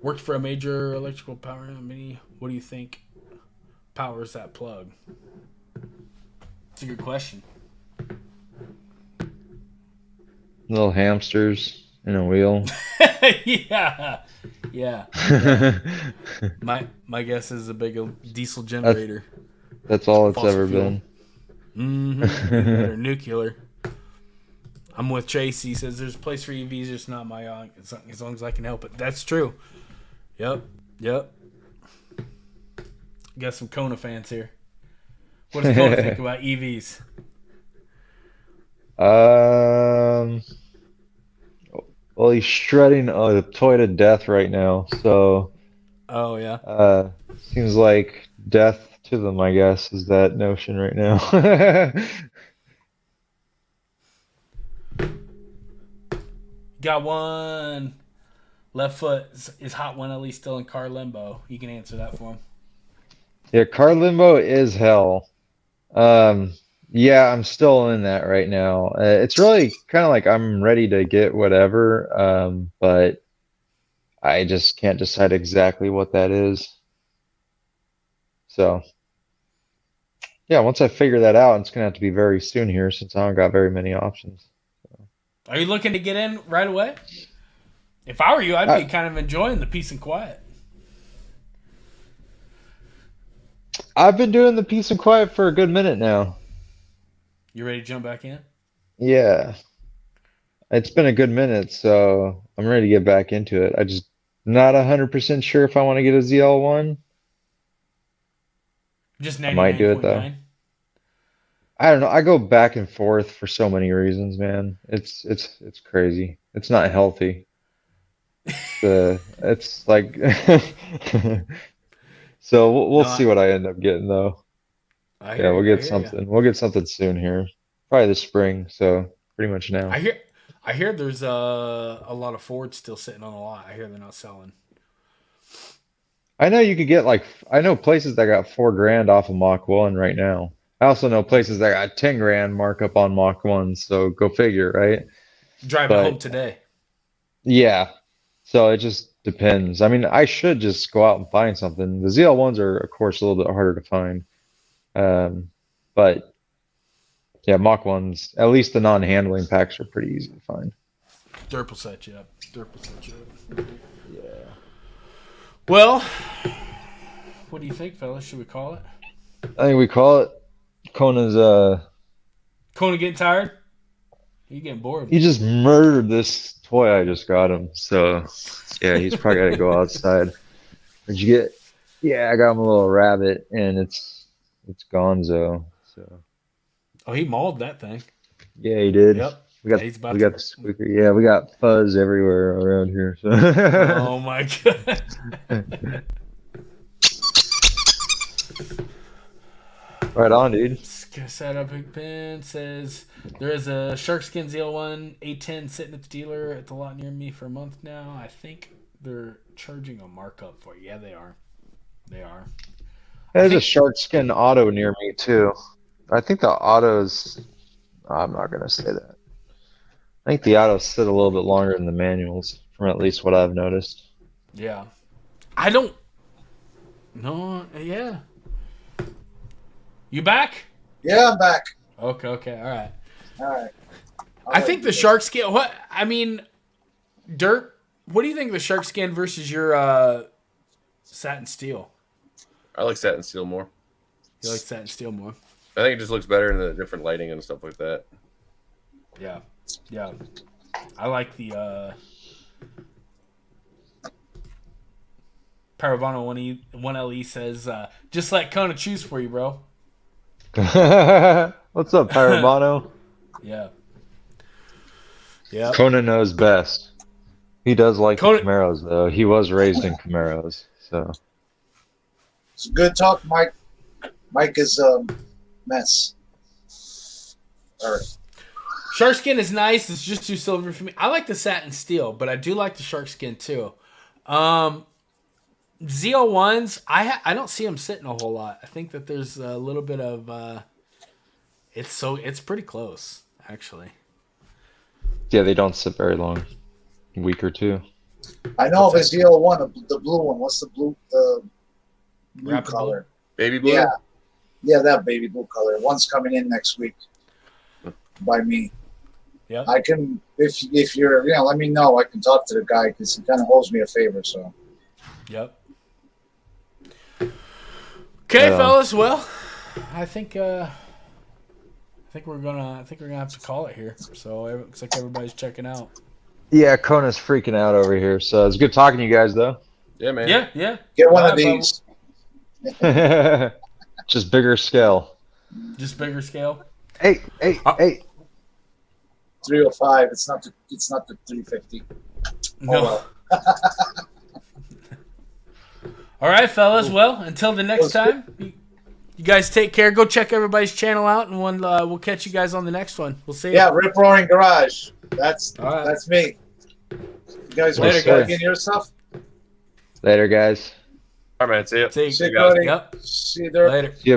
Worked for a major electrical power company. What do you think powers that plug? It's a good question. Little hamsters in a wheel. Yeah. My guess is a big diesel generator. That's all it's Fossil ever fuel. been. Mm-hmm. Or nuclear. I'm with Chase. He says there's a place for EVs, just not my own. As long as I can help it. That's true. Yep. Got some Kona fans here. What does Kona think about EVs? Well, he's shredding a toy to death right now, so. Oh yeah. Seems like death to them, I guess, is that notion right now. Got one. Left foot is Hot One at least still in car limbo. You can answer that for him. Yeah, car limbo is hell. Yeah, I'm still in that right now. It's really kind of like I'm ready to get whatever, but I just can't decide exactly what that is. So, yeah, once I figure that out, it's gonna have to be very soon here since I don't got very many options. Are you looking to get in right away? If I were you, I'd be kind of enjoying the peace and quiet. I've been doing the peace and quiet for a good minute now. You ready to jump back in? Yeah, it's been a good minute, so I'm ready to get back into it. I just not 100% sure if I want to get a ZL1. Just I might do it though. 99.9? I don't know. I go back and forth for so many reasons, man. It's crazy. It's not healthy. It's like so we'll see what I end up getting though. Yeah, we'll get something. We'll get something soon here. Probably this spring, so pretty much now. I hear there's a lot of Fords still sitting on the lot. I hear they're not selling. I know you could get I know places that got $4,000 off of Mach 1 right now. I also know places that got $10,000 markup on Mach 1, so go figure, right? Driving home today. Yeah. So it just depends. I mean, I should just go out and find something. The ZL1s are, of course, a little bit harder to find. But yeah, Mach 1s, at least the non-handling packs are pretty easy to find. Derp will set you up. Yeah. Well, what do you think, fellas? Should we call it? I think we call it. Kona getting tired? You getting bored? He just murdered this toy I just got him. So yeah, he's probably got to go outside. What'd you get? Yeah, I got him a little rabbit, and it's Gonzo. So. Oh, he mauled that thing. Yeah, he did. Yep. We got the squeaker. Yeah, we got fuzz everywhere around here. So. Oh my god. Right on, dude. Set up Big Pen says there is a Sharkskin ZL1 A10 sitting at the dealer at the lot near me for a month now. I think they're charging a markup for it. Yeah, they are. There's a Sharkskin auto near me too. I think the autos. I'm not gonna say that. I think the autos sit a little bit longer than the manuals, from at least what I've noticed. Yeah, I don't. No, yeah. You back? Yeah, I'm back. Okay, all right. All right. I think the shark skin. What I mean, Dirt. What do you think of the shark skin versus your satin steel? I like satin steel more. You like satin steel more? I think it just looks better in the different lighting and stuff like that. Yeah. I like the Paravano 1LE says, just let Kona choose for you, bro. What's up, Paravano? Yeah. Kona knows best. He does like the Camaros, though. He was raised in Camaros, so. It's good talk, Mike. Mike is a mess. All right. Shark skin is nice. It's just too silver for me. I like the satin steel, but I do like the shark skin too. ZL1s, I don't see them sitting a whole lot. I think that there's a little bit of it's pretty close actually. Yeah, they don't sit very long. A week or two. I know of a ZL1, the blue one. What's the blue? The blue color. Baby blue. Yeah, that baby blue color. One's coming in next week by me. Yeah. I can if you're let me know. I can talk to the guy because he kind of owes me a favor. So. Yep. Okay, fellas. Well, I think we're gonna have to call it here. So it looks like everybody's checking out. Yeah, Kona's freaking out over here. So it's good talking to you guys, though. Yeah, man. Yeah. Get one of these. Just bigger scale. Just bigger scale. Hey. 305. It's not the 350. No. Oh, well. All right, fellas. Well, until the next time, you guys take care. Go check everybody's channel out, and we'll catch you guys on the next one. We'll see you. Yeah, Rip Roaring Garage. That's me. You guys Later, want to plug guys. in your stuff? Later, guys. All right, man. See ya. See See you, you. Cody. Yep. See you there. Later. See you.